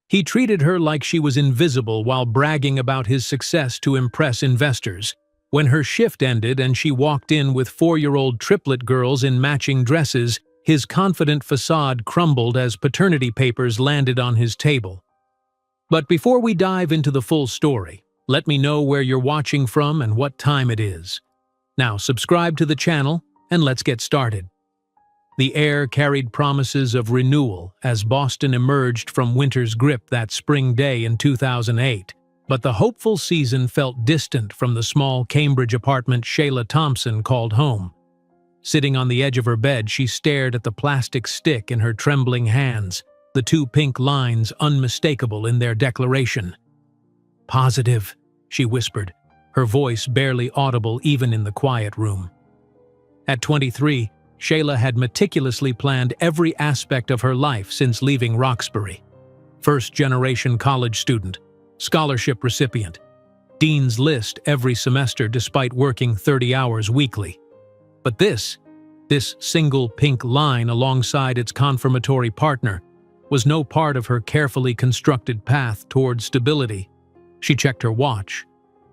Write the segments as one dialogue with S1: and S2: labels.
S1: He treated her like she was invisible while bragging about his success to impress investors. When her shift ended and she walked in with 4-year-old triplet girls in matching dresses, his confident facade crumbled as paternity papers landed on his table. But before we dive into the full story, let me know where you're watching from and what time it is. Now subscribe to the channel and let's get started. The air carried promises of renewal as Boston emerged from winter's grip that spring day in 2008. But the hopeful season felt distant from the small Cambridge apartment Shayla Thompson called home. Sitting on the edge of her bed, she stared at the plastic stick in her trembling hands, the 2 pink lines unmistakable in their declaration. "Positive," she whispered, her voice barely audible even in the quiet room. At 23, Shayla had meticulously planned every aspect of her life since leaving Roxbury. First-generation college student, scholarship recipient, dean's list every semester despite working 30 hours weekly. But this single pink line alongside its confirmatory partner was no part of her carefully constructed path toward stability. She checked her watch.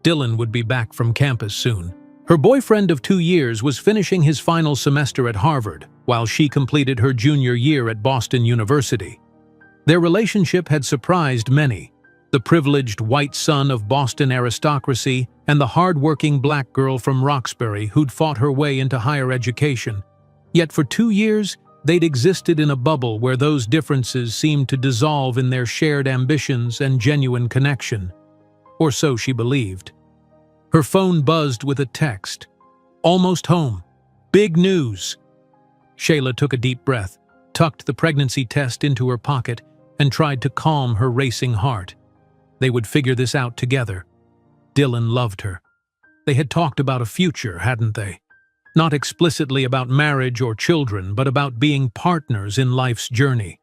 S1: Dylan would be back from campus soon. Her boyfriend of 2 years was finishing his final semester at Harvard, while she completed her junior year at Boston University. Their relationship had surprised many, the privileged white son of Boston aristocracy and the hard-working black girl from Roxbury who'd fought her way into higher education. Yet for 2 years, they'd existed in a bubble where those differences seemed to dissolve in their shared ambitions and genuine connection. Or so she believed. Her phone buzzed with a text. "Almost home. Big news." Shayla took a deep breath, tucked the pregnancy test into her pocket, and tried to calm her racing heart. They would figure this out together. Dylan loved her. They had talked about a future, hadn't they? Not explicitly about marriage or children, but about being partners in life's journey.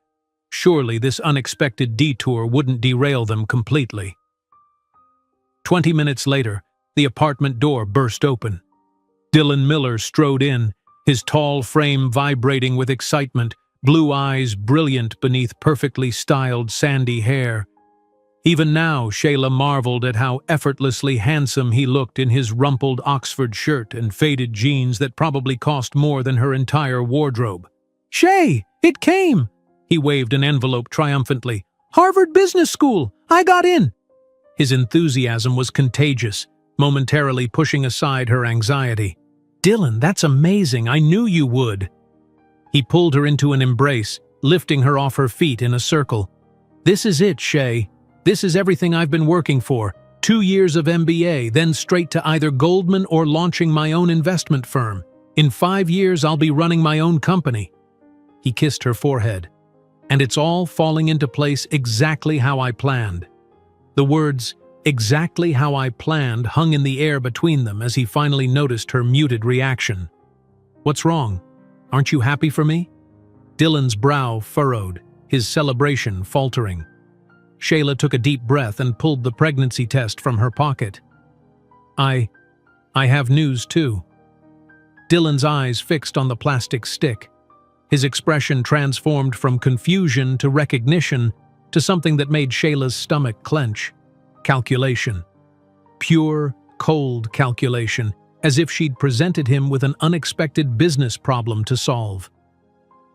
S1: Surely this unexpected detour wouldn't derail them completely. 20 minutes later, the apartment door burst open. Dylan Miller strode in, his tall frame vibrating with excitement, blue eyes brilliant beneath perfectly styled sandy hair. Even now, Shayla marveled at how effortlessly handsome he looked in his rumpled Oxford shirt and faded jeans that probably cost more than her entire wardrobe. "Shay, it came!" He waved an envelope triumphantly. "Harvard Business School! I got in!" His enthusiasm was contagious, momentarily pushing aside her anxiety. "Dylan, that's amazing! I knew you would!" He pulled her into an embrace, lifting her off her feet in a circle. "This is it, Shay. This is everything I've been working for. 2 years of MBA, then straight to either Goldman or launching my own investment firm. In 5 years, I'll be running my own company." He kissed her forehead. "And it's all falling into place exactly how I planned." The words, "exactly how I planned," hung in the air between them as he finally noticed her muted reaction. "What's wrong? Aren't you happy for me?" Dylan's brow furrowed, his celebration faltering. Shayla took a deep breath and pulled the pregnancy test from her pocket. I have news too." Dylan's eyes fixed on the plastic stick. His expression transformed from confusion to recognition to something that made Shayla's stomach clench. Calculation. Pure, cold calculation, as if she'd presented him with an unexpected business problem to solve.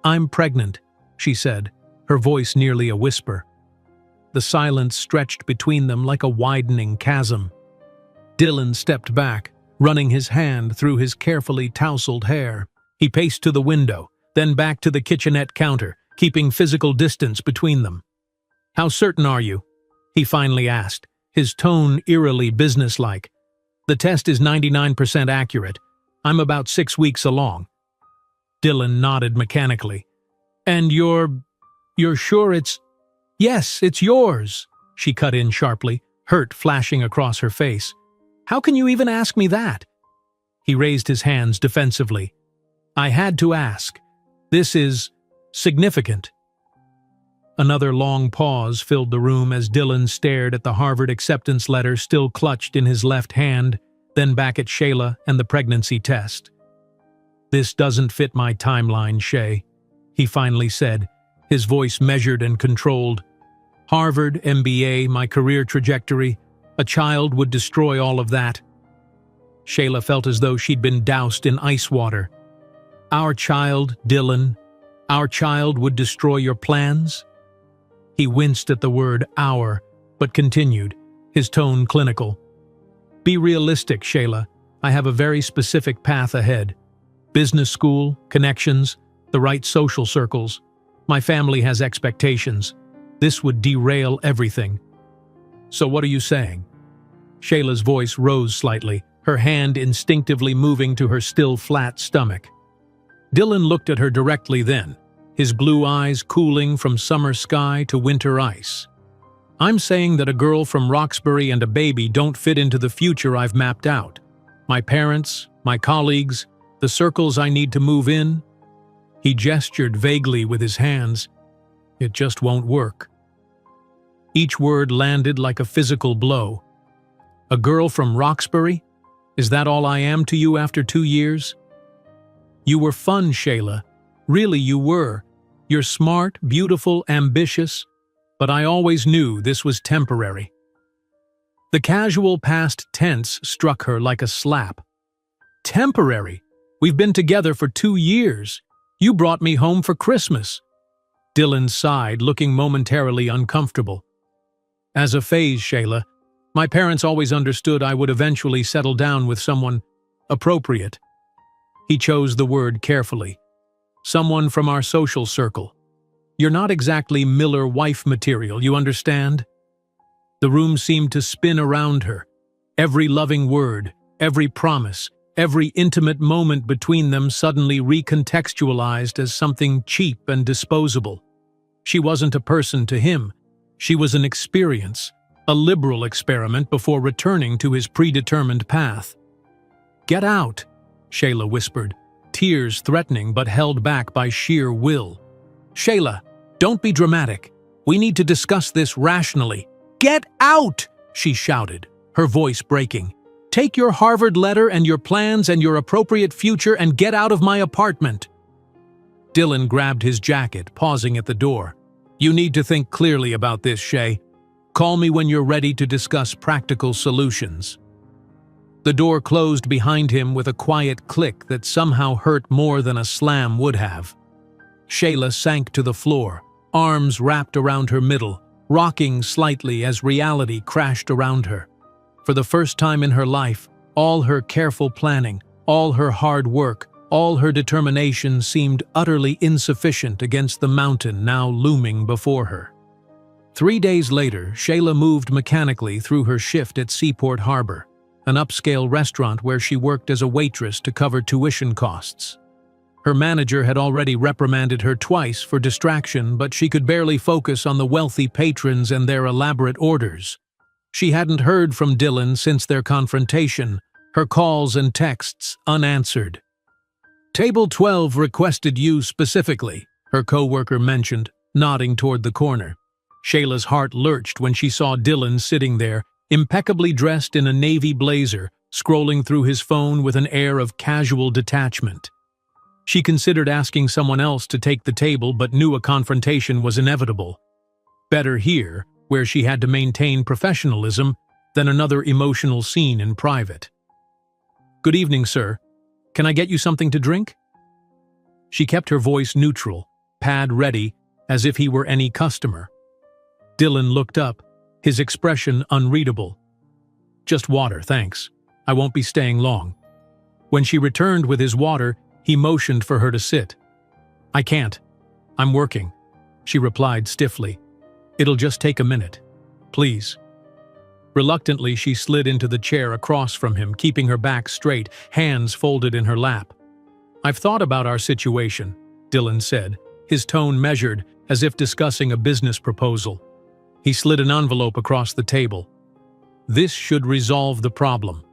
S1: "I'm pregnant," she said, her voice nearly a whisper. The silence stretched between them like a widening chasm. Dylan stepped back, running his hand through his carefully tousled hair. He paced to the window, then back to the kitchenette counter, keeping physical distance between them. "How certain are you?" he finally asked, his tone eerily businesslike. "The test is 99% accurate. I'm about 6 weeks along." Dylan nodded mechanically. "And you're sure it's—" "Yes, it's yours," she cut in sharply, hurt flashing across her face. "How can you even ask me that?" He raised his hands defensively. "I had to ask. This is significant." Another long pause filled the room as Dylan stared at the Harvard acceptance letter still clutched in his left hand, then back at Shayla and the pregnancy test. "This doesn't fit my timeline, Shay," he finally said, his voice measured and controlled. Harvard, MBA, my career trajectory. A child would destroy all of that. Shayla felt as though she'd been doused in ice water. Our child, Dylan, our child would destroy your plans? He winced at the word our, but continued, his tone clinical. Be realistic, Shayla. I have a very specific path ahead. Business school, connections, the right social circles. My family has expectations. This would derail everything. So what are you saying? Shayla's voice rose slightly, her hand instinctively moving to her still flat stomach. Dylan looked at her directly then, his blue eyes cooling from summer sky to winter ice. I'm saying that a girl from Roxbury and a baby don't fit into the future I've mapped out. My parents, my colleagues, the circles I need to move in. He gestured vaguely with his hands. It just won't work. Each word landed like a physical blow. A girl from Roxbury? Is that all I am to you after 2 years? You were fun, Shayla. Really, you were. You're smart, beautiful, ambitious, but I always knew this was temporary. The casual past tense struck her like a slap. Temporary? We've been together for 2 years. You brought me home for Christmas. Dylan sighed, looking momentarily uncomfortable. As a phase, Shayla, my parents always understood I would eventually settle down with someone appropriate. He chose the word carefully. Someone from our social circle. You're not exactly Miller wife material, you understand? The room seemed to spin around her. Every loving word, every promise, every intimate moment between them suddenly recontextualized as something cheap and disposable. She wasn't a person to him. She was an experience, a liberal experiment before returning to his predetermined path. Get out, Shayla whispered, tears threatening but held back by sheer will. Shayla, don't be dramatic. We need to discuss this rationally. Get out, she shouted, her voice breaking. Take your Harvard letter and your plans and your appropriate future and get out of my apartment. Dylan grabbed his jacket, pausing at the door. You need to think clearly about this, Shay. Call me when you're ready to discuss practical solutions. The door closed behind him with a quiet click that somehow hurt more than a slam would have. Shayla sank to the floor, arms wrapped around her middle, rocking slightly as reality crashed around her. For the first time in her life, all her careful planning, all her hard work, all her determination seemed utterly insufficient against the mountain now looming before her. 3 days later, Shayla moved mechanically through her shift at Seaport Harbor, an upscale restaurant where she worked as a waitress to cover tuition costs. Her manager had already reprimanded her twice for distraction, but she could barely focus on the wealthy patrons and their elaborate orders. She hadn't heard from Dylan since their confrontation, her calls and texts unanswered. Table 12 requested you specifically, her co-worker mentioned, nodding toward the corner. Shayla's heart lurched when she saw Dylan sitting there, impeccably dressed in a navy blazer, scrolling through his phone with an air of casual detachment. She considered asking someone else to take the table but knew a confrontation was inevitable. Better here, where she had to maintain professionalism, than another emotional scene in private. Good evening, sir. Can I get you something to drink? She kept her voice neutral, pad ready, as if he were any customer. Dylan looked up, his expression unreadable. Just water, thanks. I won't be staying long. When she returned with his water, he motioned for her to sit. I can't. I'm working, she replied stiffly. It'll just take a minute. Please. Reluctantly, she slid into the chair across from him, keeping her back straight, hands folded in her lap. I've thought about our situation, Dylan said, his tone measured, as if discussing a business proposal. He slid an envelope across the table. This should resolve the problem.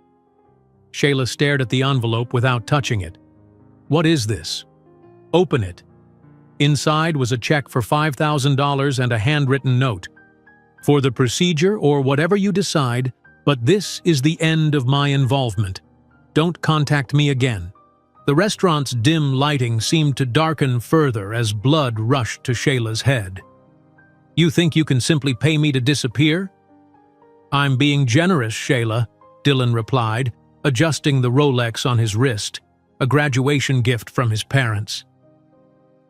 S1: Shayla stared at the envelope without touching it. What is this? Open it. Inside was a check for $5,000 and a handwritten note. For the procedure or whatever you decide, but this is the end of my involvement. Don't contact me again. The restaurant's dim lighting seemed to darken further as blood rushed to Shayla's head. You think you can simply pay me to disappear?" "I'm being generous, Shayla," Dylan replied, adjusting the Rolex on his wrist, a graduation gift from his parents.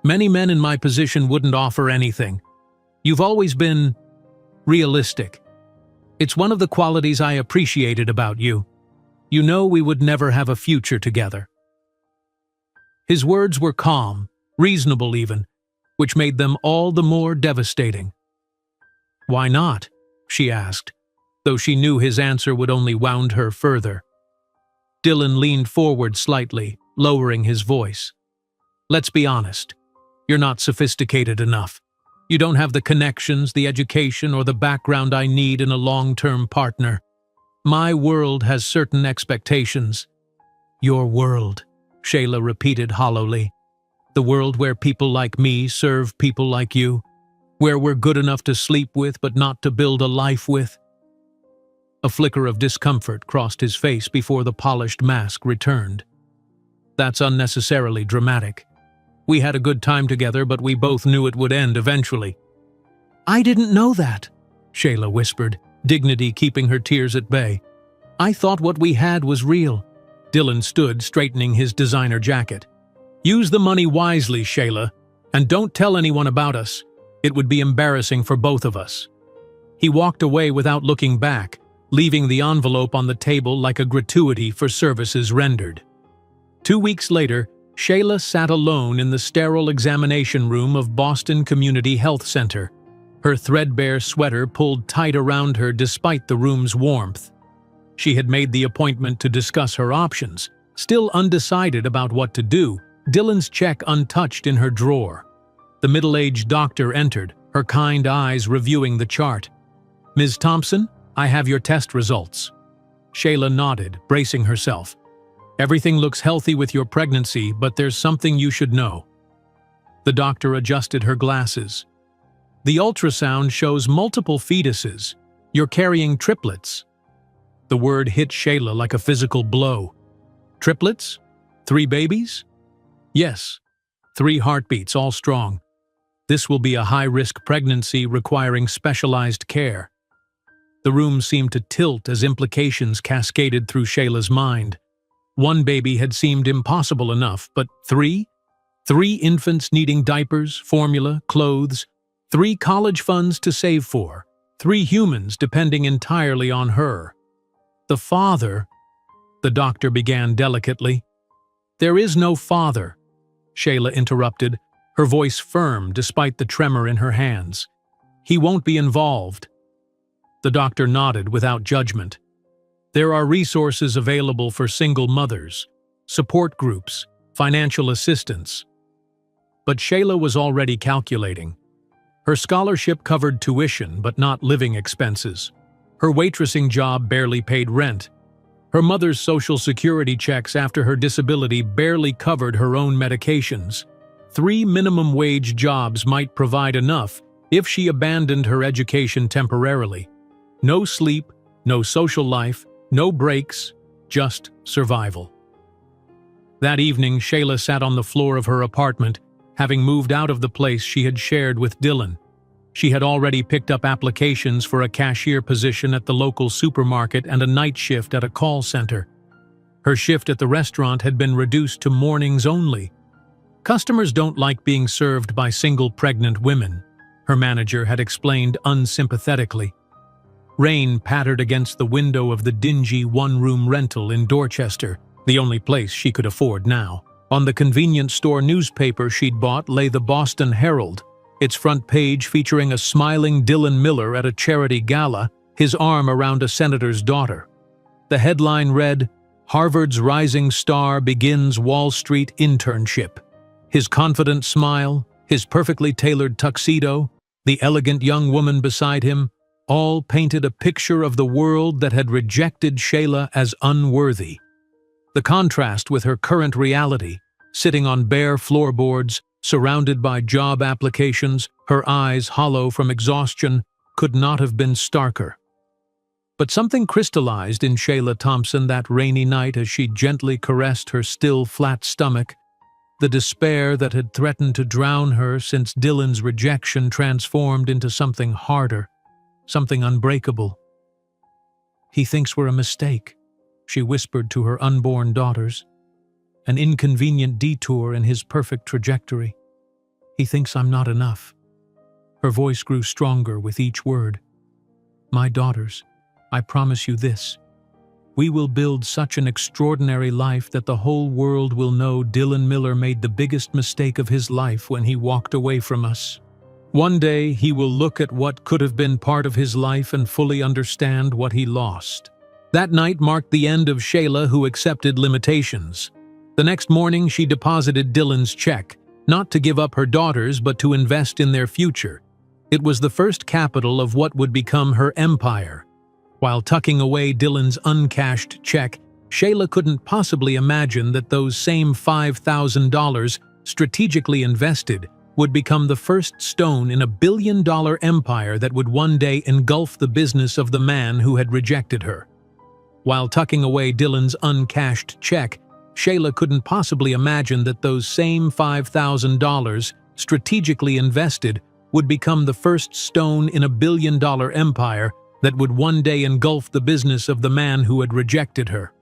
S1: "Many men in my position wouldn't offer anything. You've always been realistic. It's one of the qualities I appreciated about you. You know we would never have a future together." His words were calm, reasonable even, which made them all the more devastating. "Why not?" she asked, though she knew his answer would only wound her further. Dylan leaned forward slightly, lowering his voice. "Let's be honest. You're not sophisticated enough. You don't have the connections, the education, or the background I need in a long-term partner. My world has certain expectations." "Your world," Shayla repeated hollowly. "The world where people like me serve people like you, where we're good enough to sleep with but not to build a life with." A flicker of discomfort crossed his face before the polished mask returned. "That's unnecessarily dramatic. We had a good time together, but we both knew it would end eventually." "I didn't know that," Shayla whispered, dignity keeping her tears at bay. "I thought what we had was real." Dylan stood, straightening his designer jacket. "Use the money wisely, Shayla, and don't tell anyone about us. It would be embarrassing for both of us." He walked away without looking back, leaving the envelope on the table like a gratuity for services rendered. 2 weeks later, Shayla sat alone in the sterile examination room of Boston Community Health Center, her threadbare sweater pulled tight around her despite the room's warmth. She had made the appointment to discuss her options, still undecided about what to do, Dylan's check untouched in her drawer. The middle-aged doctor entered, her kind eyes reviewing the chart. "Ms. Thompson, I have your test results." Shayla nodded, bracing herself. "Everything looks healthy with your pregnancy, but there's something you should know." The doctor adjusted her glasses. "The ultrasound shows multiple fetuses. You're carrying triplets." The word hit Shayla like a physical blow. "Triplets? 3 babies?" "Yes. 3 heartbeats, all strong. This will be a high-risk pregnancy requiring specialized care." The room seemed to tilt as implications cascaded through Shayla's mind. 1 baby had seemed impossible enough, but 3? 3 infants needing diapers, formula, clothes, 3 college funds to save for, 3 humans depending entirely on her. "The father," the doctor began delicately. "There is no father," Shayla interrupted, her voice firm despite the tremor in her hands. "He won't be involved." The doctor nodded without judgment. "There are resources available for single mothers, support groups, financial assistance." But Shayla was already calculating. Her scholarship covered tuition but not living expenses. Her waitressing job barely paid rent. Her mother's social security checks after her disability barely covered her own medications. 3 minimum wage jobs might provide enough if she abandoned her education temporarily. No sleep, no social life, no breaks, just survival. That evening, Shayla sat on the floor of her apartment, having moved out of the place she had shared with Dylan. She had already picked up applications for a cashier position at the local supermarket and a night shift at a call center. Her shift at the restaurant had been reduced to mornings only. "Customers don't like being served by single pregnant women," her manager had explained unsympathetically. Rain pattered against the window of the dingy one-room rental in Dorchester, the only place she could afford now. On the convenience store newspaper she'd bought lay the Boston Herald, its front page featuring a smiling Dylan Miller at a charity gala, his arm around a senator's daughter. The headline read, "Harvard's rising star begins Wall Street internship." His confident smile, his perfectly tailored tuxedo, the elegant young woman beside him, all painted a picture of the world that had rejected Shayla as unworthy. The contrast with her current reality, sitting on bare floorboards, surrounded by job applications, her eyes hollow from exhaustion, could not have been starker. But something crystallized in Shayla Thompson that rainy night as she gently caressed her still flat stomach. The despair that had threatened to drown her since Dylan's rejection transformed into something harder, something unbreakable. "He thinks we're a mistake," she whispered to her unborn daughters. "An inconvenient detour in his perfect trajectory. He thinks I'm not enough." Her voice grew stronger with each word. "My daughters, I promise you this. We will build such an extraordinary life that the whole world will know Dylan Miller made the biggest mistake of his life when he walked away from us. One day he will look at what could have been part of his life and fully understand what he lost." That night marked the end of Shayla, who accepted limitations. The next morning she deposited Dylan's check, not to give up her daughters but to invest in their future. It was the first capital of what would become her empire. While tucking away Dylan's uncashed check, Shayla couldn't possibly imagine that those same $5,000, strategically invested, would become the first stone in a billion-dollar empire that would one day engulf the business of the man who had rejected her. While tucking away Dylan's uncashed check, Shayla couldn't possibly imagine that those same $5,000, strategically invested, would become the first stone in a billion-dollar empire that would one day engulf the business of the man who had rejected her.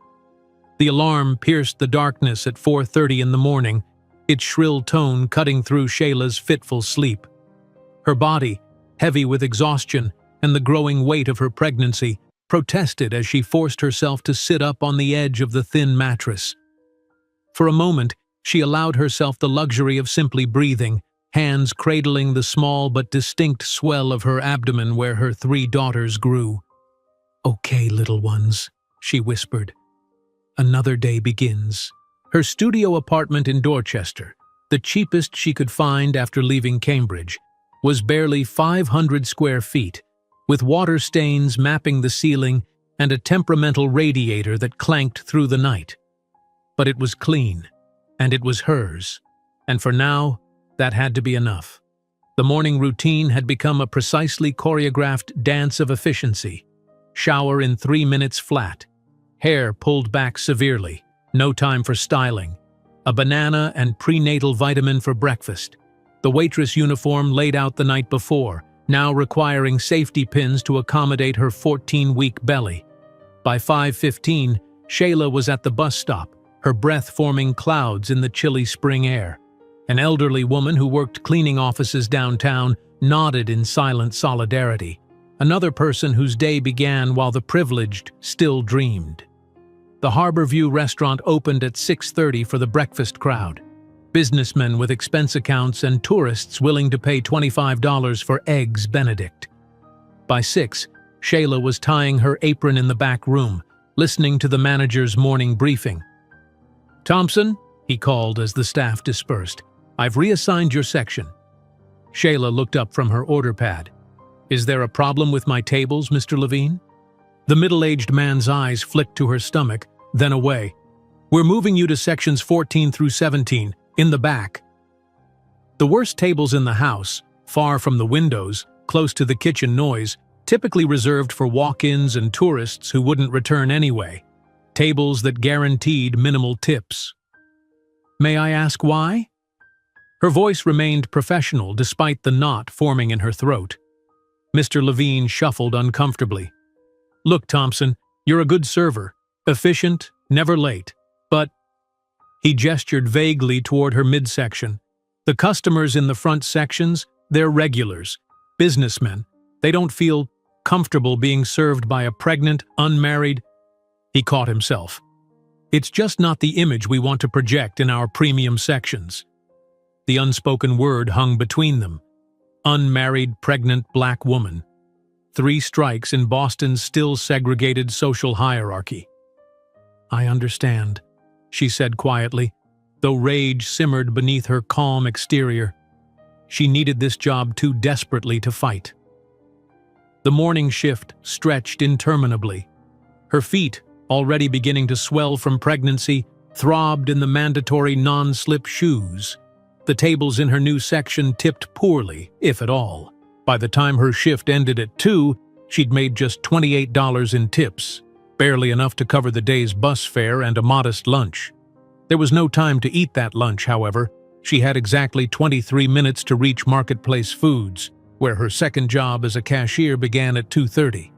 S1: The alarm pierced the darkness at 4:30 in the morning, its shrill tone cutting through Shayla's fitful sleep. Her body, heavy with exhaustion and the growing weight of her pregnancy, protested as she forced herself to sit up on the edge of the thin mattress. For a moment, she allowed herself the luxury of simply breathing, hands cradling the small but distinct swell of her abdomen where her 3 daughters grew. "Okay, little ones," she whispered. "Another day begins." Her studio apartment in Dorchester, the cheapest she could find after leaving Cambridge, was barely 500 square feet, with water stains mapping the ceiling and a temperamental radiator that clanked through the night. But it was clean, and it was hers, and for now, that had to be enough. The morning routine had become a precisely choreographed dance of efficiency. Shower in 3 minutes flat. Hair pulled back severely. No time for styling. A banana and prenatal vitamin for breakfast. The waitress uniform laid out the night before, now requiring safety pins to accommodate her 14-week belly. By 5:15, Shayla was at the bus stop, her breath forming clouds in the chilly spring air. An elderly woman who worked cleaning offices downtown nodded in silent solidarity. Another person whose day began while the privileged still dreamed. The Harborview restaurant opened at 6:30 for the breakfast crowd. Businessmen with expense accounts and tourists willing to pay $25 for Eggs Benedict. By 6, Shayla was tying her apron in the back room, listening to the manager's morning briefing. "Thompson," he called as the staff dispersed, "I've reassigned your section." Shayla looked up from her order pad. "Is there a problem with my tables, Mr. Levine?" The middle-aged man's eyes flicked to her stomach, then away. "We're moving you to sections 14 through 17, in the back." The worst tables in the house, far from the windows, close to the kitchen noise, typically reserved for walk-ins and tourists who wouldn't return anyway. Tables that guaranteed minimal tips. "May I ask why?" Her voice remained professional despite the knot forming in her throat. Mr. Levine shuffled uncomfortably. "Look, Thompson, you're a good server. Efficient, never late. But—" He gestured vaguely toward her midsection. "The customers in the front sections, they're regulars. Businessmen. They don't feel comfortable being served by a pregnant, unmarried—" He caught himself. "It's just not the image we want to project in our premium sections." The unspoken word hung between them. Unmarried, pregnant black woman. 3 strikes in Boston's still segregated social hierarchy. "I understand," she said quietly, though rage simmered beneath her calm exterior. She needed this job too desperately to fight. The morning shift stretched interminably. Her feet, already beginning to swell from pregnancy, throbbed in the mandatory non-slip shoes. The tables in her new section tipped poorly, if at all. By the time her shift ended at 2, she'd made just $28 in tips, barely enough to cover the day's bus fare and a modest lunch. There was no time to eat that lunch, however. She had exactly 23 minutes to reach Marketplace Foods, where her second job as a cashier began at 2:30.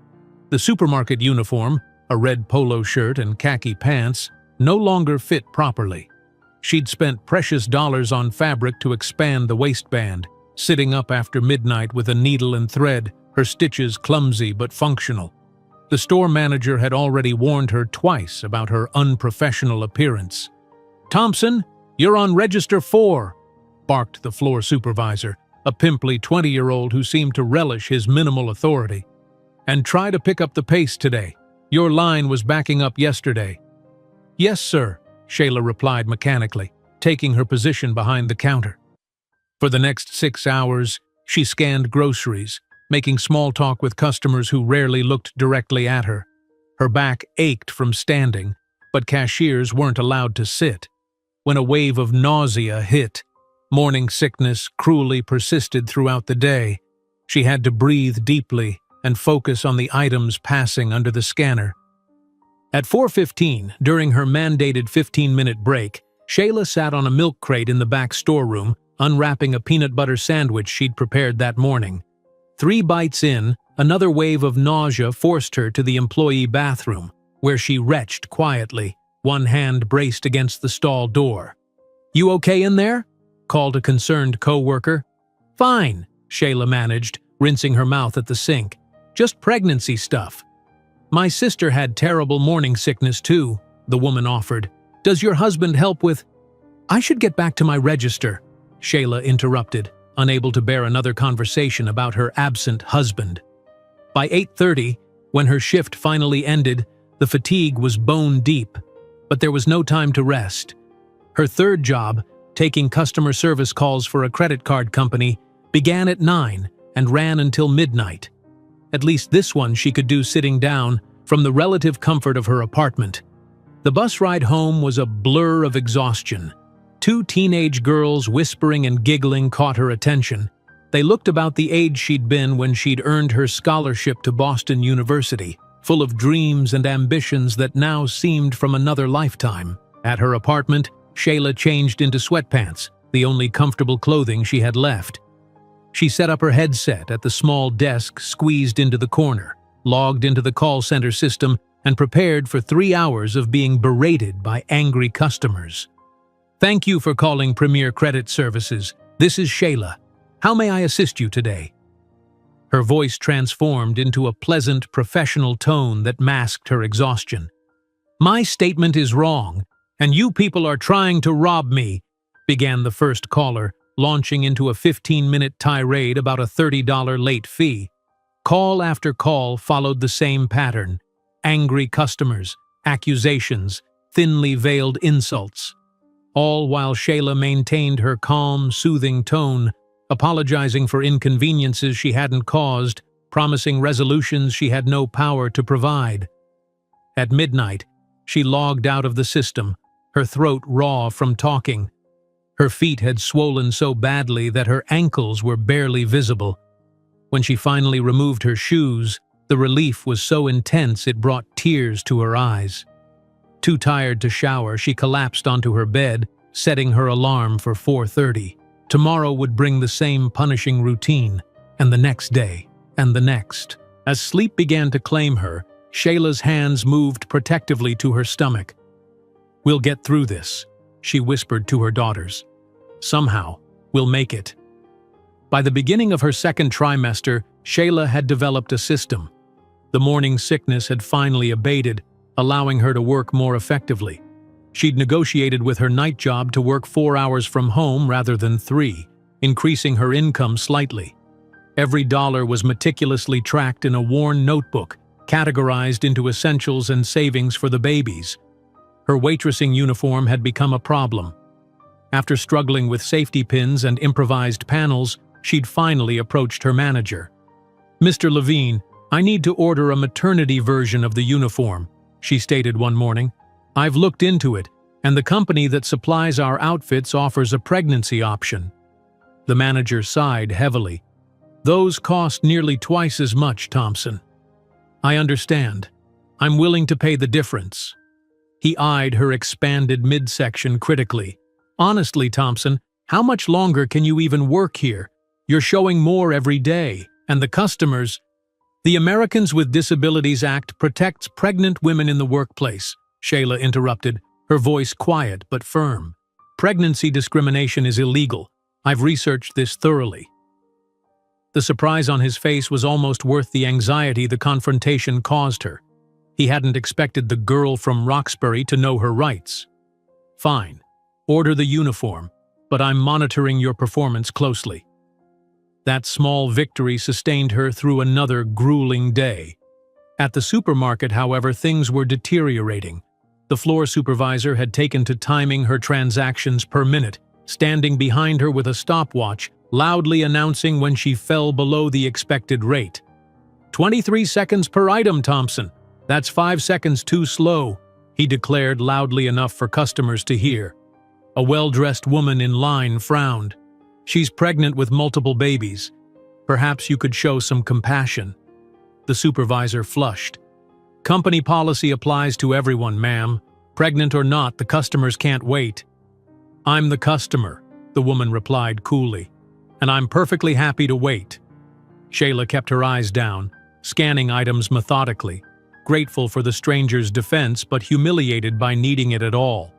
S1: The supermarket uniform, a red polo shirt and khaki pants, no longer fit properly. She'd spent precious dollars on fabric to expand the waistband, sitting up after midnight with a needle and thread, her stitches clumsy but functional. The store manager had already warned her twice about her unprofessional appearance. "Thompson, you're on Register 4, barked the floor supervisor, a pimply 20-year-old who seemed to relish his minimal authority. "And try to pick up the pace today. Your line was backing up yesterday." "Yes, sir," Shayla replied mechanically, taking her position behind the counter. For the next 6 hours, she scanned groceries, making small talk with customers who rarely looked directly at her. Her back ached from standing, but cashiers weren't allowed to sit. When a wave of nausea hit, morning sickness cruelly persisted throughout the day. She had to breathe deeply and focus on the items passing under the scanner. At 4:15, during her mandated 15-minute break, Shayla sat on a milk crate in the back storeroom, unwrapping a peanut butter sandwich she'd prepared that morning. 3 bites in, another wave of nausea forced her to the employee bathroom, where she retched quietly, one hand braced against the stall door. "You okay in there?" called a concerned co-worker. "Fine," Shayla managed, rinsing her mouth at the sink. "Just pregnancy stuff." "My sister had terrible morning sickness too," the woman offered. "Does your husband help with—" "I should get back to my register," Shayla interrupted, unable to bear another conversation about her absent husband. By 8:30, when her shift finally ended, the fatigue was bone deep, but there was no time to rest. Her third job, taking customer service calls for a credit card company, began at 9 and ran until midnight. At least this one she could do sitting down, from the relative comfort of her apartment. The bus ride home was a blur of exhaustion. 2 teenage girls whispering and giggling caught her attention. They looked about the age she'd been when she'd earned her scholarship to Boston University, full of dreams and ambitions that now seemed from another lifetime. At her apartment, Shayla changed into sweatpants, the only comfortable clothing she had left. She set up her headset at the small desk squeezed into the corner, logged into the call center system, and prepared for 3 hours of being berated by angry customers. "Thank you for calling Premier Credit Services. This is Shayla. How may I assist you today?" Her voice transformed into a pleasant, professional tone that masked her exhaustion. "My statement is wrong, and you people are trying to rob me," began the first caller, launching into a 15-minute tirade about a $30 late fee. Call after call followed the same pattern: angry customers, accusations, thinly veiled insults. All while Shayla maintained her calm, soothing tone, apologizing for inconveniences she hadn't caused, promising resolutions she had no power to provide. At midnight, she logged out of the system, her throat raw from talking. Her feet had swollen so badly that her ankles were barely visible. When she finally removed her shoes, the relief was so intense it brought tears to her eyes. Too tired to shower, she collapsed onto her bed, setting her alarm for 4:30. Tomorrow would bring the same punishing routine, and the next day, and the next. As sleep began to claim her, Shayla's hands moved protectively to her stomach. "We'll get through this," she whispered to her daughters. "Somehow, we'll make it." By the beginning of her second trimester, Shayla had developed a system. The morning sickness had finally abated, allowing her to work more effectively. She'd negotiated with her night job to work 4 hours from home rather than 3, increasing her income slightly. Every dollar was meticulously tracked in a worn notebook, categorized into essentials and savings for the babies. Her waitressing uniform had become a problem. After struggling with safety pins and improvised panels, she'd finally approached her manager. "Mr. Levine, I need to order a maternity version of the uniform," she stated one morning. "I've looked into it, and the company that supplies our outfits offers a pregnancy option." The manager sighed heavily. "Those cost nearly twice as much, Thompson." "I understand. I'm willing to pay the difference." He eyed her expanded midsection critically. "Honestly, Thompson, how much longer can you even work here? You're showing more every day, and the customers—" "The Americans with Disabilities Act protects pregnant women in the workplace," Shayla interrupted, her voice quiet but firm. "Pregnancy discrimination is illegal. I've researched this thoroughly." The surprise on his face was almost worth the anxiety the confrontation caused her. He hadn't expected the girl from Roxbury to know her rights. "Fine. Order the uniform, but I'm monitoring your performance closely." That small victory sustained her through another grueling day. At the supermarket, however, things were deteriorating. The floor supervisor had taken to timing her transactions per minute, standing behind her with a stopwatch, loudly announcing when she fell below the expected rate. 23 seconds per item, Thompson. That's 5 seconds too slow," he declared loudly enough for customers to hear. A well-dressed woman in line frowned. "She's pregnant with multiple babies. Perhaps you could show some compassion." The supervisor flushed. "Company policy applies to everyone, ma'am. Pregnant or not, the customers can't wait." "I'm the customer," the woman replied coolly, "and I'm perfectly happy to wait." Shayla kept her eyes down, scanning items methodically, grateful for the stranger's defense but humiliated by needing it at all.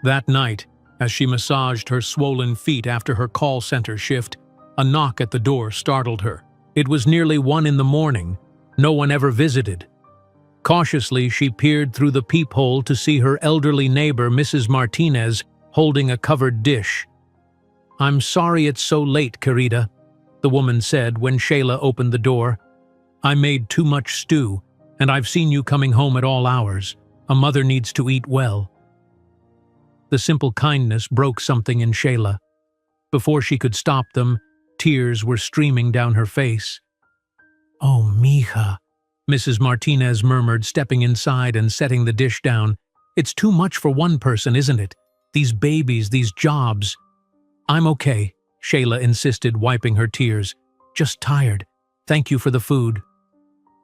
S1: That night, as she massaged her swollen feet after her call center shift, a knock at the door startled her. It was nearly 1 in the morning. No one ever visited. Cautiously, she peered through the peephole to see her elderly neighbor, Mrs. Martinez, holding a covered dish. "I'm sorry it's so late, querida," the woman said when Shayla opened the door. "I made too much stew, and I've seen you coming home at all hours. A mother needs to eat well." The simple kindness broke something in Shayla. Before she could stop them, tears were streaming down her face. "Oh, mija," Mrs. Martinez murmured, stepping inside and setting the dish down. "It's too much for one person, isn't it? These babies, these jobs." "I'm okay," Shayla insisted, wiping her tears. "Just tired. Thank you for the food."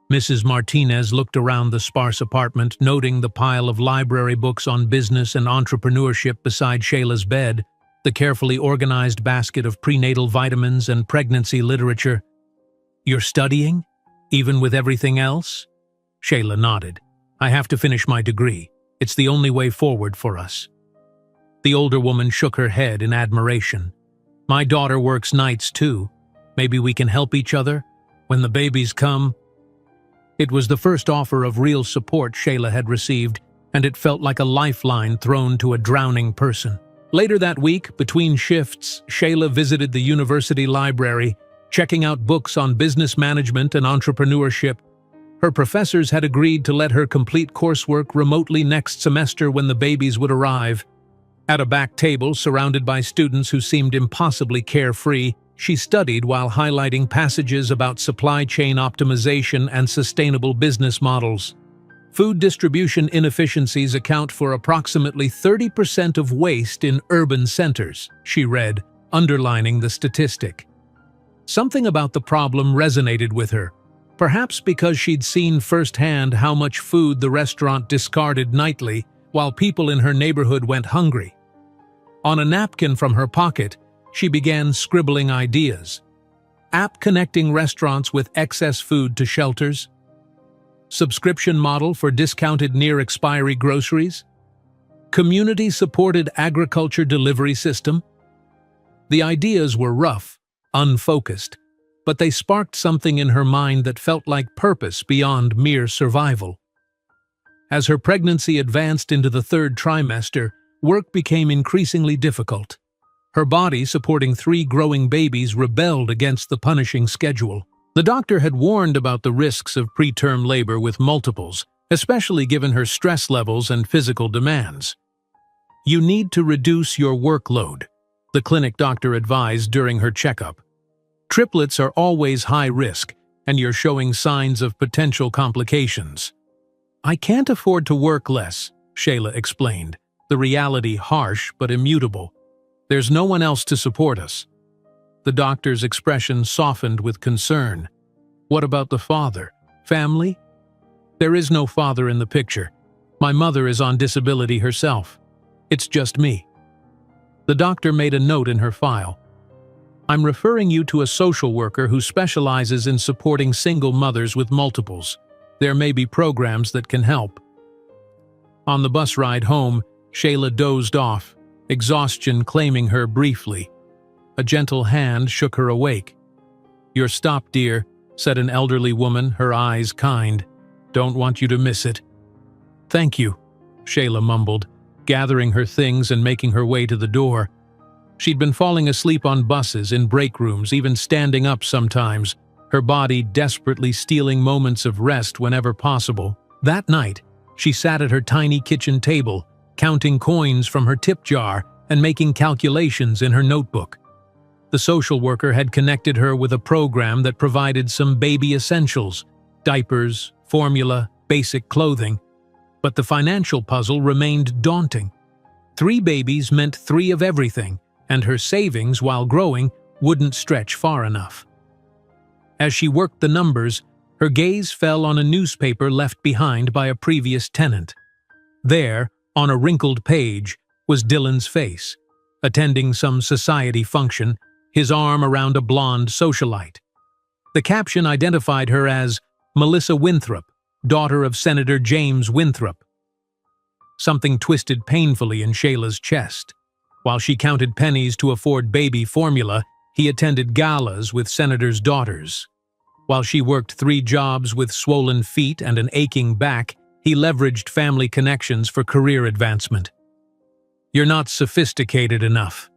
S1: Mrs. Martinez looked around the sparse apartment, noting the pile of library books on business and entrepreneurship beside Shayla's bed, the carefully organized basket of prenatal vitamins and pregnancy literature. "You're studying? Even with everything else?" Shayla nodded. "I have to finish my degree. It's the only way forward for us." The older woman shook her head in admiration. "My daughter works nights too. Maybe we can help each other? When the babies come—" It was the first offer of real support Shayla had received, and it felt like a lifeline thrown to a drowning person. Later that week, between shifts, Shayla visited the university library, checking out books on business management and entrepreneurship. Her professors had agreed to let her complete coursework remotely next semester when the babies would arrive. At a back table, surrounded by students who seemed impossibly carefree, she studied while highlighting passages about supply chain optimization and sustainable business models. Food distribution inefficiencies account for approximately 30% of waste in urban centers, she read, underlining the statistic. Something about the problem resonated with her, perhaps because she'd seen firsthand how much food the restaurant discarded nightly while people in her neighborhood went hungry. On a napkin from her pocket, she began scribbling ideas. App connecting restaurants with excess food to shelters? Subscription model for discounted near-expiry groceries? Community-supported agriculture delivery system? The ideas were rough, unfocused, but they sparked something in her mind that felt like purpose beyond mere survival. As her pregnancy advanced into the 3rd trimester, work became increasingly difficult. Her body, supporting 3 growing babies, rebelled against the punishing schedule. The doctor had warned about the risks of preterm labor with multiples, especially given her stress levels and physical demands. "You need to reduce your workload," the clinic doctor advised during her checkup. "Triplets are always high risk, and you're showing signs of potential complications." "I can't afford to work less," Shayla explained, the reality harsh but immutable. "There's no one else to support us." The doctor's expression softened with concern. "What about the father? Family?" "There is no father in the picture. My mother is on disability herself. It's just me." The doctor made a note in her file. "I'm referring you to a social worker who specializes in supporting single mothers with multiples. There may be programs that can help." On the bus ride home, Shayla dozed off, exhaustion claiming her briefly. A gentle hand shook her awake. "You're stopped, dear," said an elderly woman, her eyes kind. "Don't want you to miss it." "Thank you," Shayla mumbled, gathering her things and making her way to the door. She'd been falling asleep on buses, in break rooms, even standing up sometimes, her body desperately stealing moments of rest whenever possible. That night, she sat at her tiny kitchen table, counting coins from her tip jar and making calculations in her notebook. The social worker had connected her with a program that provided some baby essentials, diapers, formula, basic clothing. But the financial puzzle remained daunting. 3 babies meant 3 of everything, and her savings, while growing, wouldn't stretch far enough. As she worked the numbers, her gaze fell on a newspaper left behind by a previous tenant. There, on a wrinkled page, was Dylan's face, attending some society function, his arm around a blonde socialite. The caption identified her as Melissa Winthrop, daughter of Senator James Winthrop. Something twisted painfully in Shayla's chest. While she counted pennies to afford baby formula, he attended galas with senators' daughters. While she worked 3 jobs with swollen feet and an aching back, he leveraged family connections for career advancement. "You're not sophisticated enough,"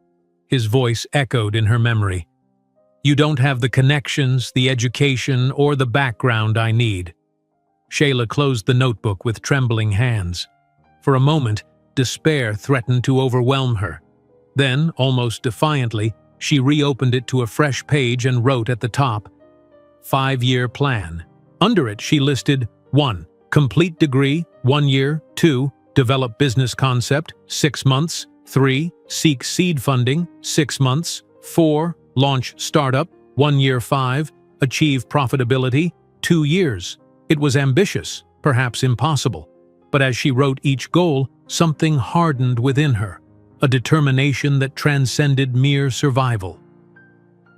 S1: his voice echoed in her memory. "You don't have the connections, the education, or the background I need." Shayla closed the notebook with trembling hands. For a moment, despair threatened to overwhelm her. Then, almost defiantly, she reopened it to a fresh page and wrote at the top, 5-year plan. Under it, she listed 1. Complete degree, 1 year, 2. Develop business concept, 6 months, 3. Seek seed funding, 6 months, 4. Launch startup, 1 year, 5. Achieve profitability, 2 years. It was ambitious, perhaps impossible. But as she wrote each goal, something hardened within her, a determination that transcended mere survival.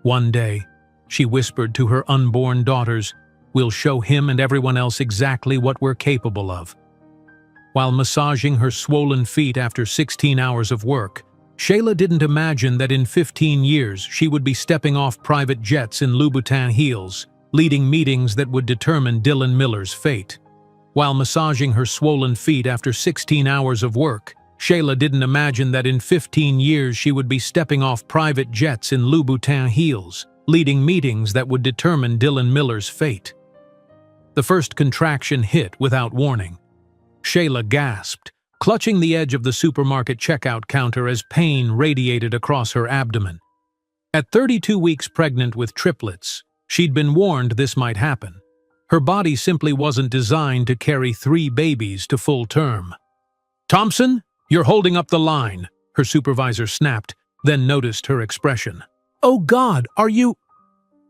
S1: One day, she whispered to her unborn daughters, "We'll show him and everyone else exactly what we're capable of." While massaging her swollen feet after 16 hours of work, Shayla didn't imagine that in 15 years she would be stepping off private jets in Louboutin heels, leading meetings that would determine Dylan Miller's fate. While massaging her swollen feet after 16 hours of work, Shayla didn't imagine that in 15 years she would be stepping off private jets in Louboutin heels, leading meetings that would determine Dylan Miller's fate. The first contraction hit without warning. Shayla gasped, clutching the edge of the supermarket checkout counter as pain radiated across her abdomen. At 32 weeks pregnant with triplets, she'd been warned this might happen. Her body simply wasn't designed to carry 3 babies to full term. "Thompson, you're holding up the line," her supervisor snapped, then noticed her expression. "Oh God, are you—"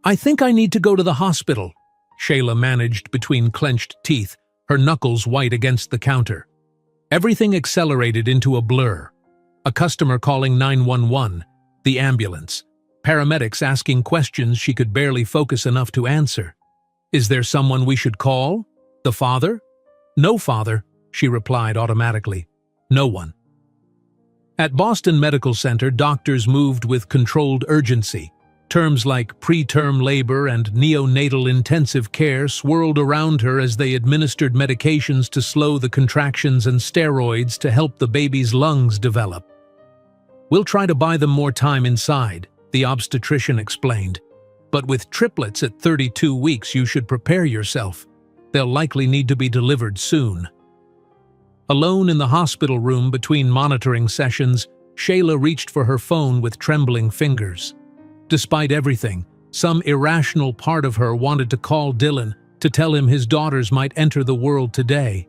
S1: "I think I need to go to the hospital," Shayla managed between clenched teeth, her knuckles white against the counter. Everything accelerated into a blur. A customer calling 911, the ambulance, paramedics asking questions she could barely focus enough to answer. "Is there someone we should call? The father?" "No, father," she replied automatically. "No one." At Boston Medical Center, doctors moved with controlled urgency. Terms like preterm labor and neonatal intensive care swirled around her as they administered medications to slow the contractions and steroids to help the baby's lungs develop. "We'll try to buy them more time inside," the obstetrician explained. "But with triplets at 32 weeks, you should prepare yourself. They'll likely need to be delivered soon." Alone in the hospital room between monitoring sessions, Shayla reached for her phone with trembling fingers. Despite everything, some irrational part of her wanted to call Dylan to tell him his daughters might enter the world today.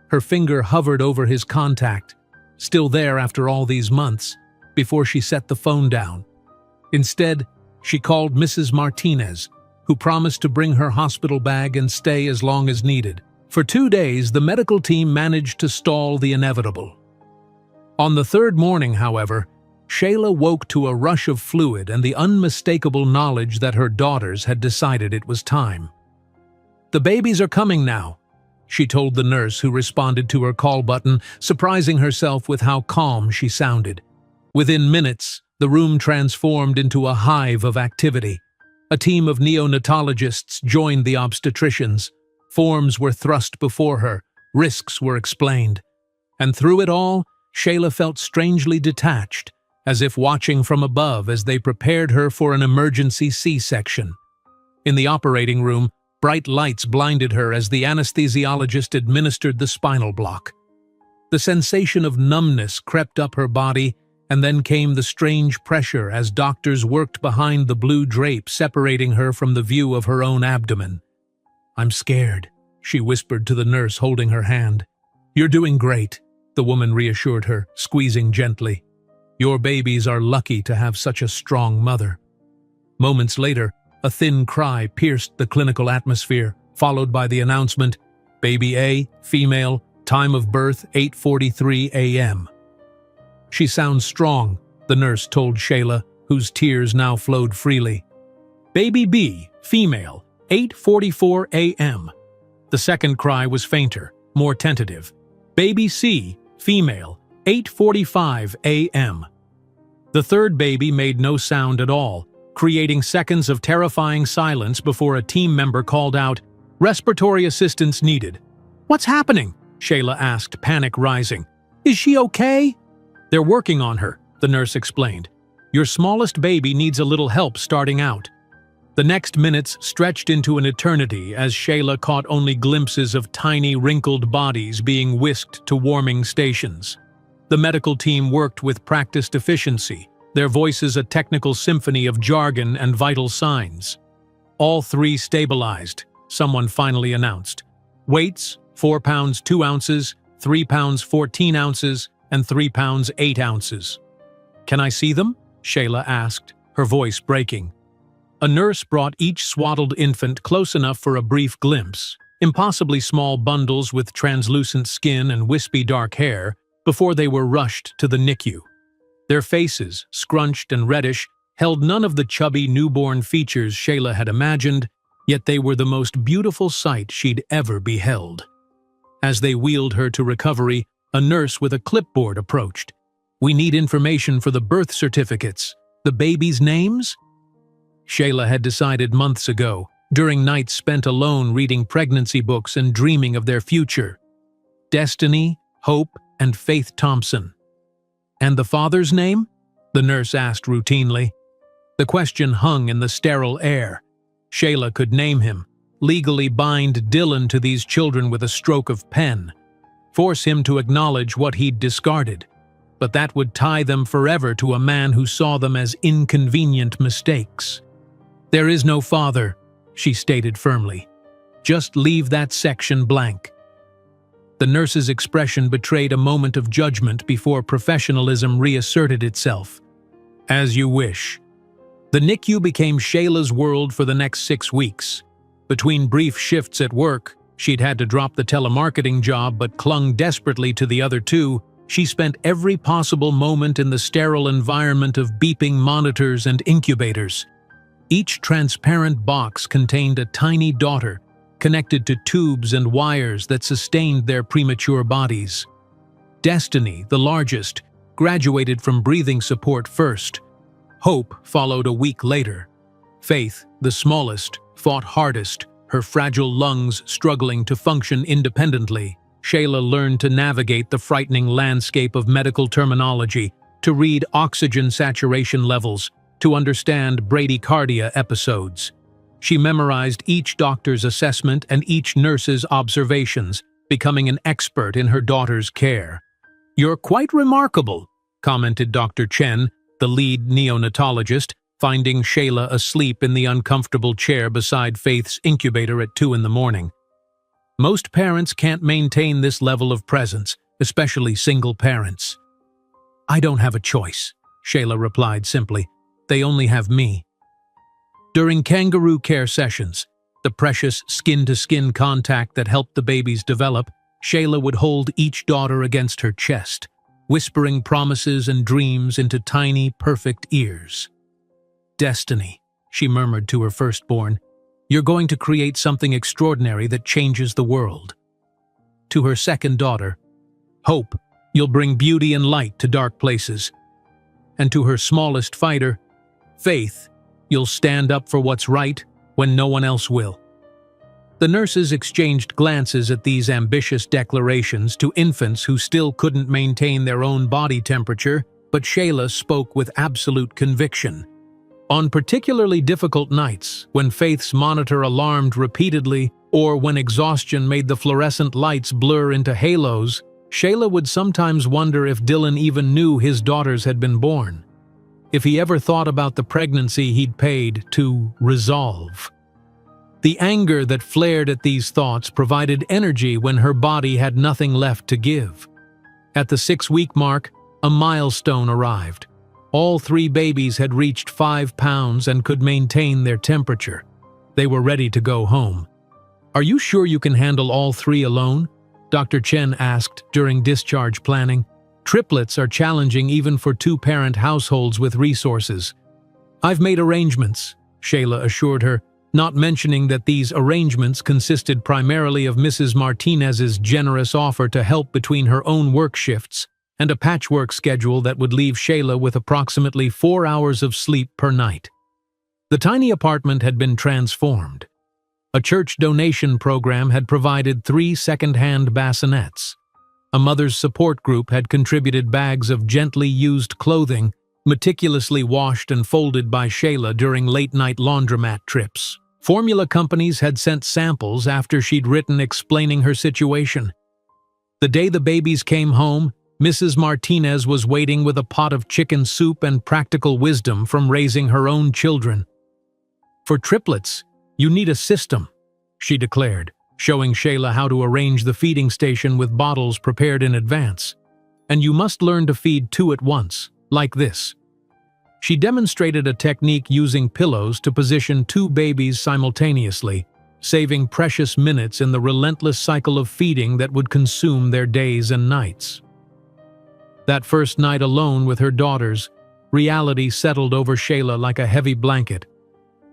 S1: Her finger hovered over his contact, still there after all these months, before she set the phone down. Instead, she called Mrs. Martinez, who promised to bring her hospital bag and stay as long as needed, For 2 days, the medical team managed to stall the inevitable. On the third morning, however, Shayla woke to a rush of fluid and the unmistakable knowledge that her daughters had decided it was time. "The babies are coming now," she told the nurse who responded to her call button, surprising herself with how calm she sounded. Within minutes, the room transformed into a hive of activity. A team of neonatologists joined the obstetricians. Forms were thrust before her, risks were explained. And through it all, Shayla felt strangely detached, as if watching from above as they prepared her for an emergency C-section. In the operating room, bright lights blinded her as the anesthesiologist administered the spinal block. The sensation of numbness crept up her body, and then came the strange pressure as doctors worked behind the blue drape separating her from the view of her own abdomen. "I'm scared," she whispered to the nurse holding her hand. "You're doing great," the woman reassured her, squeezing gently. "Your babies are lucky to have such a strong mother." Moments later, a thin cry pierced the clinical atmosphere, followed by the announcement, "Baby A, female, time of birth 8:43 a.m. "She sounds strong," the nurse told Shayla, whose tears now flowed freely. "Baby B, female, 8:44 a.m. The second cry was fainter, more tentative. "Baby C, female, 8:45 a.m. The third baby made no sound at all, creating seconds of terrifying silence before a team member called out, "Respiratory assistance needed." "What's happening?" Shayla asked, panic rising. "Is she okay?" "They're working on her," the nurse explained. "Your smallest baby needs a little help starting out." The next minutes stretched into an eternity as Shayla caught only glimpses of tiny, wrinkled bodies being whisked to warming stations. The medical team worked with practiced efficiency, their voices a technical symphony of jargon and vital signs. "All three stabilized," someone finally announced. "Weights, 4 pounds 2 ounces, 3 pounds 14 ounces, and 3 pounds 8 ounces. "Can I see them?" Shayla asked, her voice breaking. A nurse brought each swaddled infant close enough for a brief glimpse, impossibly small bundles with translucent skin and wispy dark hair, before they were rushed to the NICU. Their faces, scrunched and reddish, held none of the chubby newborn features Shayla had imagined, yet they were the most beautiful sight she'd ever beheld. As they wheeled her to recovery, a nurse with a clipboard approached. "We need information for the birth certificates. The babies' names?" Shayla had decided months ago, during nights spent alone reading pregnancy books and dreaming of their future. Destiny, Hope, and Faith Thompson. "And the father's name?" the nurse asked routinely. The question hung in the sterile air. Shayla could name him, legally bind Dylan to these children with a stroke of pen, force him to acknowledge what he'd discarded. But that would tie them forever to a man who saw them as inconvenient mistakes. "There is no father," she stated firmly. "Just leave that section blank." The nurse's expression betrayed a moment of judgment before professionalism reasserted itself. "As you wish." The NICU became Shayla's world for the next 6 weeks. Between brief shifts at work, she'd had to drop the telemarketing job but clung desperately to the other two. She spent every possible moment in the sterile environment of beeping monitors and incubators. Each transparent box contained a tiny daughter, connected to tubes and wires that sustained their premature bodies. Destiny, the largest, graduated from breathing support first. Hope followed a week later. Faith, the smallest, fought hardest, her fragile lungs struggling to function independently. Shayla learned to navigate the frightening landscape of medical terminology, to read oxygen saturation levels, to understand bradycardia episodes. She memorized each doctor's assessment and each nurse's observations, becoming an expert in her daughter's care. "You're quite remarkable," commented Dr. Chen, the lead neonatologist, finding Shayla asleep in the uncomfortable chair beside Faith's incubator at 2 in the morning. "Most parents can't maintain this level of presence, especially single parents." "I don't have a choice," Shayla replied simply. "They only have me." During kangaroo care sessions, The precious skin-to-skin contact that helped the babies develop, Shayla would hold each daughter against her chest, whispering promises and dreams into tiny, perfect ears. "Destiny," she murmured to her firstborn, "you're going to create something extraordinary that changes the world." To her second daughter, "Hope, you'll bring beauty and light to dark places." And to her smallest fighter, "Faith, you'll stand up for what's right when no one else will." The nurses exchanged glances at these ambitious declarations to infants who still couldn't maintain their own body temperature, but Shayla spoke with absolute conviction. On particularly difficult nights, when Faith's monitor alarmed repeatedly, or when exhaustion made the fluorescent lights blur into halos, Shayla would sometimes wonder if Dylan even knew his daughters had been born. If he ever thought about the pregnancy he'd paid to resolve. The anger that flared at these thoughts provided energy when her body had nothing left to give. At the 6-week mark, a milestone arrived. All 3 babies had reached 5 pounds and could maintain their temperature. They were ready to go home. "Are you sure you can handle all 3 alone?" Dr. Chen asked during discharge planning. "Triplets are challenging even for 2-parent households with resources." "I've made arrangements," Shayla assured her, not mentioning that these arrangements consisted primarily of Mrs. Martinez's generous offer to help between her own work shifts and a patchwork schedule that would leave Shayla with approximately 4 hours of sleep per night. The tiny apartment had been transformed. A church donation program had provided 3 second-hand bassinets. A mother's support group had contributed bags of gently used clothing, meticulously washed and folded by Shayla during late-night laundromat trips. Formula companies had sent samples after she'd written explaining her situation. The day the babies came home, Mrs. Martinez was waiting with a pot of chicken soup and practical wisdom from raising her own children. "For triplets, you need a system," she declared, showing Shayla how to arrange the feeding station with bottles prepared in advance. "And you must learn to feed 2 at once, like this." She demonstrated a technique using pillows to position 2 babies simultaneously, saving precious minutes in the relentless cycle of feeding that would consume their days and nights. That first night alone with her daughters, reality settled over Shayla like a heavy blanket.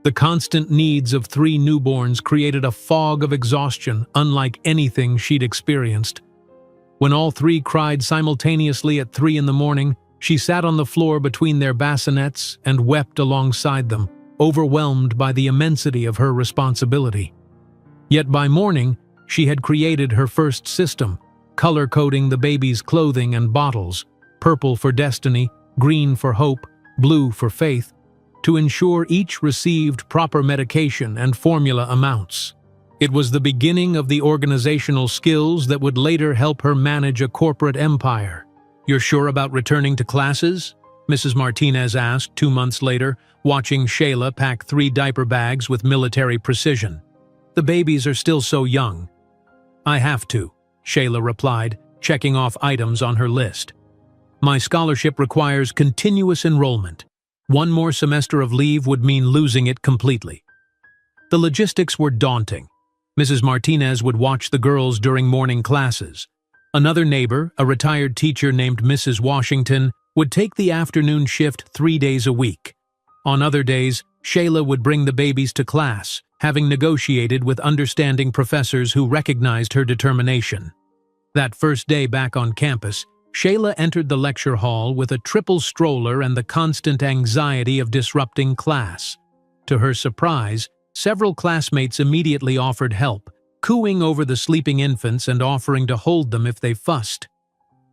S1: The constant needs of 3 newborns created a fog of exhaustion unlike anything she'd experienced. When all 3 cried simultaneously at 3 in the morning, she sat on the floor between their bassinets and wept alongside them, overwhelmed by the immensity of her responsibility. Yet by morning, she had created her first system, color-coding the baby's clothing and bottles, purple for destiny, green for hope, blue for faith, to ensure each received proper medication and formula amounts. It was the beginning of the organizational skills that would later help her manage a corporate empire. "You're sure about returning to classes?" Mrs. Martinez asked 2 months later, watching Shayla pack 3 diaper bags with military precision. "The babies are still so young." "I have to," Shayla replied, checking off items on her list. "My scholarship requires continuous enrollment. 1 more semester of leave would mean losing it completely." The logistics were daunting. Mrs. Martinez would watch the girls during morning classes. Another neighbor, a retired teacher named Mrs. Washington, would take the afternoon shift 3 days a week. On other days, Shayla would bring the babies to class, having negotiated with understanding professors who recognized her determination. That first day back on campus, Shayla entered the lecture hall with a triple stroller and the constant anxiety of disrupting class. To her surprise, several classmates immediately offered help, cooing over the sleeping infants and offering to hold them if they fussed.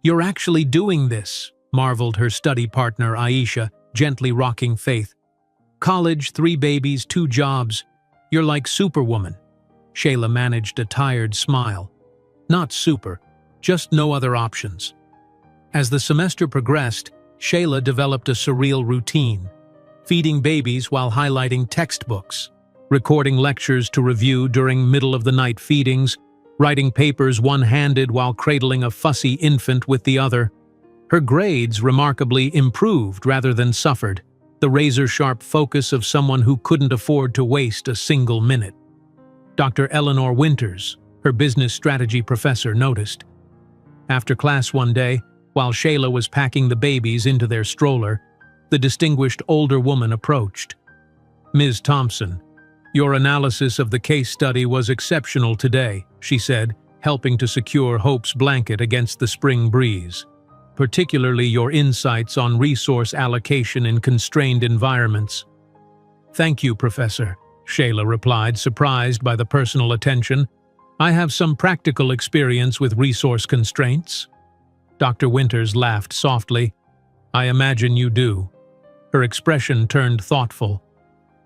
S1: "You're actually doing this," marveled her study partner Aisha, gently rocking Faith. "College, 3 babies, 2 jobs. You're like Superwoman." Shayla managed a tired smile. "Not super, just no other options." As the semester progressed, Shayla developed a surreal routine, feeding babies while highlighting textbooks, recording lectures to review during middle-of-the-night feedings, writing papers one-handed while cradling a fussy infant with the other. Her grades remarkably improved rather than suffered, the razor-sharp focus of someone who couldn't afford to waste a single minute. Dr. Eleanor Winters, her business strategy professor, noticed. After class one day, while Shayla was packing the babies into their stroller, the distinguished older woman approached. "Ms. Thompson, your analysis of the case study was exceptional today," she said, helping to secure Hope's blanket against the spring breeze. "Particularly your insights on resource allocation in constrained environments." "Thank you, Professor," Shayla replied, surprised by the personal attention. "I have some practical experience with resource constraints." Dr. Winters laughed softly. "I imagine you do." Her expression turned thoughtful.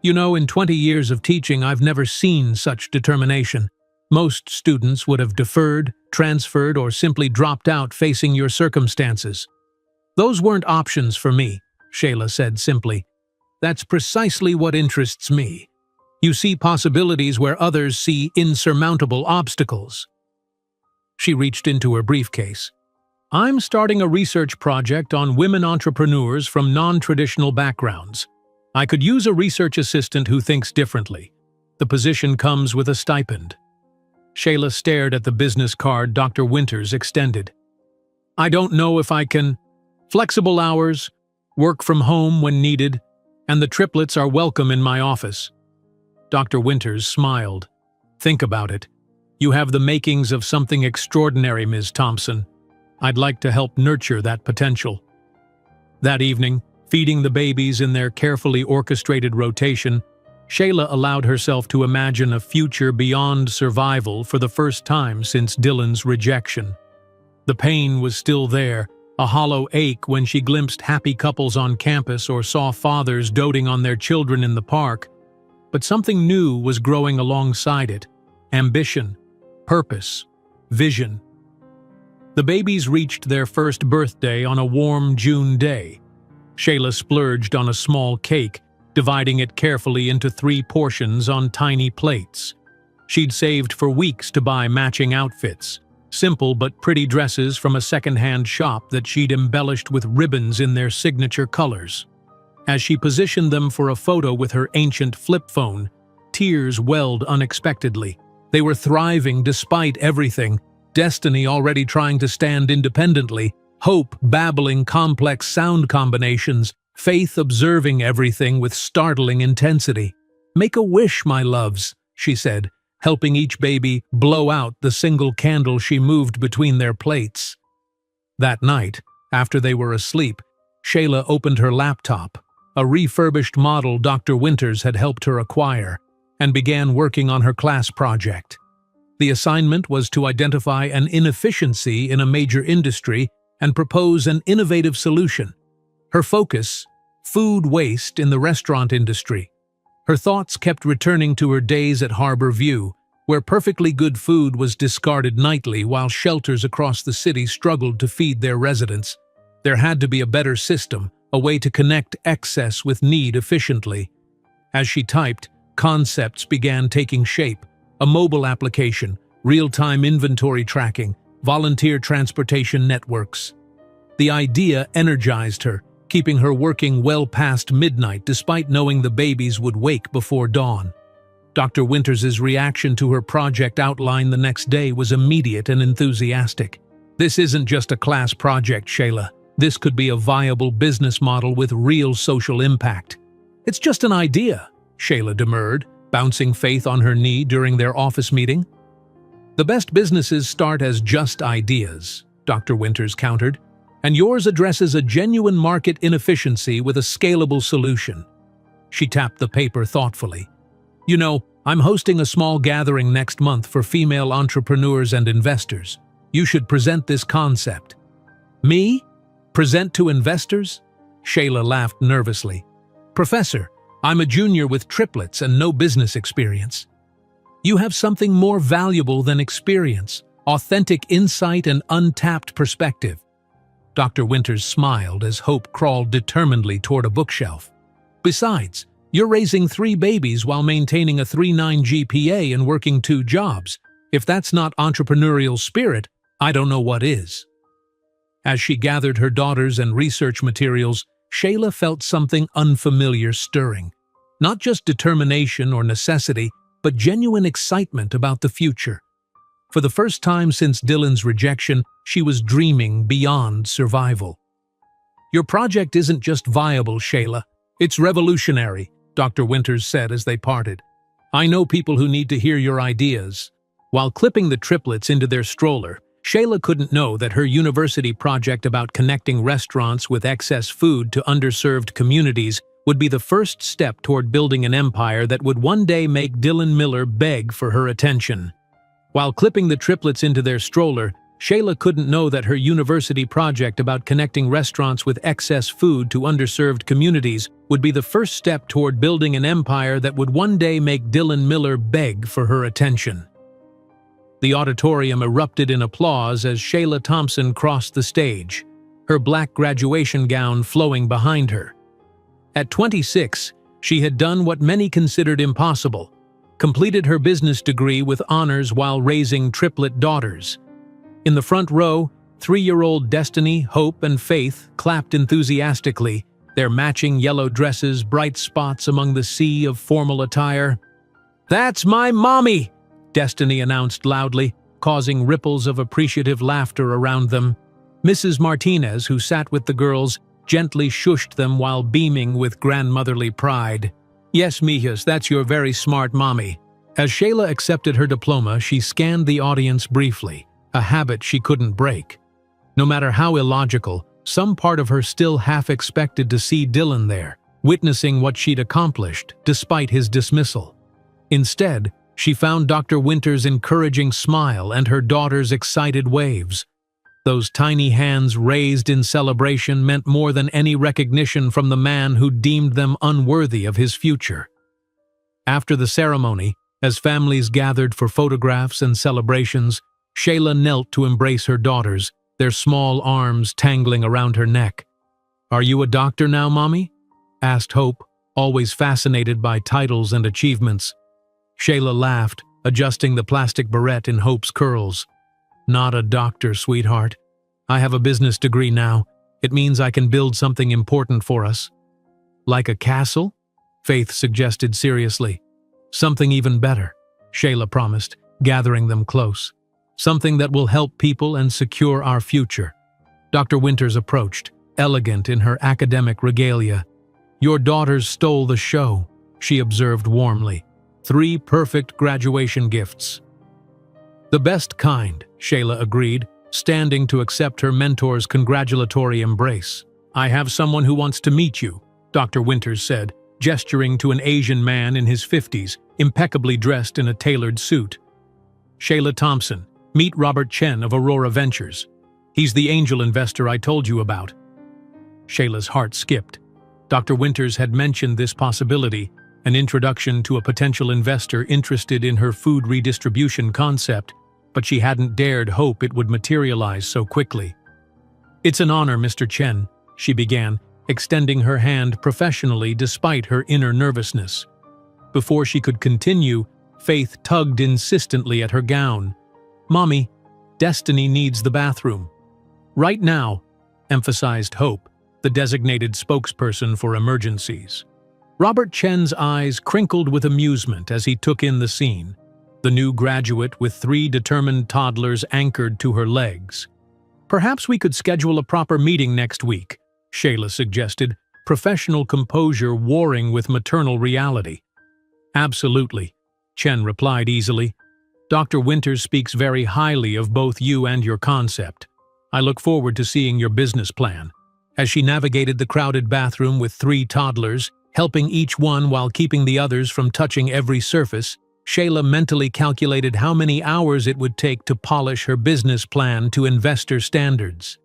S1: "You know, in 20 years of teaching, I've never seen such determination. Most students would have deferred, transferred, or simply dropped out facing your circumstances. Those weren't options for me," Shayla said simply. "That's precisely what interests me. You see possibilities where others see insurmountable obstacles." She reached into her briefcase. "I'm starting a research project on women entrepreneurs from non-traditional backgrounds. I could use a research assistant who thinks differently. The position comes with a stipend." Shayla stared at the business card Dr. Winters extended. "I don't know if I can. Flexible hours, work from home when needed, and the triplets are welcome in my office." Dr. Winters smiled. "Think about it. You have the makings of something extraordinary, Ms. Thompson. I'd like to help nurture that potential." That evening, feeding the babies in their carefully orchestrated rotation, Shayla allowed herself to imagine a future beyond survival for the first time since Dylan's rejection. The pain was still there, a hollow ache when she glimpsed happy couples on campus or saw fathers doting on their children in the park. But something new was growing alongside it: ambition, purpose, vision. The babies reached their first birthday on a warm June day. Shayla splurged on a small cake, dividing it carefully into 3 portions on tiny plates. She'd saved for weeks to buy matching outfits, simple but pretty dresses from a second-hand shop that she'd embellished with ribbons in their signature colors. As she positioned them for a photo with her ancient flip phone, tears welled unexpectedly. They were thriving despite everything, destiny already trying to stand independently, hope babbling complex sound combinations, faith observing everything with startling intensity. "Make a wish, my loves," she said, helping each baby blow out the single candle she moved between their plates. That night, after they were asleep, Shayla opened her laptop, a refurbished model Dr. Winters had helped her acquire, and began working on her class project. The assignment was to identify an inefficiency in a major industry and propose an innovative solution. Her focus: food waste in the restaurant industry. Her thoughts kept returning to her days at Harbor View, where perfectly good food was discarded nightly while shelters across the city struggled to feed their residents. There had to be a better system, a way to connect excess with need efficiently. As she typed, concepts began taking shape: a mobile application, real-time inventory tracking, volunteer transportation networks. The idea energized her, keeping her working well past midnight despite knowing the babies would wake before dawn. Dr. Winters's reaction to her project outline the next day was immediate and enthusiastic. "This isn't just a class project, Shayla. This could be a viable business model with real social impact." "It's just an idea," Shayla demurred, bouncing Faith on her knee during their office meeting. "The best businesses start as just ideas," Dr. Winters countered, "and yours addresses a genuine market inefficiency with a scalable solution." She tapped the paper thoughtfully. "You know, I'm hosting a small gathering next month for female entrepreneurs and investors. You should present this concept." "Me? Present to investors?" Shayla laughed nervously. "Professor, I'm a junior with triplets and no business experience." "You have something more valuable than experience: authentic insight and untapped perspective." Dr. Winters smiled as Hope crawled determinedly toward a bookshelf. "Besides, you're raising 3 babies while maintaining a 3.9 GPA and working 2 jobs. If that's not entrepreneurial spirit, I don't know what is." As she gathered her daughters and research materials, Shayla felt something unfamiliar stirring. Not just determination or necessity, but genuine excitement about the future. For the first time since Dylan's rejection, she was dreaming beyond survival. "Your project isn't just viable, Shayla. It's revolutionary," Dr. Winters said as they parted. "I know people who need to hear your ideas." While clipping the triplets into their stroller, Shayla couldn't know that her university project about connecting restaurants with excess food to underserved communities would be the first step toward building an empire that would one day make Dylan Miller beg for her attention. While clipping the triplets into their stroller, Shayla couldn't know that her university project about connecting restaurants with excess food to underserved communities would be the first step toward building an empire that would one day make Dylan Miller beg for her attention. The auditorium erupted in applause as Shayla Thompson crossed the stage, her black graduation gown flowing behind her. At 26, she had done what many considered impossible, completed her business degree with honors while raising triplet daughters. In the front row, 3-year-old Destiny, Hope, and Faith clapped enthusiastically, their matching yellow dresses bright spots among the sea of formal attire. "That's my mommy!" Destiny announced loudly, causing ripples of appreciative laughter around them. Mrs. Martinez, who sat with the girls, gently shushed them while beaming with grandmotherly pride. "Yes, mijas, that's your very smart mommy." As Shayla accepted her diploma, she scanned the audience briefly, a habit she couldn't break. No matter how illogical, some part of her still half expected to see Dylan there, witnessing what she'd accomplished, despite his dismissal. Instead, she found Dr. Winters' encouraging smile and her daughter's excited waves. Those tiny hands raised in celebration meant more than any recognition from the man who deemed them unworthy of his future. After the ceremony, as families gathered for photographs and celebrations, Shayla knelt to embrace her daughters, their small arms tangling around her neck. "Are you a doctor now, Mommy?" asked Hope, always fascinated by titles and achievements. Shayla laughed, adjusting the plastic barrette in Hope's curls. "Not a doctor, sweetheart. I have a business degree now. It means I can build something important for us." "Like a castle?" Faith suggested seriously. "Something even better," Shayla promised, gathering them close. "Something that will help people and secure our future." Dr. Winters approached, elegant in her academic regalia. "Your daughters stole the show," she observed warmly. 3 perfect graduation gifts." "The best kind," Shayla agreed, standing to accept her mentor's congratulatory embrace. "I have someone who wants to meet you," Dr. Winters said, gesturing to an Asian man in his 50s, impeccably dressed in a tailored suit. "Shayla Thompson, meet Robert Chen of Aurora Ventures. He's the angel investor I told you about." Shayla's heart skipped. Dr. Winters had mentioned this possibility, an introduction to a potential investor interested in her food redistribution concept, but she hadn't dared hope it would materialize so quickly. "It's an honor, Mr. Chen," she began, extending her hand professionally despite her inner nervousness. Before she could continue, Faith tugged insistently at her gown. "Mommy, Destiny needs the bathroom." "Right now," emphasized Hope, the designated spokesperson for emergencies. Robert Chen's eyes crinkled with amusement as he took in the scene, the new graduate with 3 determined toddlers anchored to her legs. "Perhaps we could schedule a proper meeting next week," Shayla suggested, professional composure warring with maternal reality. "Absolutely," Chen replied easily. "Dr. Winters speaks very highly of both you and your concept. I look forward to seeing your business plan." As she navigated the crowded bathroom with 3 toddlers, helping each one while keeping the others from touching every surface, Shayla mentally calculated how many hours it would take to polish her business plan to investor standards.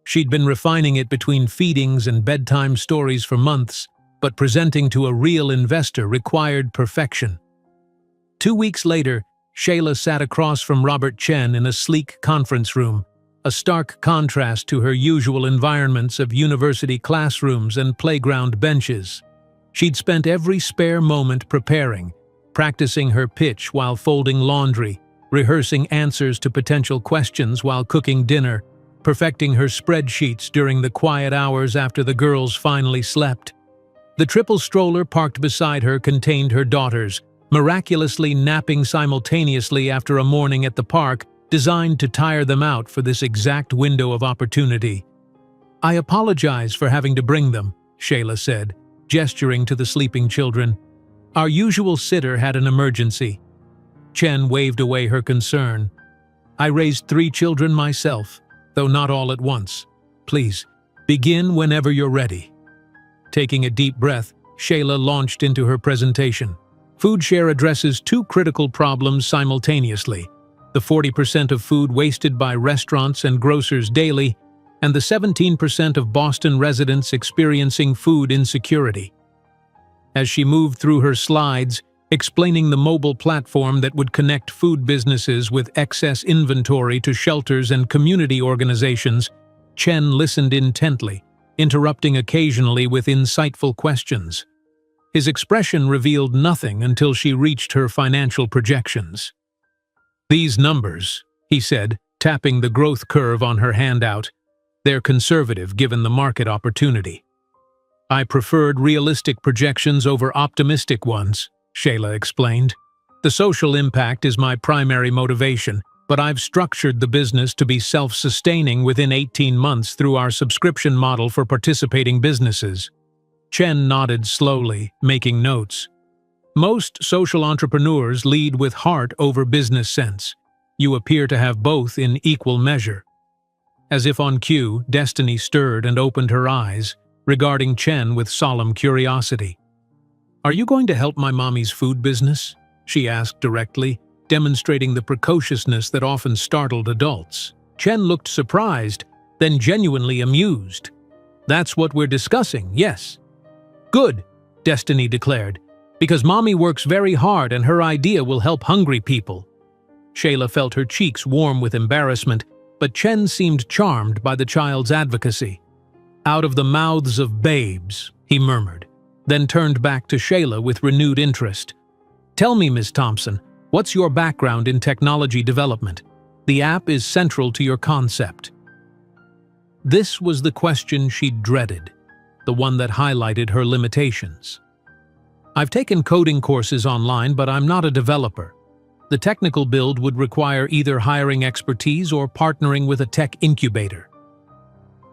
S1: She'd been refining it between feedings and bedtime stories for months, but presenting to a real investor required perfection. 2 weeks later, Shayla sat across from Robert Chen in a sleek conference room, a stark contrast to her usual environments of university classrooms and playground benches. She'd spent every spare moment preparing, practicing her pitch while folding laundry, rehearsing answers to potential questions while cooking dinner, perfecting her spreadsheets during the quiet hours after the girls finally slept. The triple stroller parked beside her contained her daughters, miraculously napping simultaneously after a morning at the park designed to tire them out for this exact window of opportunity. "I apologize for having to bring them," Shayla said, gesturing to the sleeping children. "Our usual sitter had an emergency." Chen waved away her concern. "I raised 3 children myself, though not all at once. Please, begin whenever you're ready." Taking a deep breath, Shayla launched into her presentation. FoodShare addresses 2 critical problems simultaneously: the 40% of food wasted by restaurants and grocers daily, and the 17% of Boston residents experiencing food insecurity. As she moved through her slides, explaining the mobile platform that would connect food businesses with excess inventory to shelters and community organizations, Chen listened intently, interrupting occasionally with insightful questions. His expression revealed nothing until she reached her financial projections. "These numbers," he said, tapping the growth curve on her handout, "they're conservative given the market opportunity." "I preferred realistic projections over optimistic ones," Shayla explained. "The social impact is my primary motivation, but I've structured the business to be self-sustaining within 18 months through our subscription model for participating businesses." Chen nodded slowly, making notes. "Most social entrepreneurs lead with heart over business sense. You appear to have both in equal measure." As if on cue, Destiny stirred and opened her eyes, regarding Chen with solemn curiosity. "Are you going to help my mommy's food business?" she asked directly, demonstrating the precociousness that often startled adults. Chen looked surprised, then genuinely amused. "That's what we're discussing, yes." "Good," Destiny declared, "because mommy works very hard and her idea will help hungry people." Shayla felt her cheeks warm with embarrassment, but Chen seemed charmed by the child's advocacy. "Out of the mouths of babes," he murmured, then turned back to Shayla with renewed interest. "Tell me, Miss Thompson, what's your background in technology development? The app is central to your concept." This was the question she dreaded, the one that highlighted her limitations. "I've taken coding courses online, but I'm not a developer. The technical build would require either hiring expertise or partnering with a tech incubator."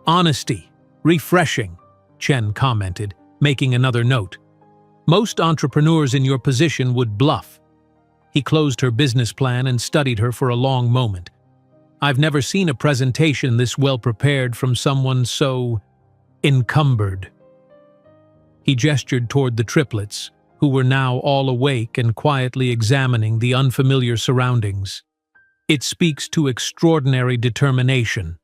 S1: "Honesty. Refreshing," Chen commented, making another note. "Most entrepreneurs in your position would bluff." He closed her business plan and studied her for a long moment. "I've never seen a presentation this well prepared from someone so encumbered." He gestured toward the triplets, who were now all awake and quietly examining the unfamiliar surroundings. "It speaks to extraordinary determination."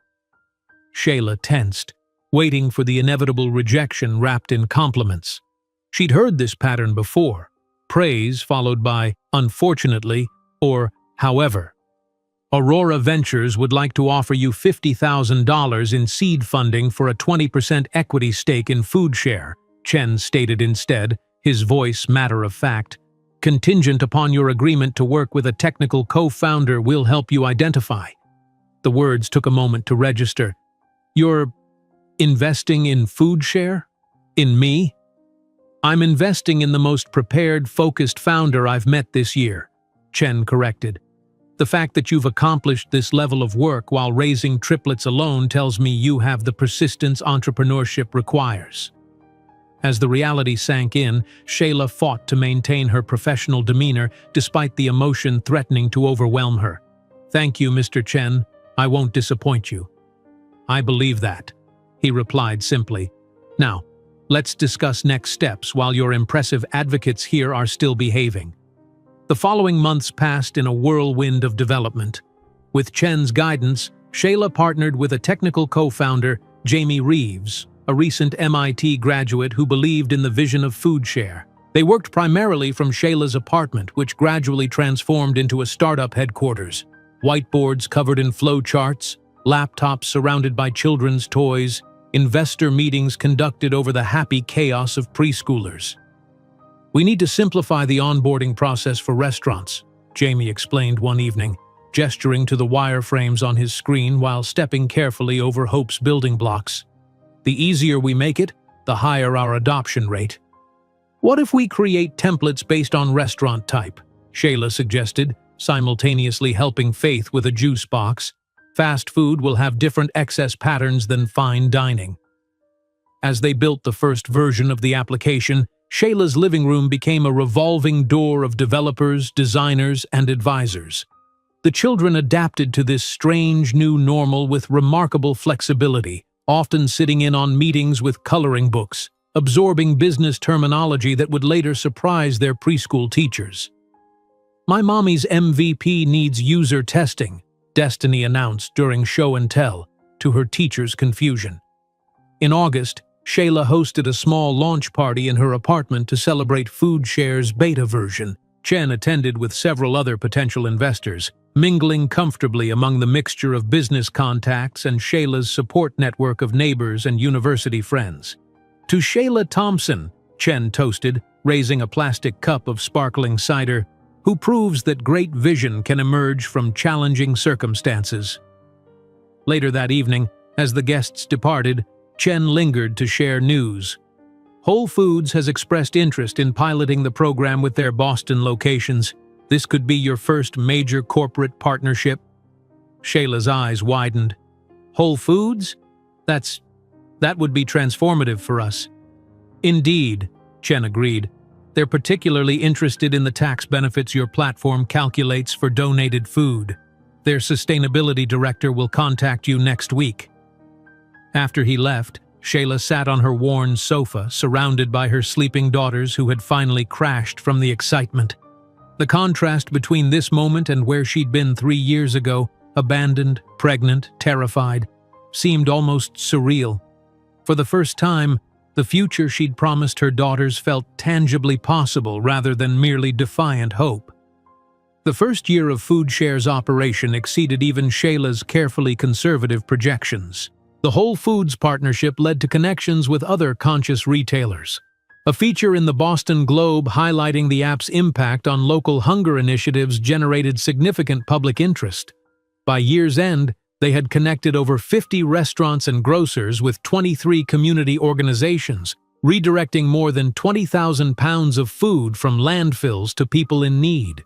S1: Shayla tensed, waiting for the inevitable rejection wrapped in compliments. She'd heard this pattern before: praise followed by "unfortunately" or "however." "Aurora Ventures would like to offer you $50,000 in seed funding for a 20% equity stake in FoodShare," Chen stated instead, his voice matter-of-fact. "Contingent upon your agreement to work with a technical co-founder we'll help you identify." The words took a moment to register. "You're investing in FoodShare? In me?" "I'm investing in the most prepared, focused founder I've met this year," Chen corrected. "The fact that you've accomplished this level of work while raising triplets alone tells me you have the persistence entrepreneurship requires." As the reality sank in, Shayla fought to maintain her professional demeanor despite the emotion threatening to overwhelm her. "Thank you, Mr. Chen. I won't disappoint you." "I believe that," he replied simply. "Now, let's discuss next steps while your impressive advocates here are still behaving." The following months passed in a whirlwind of development. With Chen's guidance, Shayla partnered with a technical co-founder, Jamie Reeves, a recent MIT graduate who believed in the vision of FoodShare. They worked primarily from Shayla's apartment, which gradually transformed into a startup headquarters. Whiteboards covered in flowcharts, laptops surrounded by children's toys, investor meetings conducted over the happy chaos of preschoolers. "We need to simplify the onboarding process for restaurants," Jamie explained one evening, gesturing to the wireframes on his screen while stepping carefully over Hope's building blocks. "The easier we make it, the higher our adoption rate." What if we create templates based on restaurant type? Shayla suggested, simultaneously helping Faith with a juice box. Fast food will have different excess patterns than fine dining. As they built the first version of the application, Shayla's living room became a revolving door of developers, designers, and advisors. The children adapted to this strange new normal with remarkable flexibility, often sitting in on meetings with coloring books, absorbing business terminology that would later surprise their preschool teachers. "My mommy's MVP needs user testing," Destiny announced during show and tell, to her teacher's confusion. In August, Shayla hosted a small launch party in her apartment to celebrate FoodShare's beta version. Chen attended with several other potential investors, mingling comfortably among the mixture of business contacts and Shayla's support network of neighbors and university friends. "To Shayla Thompson," Chen toasted, raising a plastic cup of sparkling cider, "who proves that great vision can emerge from challenging circumstances." Later that evening, as the guests departed, Chen lingered to share news. Whole Foods has expressed interest in piloting the program with their Boston locations. This could be your first major corporate partnership. Shayla's eyes widened. Whole Foods? That would be transformative for us. Indeed, Chen agreed. They're particularly interested in the tax benefits your platform calculates for donated food. Their sustainability director will contact you next week. After he left, Shayla sat on her worn sofa, surrounded by her sleeping daughters who had finally crashed from the excitement. The contrast between this moment and where she'd been 3 years ago, abandoned, pregnant, terrified, seemed almost surreal. For the first time, the future she'd promised her daughters felt tangibly possible rather than merely defiant hope. The first year of FoodShare's operation exceeded even Shayla's carefully conservative projections. The Whole Foods partnership led to connections with other conscious retailers. A feature in the Boston Globe highlighting the app's impact on local hunger initiatives generated significant public interest. By year's end, they had connected over 50 restaurants and grocers with 23 community organizations, redirecting more than 20,000 pounds of food from landfills to people in need.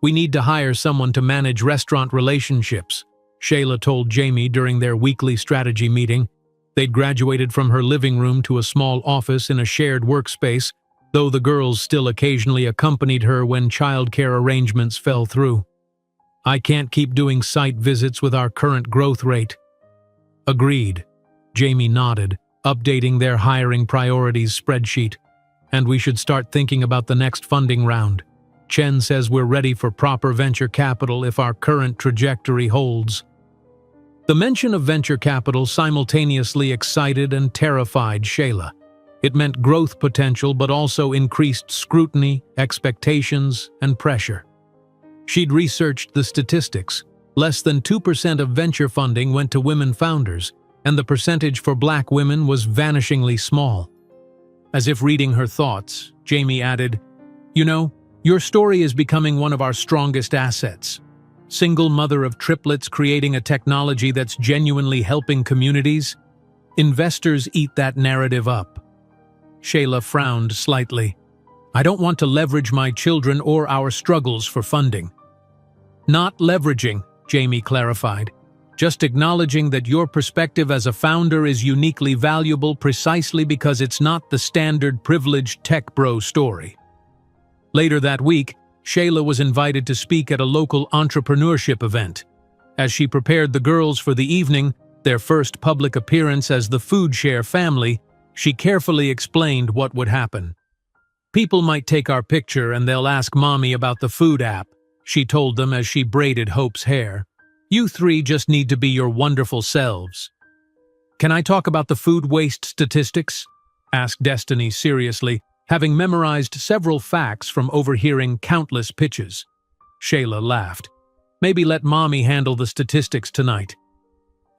S1: "We need to hire someone to manage restaurant relationships," Shayla told Jamie during their weekly strategy meeting. They'd graduated from her living room to a small office in a shared workspace, though the girls still occasionally accompanied her when childcare arrangements fell through. "I can't keep doing site visits with our current growth rate." "Agreed," Jamie nodded, updating their hiring priorities spreadsheet. "And we should start thinking about the next funding round. Chen says we're ready for proper venture capital if our current trajectory holds." The mention of venture capital simultaneously excited and terrified Shayla. It meant growth potential but also increased scrutiny, expectations, and pressure. She'd researched the statistics. Less than 2% of venture funding went to women founders, and the percentage for Black women was vanishingly small. As if reading her thoughts, Jamie added, "You know, your story is becoming one of our strongest assets. Single mother of triplets creating a technology that's genuinely helping communities. Investors eat that narrative up." Shayla frowned slightly. "I don't want to leverage my children or our struggles for funding." "Not leveraging," Jamie clarified. "Just acknowledging that your perspective as a founder is uniquely valuable precisely because it's not the standard privileged tech bro story." Later that week, Shayla was invited to speak at a local entrepreneurship event. As she prepared the girls for the evening, their first public appearance as the FoodShare family, she carefully explained what would happen. "People might take our picture and they'll ask Mommy about the food app," she told them as she braided Hope's hair. "You three just need to be your wonderful selves." "Can I talk about the food waste statistics?" asked Destiny seriously, having memorized several facts from overhearing countless pitches. Shayla laughed. "Maybe let Mommy handle the statistics tonight."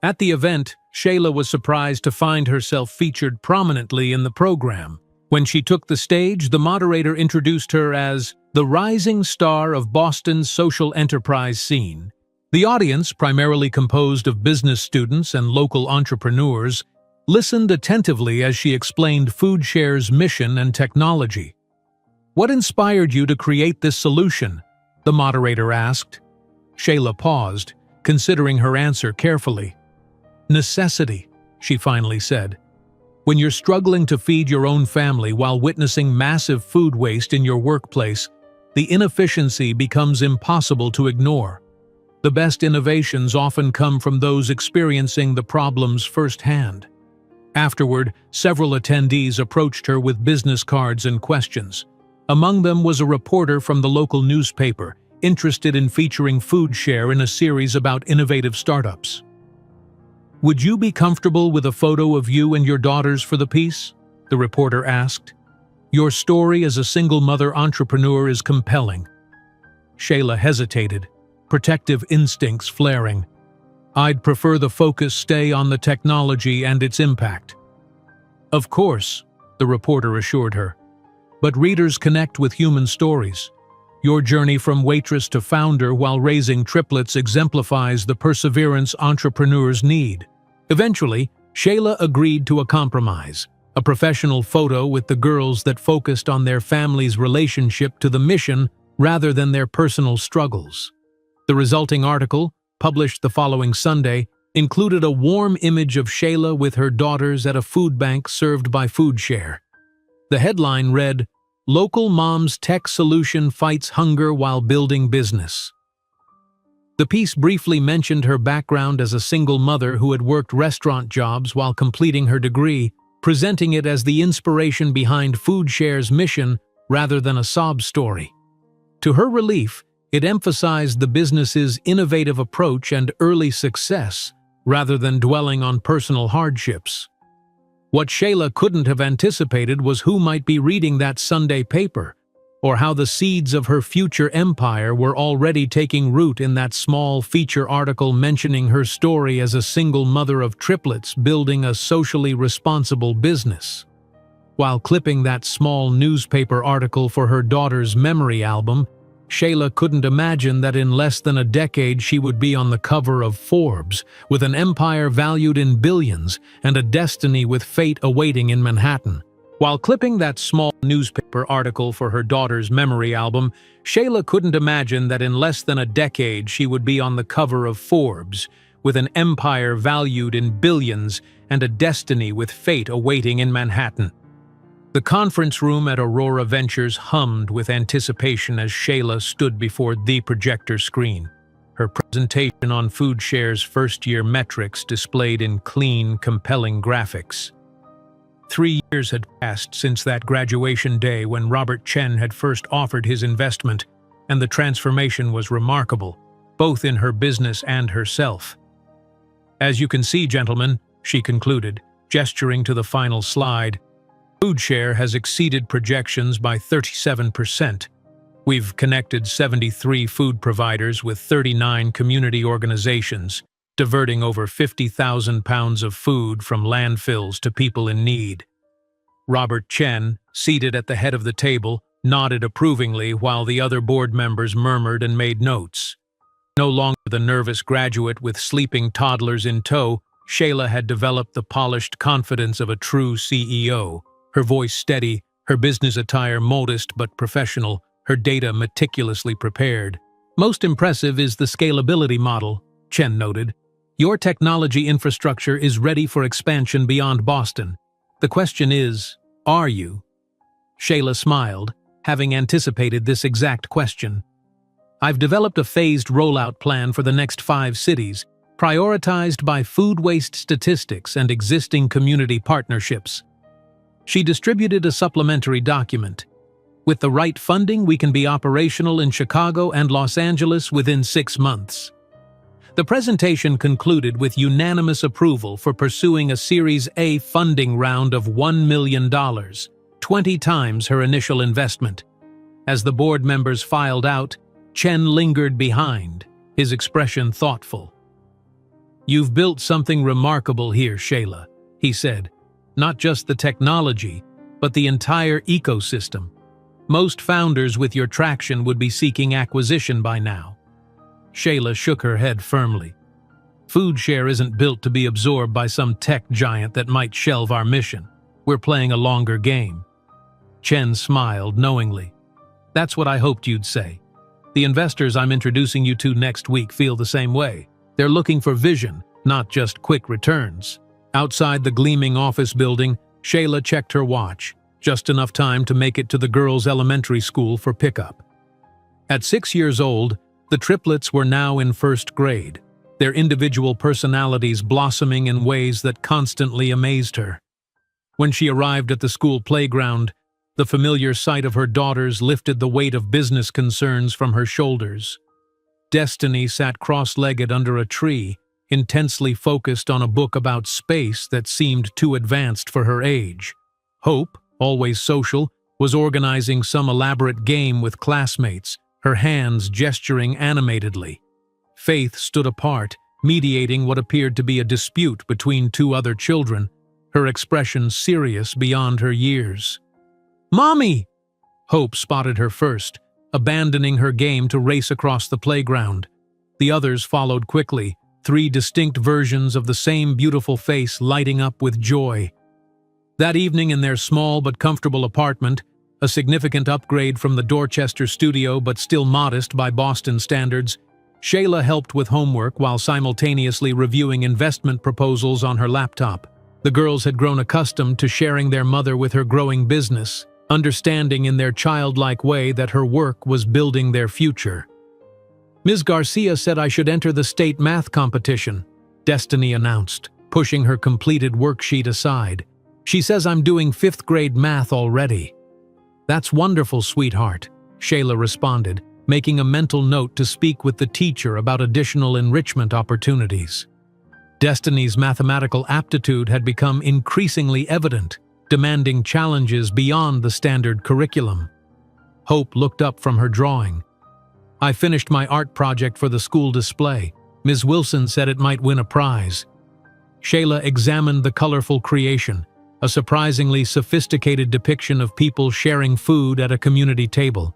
S1: At the event, Shayla was surprised to find herself featured prominently in the program. When she took the stage, the moderator introduced her as the rising star of Boston's social enterprise scene. The audience, primarily composed of business students and local entrepreneurs, listened attentively as she explained FoodShare's mission and technology. "What inspired you to create this solution?" the moderator asked. Shayla paused, considering her answer carefully. "Necessity," she finally said. "When you're struggling to feed your own family while witnessing massive food waste in your workplace, the inefficiency becomes impossible to ignore. The best innovations often come from those experiencing the problems firsthand." Afterward, several attendees approached her with business cards and questions. Among them was a reporter from the local newspaper, interested in featuring FoodShare in a series about innovative startups. "Would you be comfortable with a photo of you and your daughters for the piece?" the reporter asked. "Your story as a single mother entrepreneur is compelling." Shayla hesitated, protective instincts flaring. "I'd prefer the focus stay on the technology and its impact." "Of course," the reporter assured her. "But readers connect with human stories. Your journey from waitress to founder while raising triplets exemplifies the perseverance entrepreneurs need." Eventually, Shayla agreed to a compromise, a professional photo with the girls that focused on their family's relationship to the mission rather than their personal struggles. The resulting article, published the following Sunday, included a warm image of Shayla with her daughters at a food bank served by FoodShare. The headline read, "Local Mom's Tech Solution Fights Hunger While Building Business." The piece briefly mentioned her background as a single mother who had worked restaurant jobs while completing her degree, presenting it as the inspiration behind FoodShare's mission rather than a sob story. To her relief, it emphasized the business's innovative approach and early success, rather than dwelling on personal hardships. What Shayla couldn't have anticipated was who might be reading that Sunday paper, or how the seeds of her future empire were already taking root in that small feature article mentioning her story as a single mother of triplets building a socially responsible business. While clipping that small newspaper article for her daughter's memory album, Shayla couldn't imagine that in less than a decade she would be on the cover of Forbes, with an empire valued in billions and a destiny with fate awaiting in Manhattan. While clipping that small newspaper article for her daughter's memory album, Shayla couldn't imagine that in less than a decade she would be on the cover of Forbes, with an empire valued in billions and a destiny with fate awaiting in Manhattan. The conference room at Aurora Ventures hummed with anticipation as Shayla stood before the projector screen, her presentation on FoodShare's first-year metrics displayed in clean, compelling graphics. 3 years had passed since that graduation day when Robert Chen had first offered his investment, and the transformation was remarkable, both in her business and herself. "As you can see, gentlemen," she concluded, gesturing to the final slide, "FoodShare has exceeded projections by 37%. We've connected 73 food providers with 39 community organizations, diverting over 50,000 pounds of food from landfills to people in need." Robert Chen, seated at the head of the table, nodded approvingly while the other board members murmured and made notes. No longer the nervous graduate with sleeping toddlers in tow, Shayla had developed the polished confidence of a true CEO. Her voice steady, her business attire modest but professional, her data meticulously prepared. "Most impressive is the scalability model," Chen noted. "Your technology infrastructure is ready for expansion beyond Boston. The question is, are you?" Shayla smiled, having anticipated this exact question. "I've developed a phased rollout plan for the next 5 cities, prioritized by food waste statistics and existing community partnerships." She distributed a supplementary document. "With the right funding, we can be operational in Chicago and Los Angeles within 6 months." The presentation concluded with unanimous approval for pursuing a Series A funding round of $1 million, 20 times her initial investment. As the board members filed out, Chen lingered behind, his expression thoughtful. "You've built something remarkable here, Shayla," he said. "Not just the technology, but the entire ecosystem. Most founders with your traction would be seeking acquisition by now." Shayla shook her head firmly. FoodShare isn't built to be absorbed by some tech giant that might shelve our mission. We're playing a longer game." Chen smiled knowingly. "That's what I hoped you'd say. The investors I'm introducing you to next week feel the same way. They're looking for vision, not just quick returns." Outside the gleaming office building, Shayla checked her watch, just enough time to make it to the girls' elementary school for pickup. At 6 years old, the triplets were now in first grade, their individual personalities blossoming in ways that constantly amazed her. When she arrived at the school playground, the familiar sight of her daughters lifted the weight of business concerns from her shoulders. Destiny sat cross-legged under a tree, intensely focused on a book about space that seemed too advanced for her age. Hope, always social, was organizing some elaborate game with classmates, her hands gesturing animatedly. Faith stood apart, mediating what appeared to be a dispute between two other children, her expression serious beyond her years. "Mommy!" Hope spotted her first, abandoning her game to race across the playground. The others followed quickly, 3 distinct versions of the same beautiful face lighting up with joy. That evening in their small but comfortable apartment, a significant upgrade from the Dorchester studio but still modest by Boston standards, Shayla helped with homework while simultaneously reviewing investment proposals on her laptop. The girls had grown accustomed to sharing their mother with her growing business, understanding in their childlike way that her work was building their future. "Ms. Garcia said I should enter the state math competition," Destiny announced, pushing her completed worksheet aside. "She says I'm doing 5th grade math already." "That's wonderful, sweetheart," Shayla responded, making a mental note to speak with the teacher about additional enrichment opportunities. Destiny's mathematical aptitude had become increasingly evident, demanding challenges beyond the standard curriculum. Hope looked up from her drawing. "I finished my art project for the school display. Ms. Wilson said it might win a prize." Shayla examined the colorful creation, a surprisingly sophisticated depiction of people sharing food at a community table.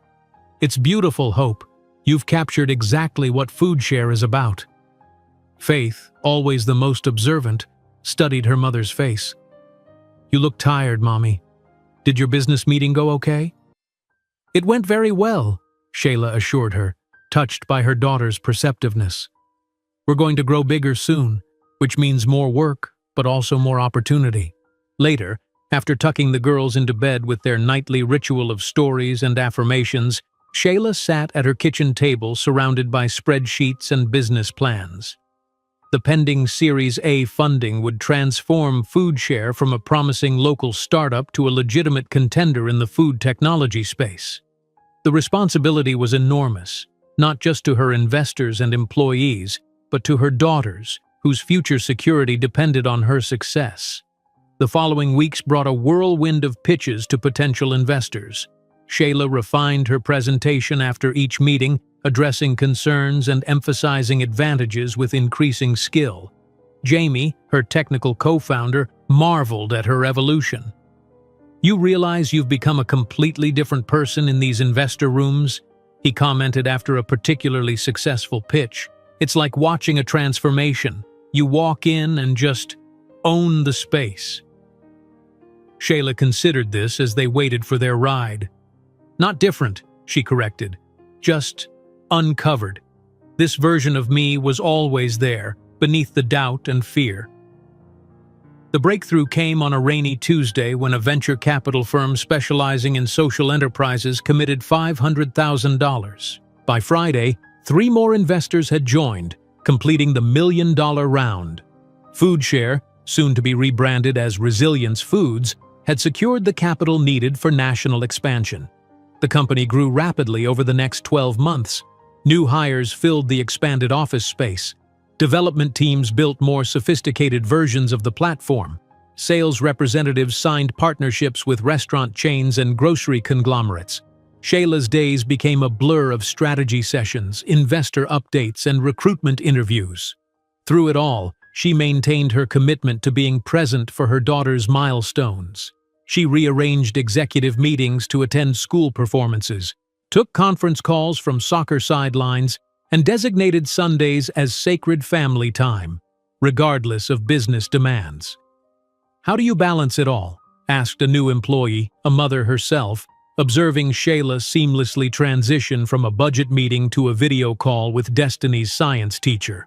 S1: "It's beautiful, Hope. You've captured exactly what FoodShare is about." Faith, always the most observant, studied her mother's face. "You look tired, Mommy. Did your business meeting go okay?" "It went very well," Shayla assured her, touched by her daughter's perceptiveness. "We're going to grow bigger soon, which means more work, but also more opportunity." Later, after tucking the girls into bed with their nightly ritual of stories and affirmations, Shayla sat at her kitchen table surrounded by spreadsheets and business plans. The pending Series A funding would transform FoodShare from a promising local startup to a legitimate contender in the food technology space. The responsibility was enormous, not just to her investors and employees, but to her daughters, whose future security depended on her success. The following weeks brought a whirlwind of pitches to potential investors. Shayla refined her presentation after each meeting, addressing concerns and emphasizing advantages with increasing skill. Jamie, her technical co-founder, marveled at her evolution. "You realize you've become a completely different person in these investor rooms?" he commented after a particularly successful pitch. "It's like watching a transformation. You walk in and just own the space." Shayla considered this as they waited for their ride. "Not different," she corrected, "just uncovered. This version of me was always there, beneath the doubt and fear." The breakthrough came on a rainy Tuesday when a venture capital firm specializing in social enterprises committed $500,000. By Friday, 3 more investors had joined, completing the $1 million round. FoodShare, soon to be rebranded as Resilience Foods, had secured the capital needed for national expansion. The company grew rapidly over the next 12 months. New hires filled the expanded office space. Development teams built more sophisticated versions of the platform. Sales representatives signed partnerships with restaurant chains and grocery conglomerates. Shayla's days became a blur of strategy sessions, investor updates, and recruitment interviews. Through it all, she maintained her commitment to being present for her daughter's milestones. She rearranged executive meetings to attend school performances, took conference calls from soccer sidelines, and designated Sundays as sacred family time. regardless of business demands. "How do you balance it all?" asked a new employee, a mother herself, observing Shayla seamlessly transition from a budget meeting to a video call with Destiny's science teacher.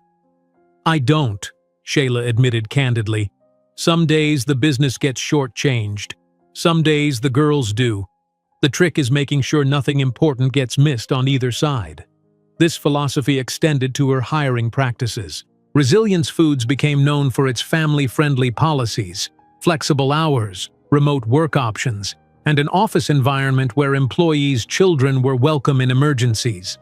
S1: "I don't," Shayla admitted candidly. "Some days the business gets shortchanged. Some days the girls do. The trick is making sure nothing important gets missed on either side." This philosophy extended to her hiring practices. Resilience Foods became known for its family-friendly policies, flexible hours, remote work options, and an office environment where employees' children were welcome in emergencies.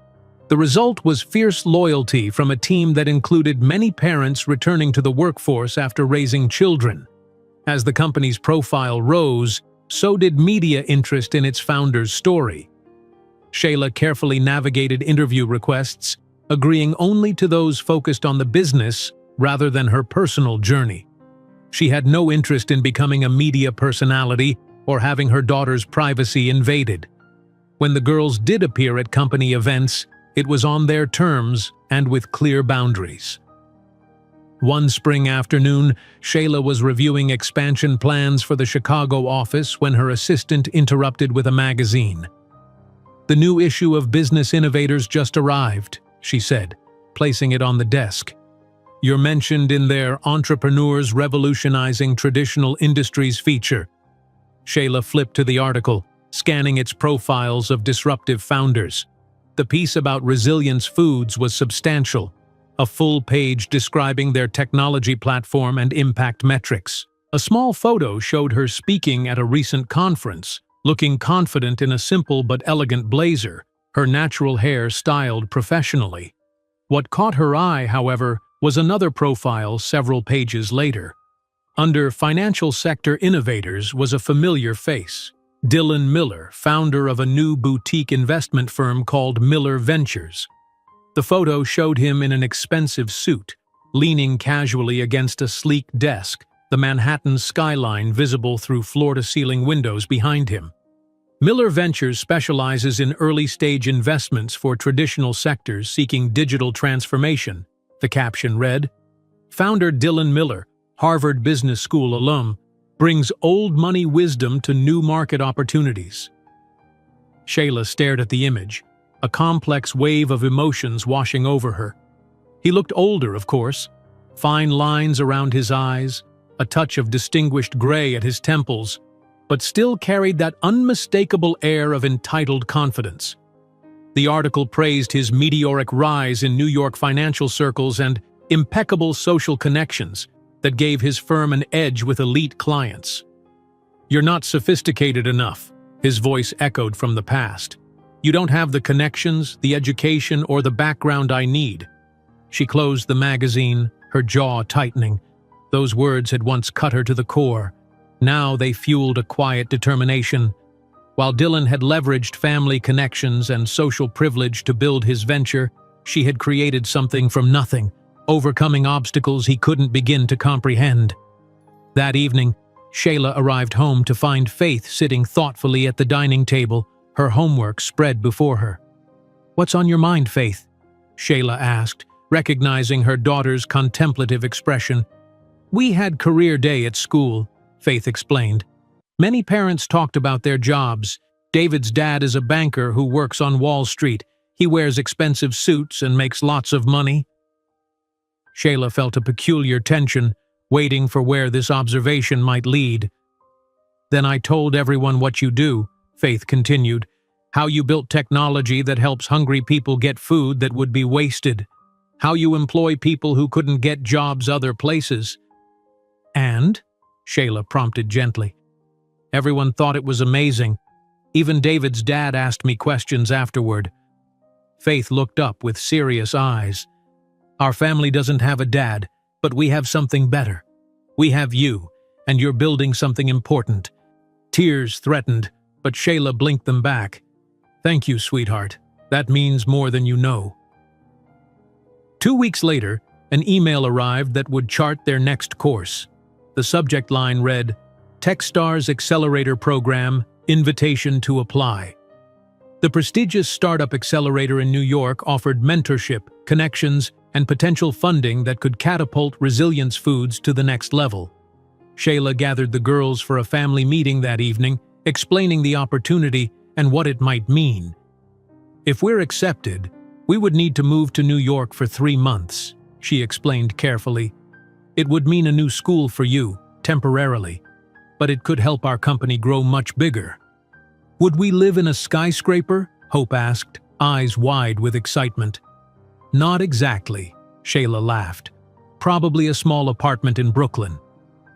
S1: The result was fierce loyalty from a team that included many parents returning to the workforce after raising children. As the company's profile rose, so did media interest in its founder's story. Shayla carefully navigated interview requests, agreeing only to those focused on the business rather than her personal journey. She had no interest in becoming a media personality or having her daughter's privacy invaded. When the girls did appear at company events, it was on their terms and with clear boundaries. One spring afternoon, Shayla was reviewing expansion plans for the Chicago office when her assistant interrupted with a magazine. "The new issue of Business Innovators just arrived," she said, placing it on the desk. "You're mentioned in their Entrepreneurs Revolutionizing Traditional Industries feature." Shayla flipped to the article, scanning its profiles of disruptive founders. The piece about Resilience Foods was substantial, a full page describing their technology platform and impact metrics. A small photo showed her speaking at a recent conference, looking confident in a simple but elegant blazer, her natural hair styled professionally. What caught her eye, however, was another profile several pages later. Under Financial Sector Innovators was a familiar face. Dylan Miller, founder of a new boutique investment firm called Miller Ventures. The photo showed him in an expensive suit, leaning casually against a sleek desk, the Manhattan skyline visible through floor-to-ceiling windows behind him. Miller Ventures specializes in early-stage investments for traditional sectors seeking digital transformation, the caption read. Founder Dylan Miller, Harvard Business School alum, brings old money wisdom to new market opportunities. Shayla stared at the image, a complex wave of emotions washing over her. He looked older, of course, fine lines around his eyes, a touch of distinguished gray at his temples, but still carried that unmistakable air of entitled confidence. The article praised his meteoric rise in New York financial circles and impeccable social connections that gave his firm an edge with elite clients. "You're not sophisticated enough," his voice echoed from the past. "You don't have the connections, the education, or the background I need." She closed the magazine, her jaw tightening. Those words had once cut her to the core. Now they fueled a quiet determination. While Dylan had leveraged family connections and social privilege to build his venture, she had created something from nothing, overcoming obstacles he couldn't begin to comprehend. That evening, Shayla arrived home to find Faith sitting thoughtfully at the dining table, her homework spread before her. "What's on your mind, Faith?" Shayla asked, recognizing her daughter's contemplative expression. "We had career day at school," Faith explained. "Many parents talked about their jobs. David's dad is a banker who works on Wall Street. He wears expensive suits and makes lots of money." Shayla felt a peculiar tension, waiting for where this observation might lead. "Then I told everyone what you do," Faith continued, "how you built technology that helps hungry people get food that would be wasted, how you employ people who couldn't get jobs other places." "And?" Shayla prompted gently. "Everyone thought it was amazing. Even David's dad asked me questions afterward." Faith looked up with serious eyes. "Our family doesn't have a dad, but we have something better. We have you, and you're building something important." Tears threatened, but Shayla blinked them back. "Thank you, sweetheart. That means more than you know." 2 weeks later, an email arrived that would chart their next course. The subject line read, "Techstars Accelerator Program, Invitation to Apply." The prestigious startup accelerator in New York offered mentorship, connections, and potential funding that could catapult Resilience Foods to the next level. Shayla gathered the girls for a family meeting that evening, explaining the opportunity and what it might mean. "If we're accepted, we would need to move to New York for 3 months," she explained carefully. "It would mean a new school for you, temporarily, but it could help our company grow much bigger." "Would we live in a skyscraper?" Hope asked, eyes wide with excitement. "Not exactly," Shayla laughed. "Probably a small apartment in Brooklyn."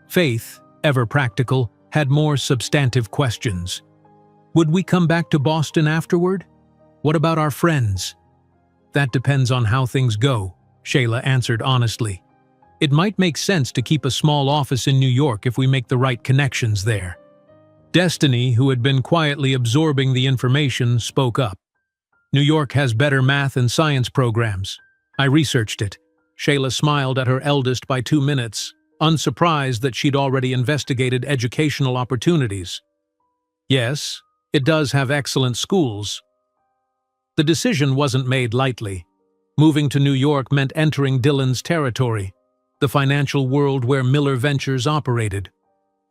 S1: Faith, ever practical, had more substantive questions. "Would we come back to Boston afterward? What about our friends?" "That depends on how things go," Shayla answered honestly. "It might make sense to keep a small office in New York if we make the right connections there." Destiny, who had been quietly absorbing the information, spoke up. "New York has better math and science programs. I researched it." Shayla smiled at her eldest by 2 minutes, unsurprised that she'd already investigated educational opportunities. "Yes, it does have excellent schools." The decision wasn't made lightly. Moving to New York meant entering Dylan's territory, the financial world where Miller Ventures operated.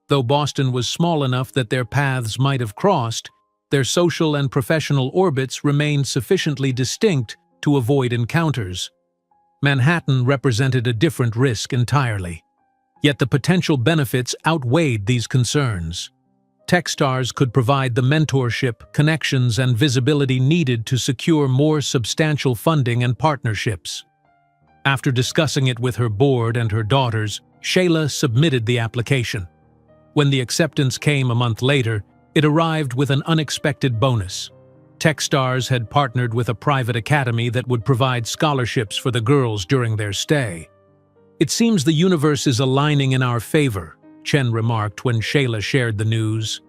S1: Though Boston was small enough that their paths might have crossed, their social and professional orbits remained sufficiently distinct to avoid encounters. Manhattan represented a different risk entirely. Yet the potential benefits outweighed these concerns. Techstars could provide the mentorship, connections, and visibility needed to secure more substantial funding and partnerships. After discussing it with her board and her daughters, Shayla submitted the application. When the acceptance came a month later, it arrived with an unexpected bonus. Techstars had partnered with a private academy that would provide scholarships for the girls during their stay. "It seems the universe is aligning in our favor," Chen remarked when Shayla shared the news.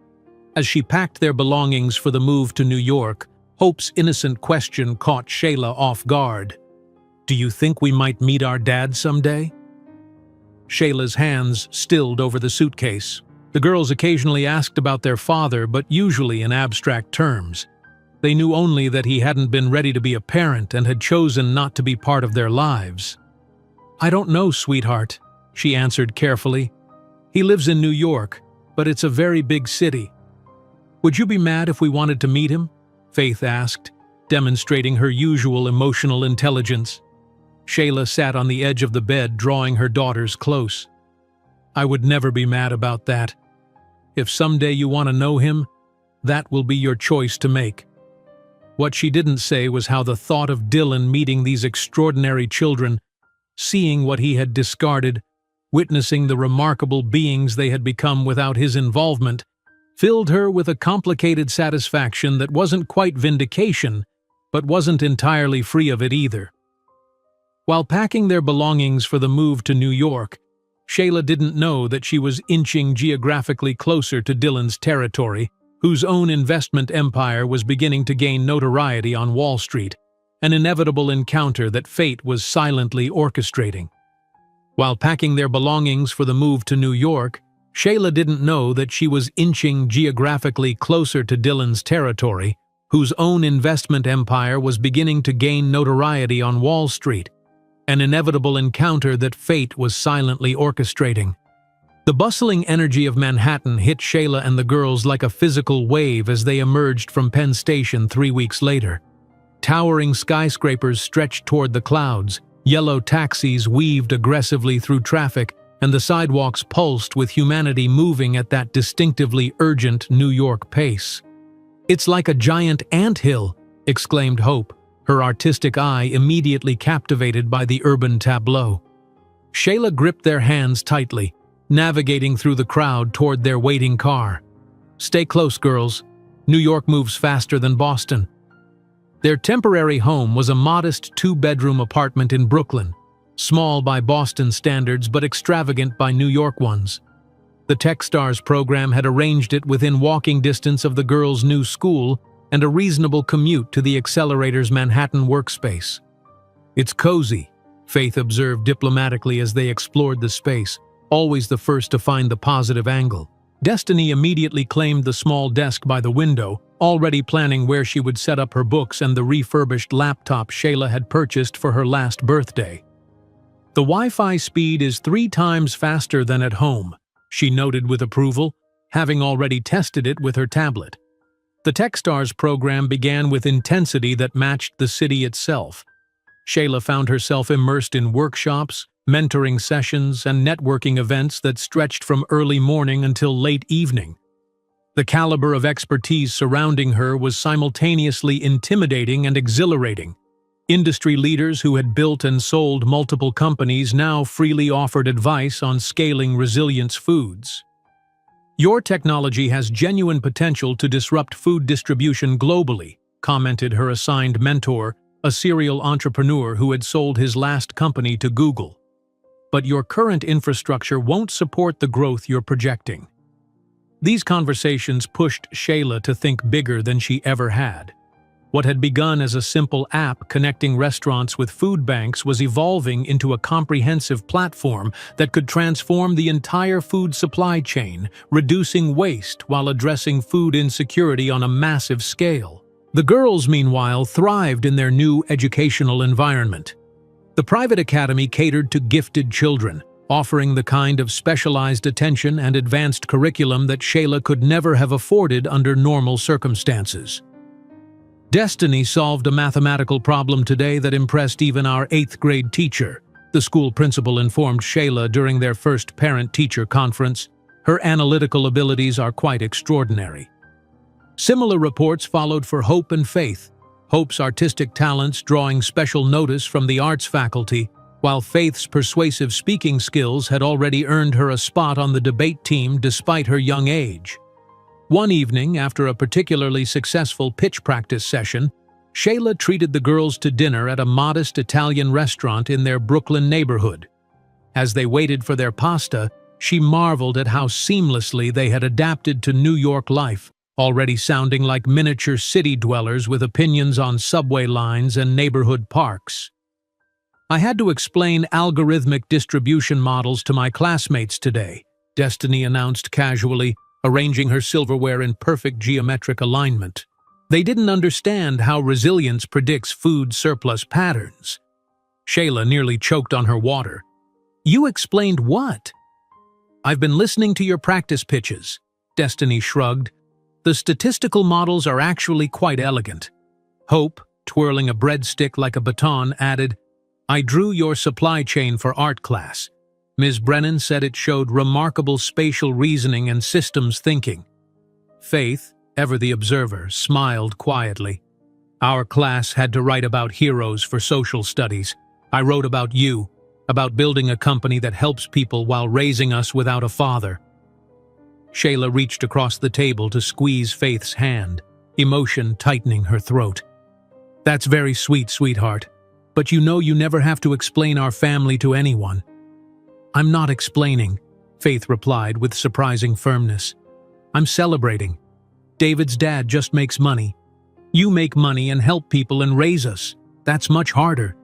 S1: As she packed their belongings for the move to New York, Hope's innocent question caught Shayla off guard. "Do you think we might meet our dad someday?" Shayla's hands stilled over the suitcase. The girls occasionally asked about their father, but usually in abstract terms. They knew only that he hadn't been ready to be a parent and had chosen not to be part of their lives. "I don't know, sweetheart," she answered carefully. "He lives in New York, but it's a very big city." "Would you be mad if we wanted to meet him?" Faith asked, demonstrating her usual emotional intelligence. Shayla sat on the edge of the bed, drawing her daughters close. "I would never be mad about that. If someday you want to know him, that will be your choice to make." What she didn't say was how the thought of Dylan meeting these extraordinary children, seeing what he had discarded, witnessing the remarkable beings they had become without his involvement, filled her with a complicated satisfaction that wasn't quite vindication, but wasn't entirely free of it either. While packing their belongings for the move to New York, Shayla didn't know that she was inching geographically closer to Dylan's territory, whose own investment empire was beginning to gain notoriety on Wall Street, an inevitable encounter that fate was silently orchestrating. While packing their belongings for the move to New York, Shayla didn't know that she was inching geographically closer to Dylan's territory, whose own investment empire was beginning to gain notoriety on Wall Street, an inevitable encounter that fate was silently orchestrating. The bustling energy of Manhattan hit Shayla and the girls like a physical wave as they emerged from Penn Station 3 weeks later. Towering skyscrapers stretched toward the clouds, yellow taxis weaved aggressively through traffic, and the sidewalks pulsed with humanity moving at that distinctively urgent New York pace. "It's like a giant anthill," exclaimed Hope, her artistic eye immediately captivated by the urban tableau. Shayla gripped their hands tightly, navigating through the crowd toward their waiting car. "Stay close, girls. New York moves faster than Boston." Their temporary home was a modest 2-bedroom apartment in Brooklyn, small by Boston standards but extravagant by New York ones. The Techstars program had arranged it within walking distance of the girls' new school and a reasonable commute to the accelerator's Manhattan workspace. "It's cozy," Faith observed diplomatically as they explored the space, always the first to find the positive angle. Destiny immediately claimed the small desk by the window, already planning where she would set up her books and the refurbished laptop Shayla had purchased for her last birthday. "The Wi-Fi speed is 3 times faster than at home," she noted with approval, having already tested it with her tablet. The Techstars program began with intensity that matched the city itself. Shayla found herself immersed in workshops, mentoring sessions, and networking events that stretched from early morning until late evening. The caliber of expertise surrounding her was simultaneously intimidating and exhilarating. Industry leaders who had built and sold multiple companies now freely offered advice on scaling Resilience Foods. "Your technology has genuine potential to disrupt food distribution globally," commented her assigned mentor, a serial entrepreneur who had sold his last company to Google. "But your current infrastructure won't support the growth you're projecting." These conversations pushed Shayla to think bigger than she ever had. What had begun as a simple app connecting restaurants with food banks was evolving into a comprehensive platform that could transform the entire food supply chain, reducing waste while addressing food insecurity on a massive scale. The girls, meanwhile, thrived in their new educational environment. The private academy catered to gifted children, offering the kind of specialized attention and advanced curriculum that Shayla could never have afforded under normal circumstances. "Destiny solved a mathematical problem today that impressed even our 8th grade teacher," the school principal informed Shayla during their first parent-teacher conference. "Her analytical abilities are quite extraordinary." Similar reports followed for Hope and Faith, Hope's artistic talents drawing special notice from the arts faculty, while Faith's persuasive speaking skills had already earned her a spot on the debate team despite her young age. One evening, after a particularly successful pitch practice session, Shayla treated the girls to dinner at a modest Italian restaurant in their Brooklyn neighborhood. As they waited for their pasta, she marveled at how seamlessly they had adapted to New York life, already sounding like miniature city dwellers with opinions on subway lines and neighborhood parks. "I had to explain algorithmic distribution models to my classmates today," Destiny announced casually, arranging her silverware in perfect geometric alignment. "They didn't understand how resilience predicts food surplus patterns." Shayla nearly choked on her water. "You explained what?" "I've been listening to your practice pitches," Destiny shrugged. "The statistical models are actually quite elegant." Hope, twirling a breadstick like a baton, added, "I drew your supply chain for art class. Ms. Brennan said it showed remarkable spatial reasoning and systems thinking." Faith, ever the observer, smiled quietly. "Our class had to write about heroes for social studies. I wrote about you, about building a company that helps people while raising us without a father." Shayla reached across the table to squeeze Faith's hand, emotion tightening her throat. "That's very sweet, sweetheart. But you know you never have to explain our family to anyone." "I'm not explaining," Faith replied with surprising firmness. "I'm celebrating. David's dad just makes money. You make money and help people and raise us. That's much harder."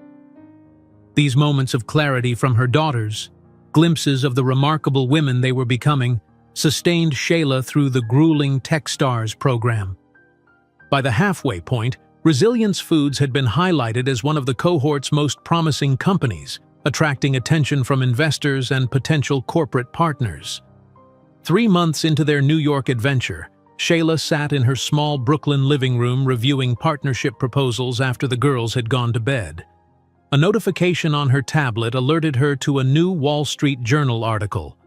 S1: These moments of clarity from her daughters, glimpses of the remarkable women they were becoming, sustained Shayla through the grueling Techstars program. By the halfway point, Resilience Foods had been highlighted as one of the cohort's most promising companies, attracting attention from investors and potential corporate partners. 3 months into their New York adventure, Shayla sat in her small Brooklyn living room reviewing partnership proposals after the girls had gone to bed. A notification on her tablet alerted her to a new Wall Street Journal article.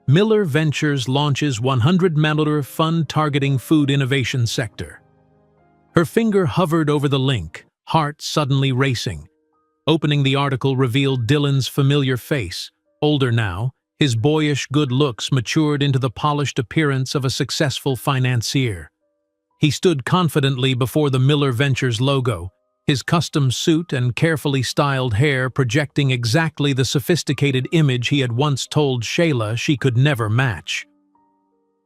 S1: Miller Ventures launches $100 million fund targeting food innovation sector. Her finger hovered over the link, heart suddenly racing. Opening the article revealed Dylan's familiar face. Older now, his boyish good looks matured into the polished appearance of a successful financier. He stood confidently before the Miller Ventures logo, his custom suit and carefully styled hair projecting exactly the sophisticated image he had once told Shayla she could never match.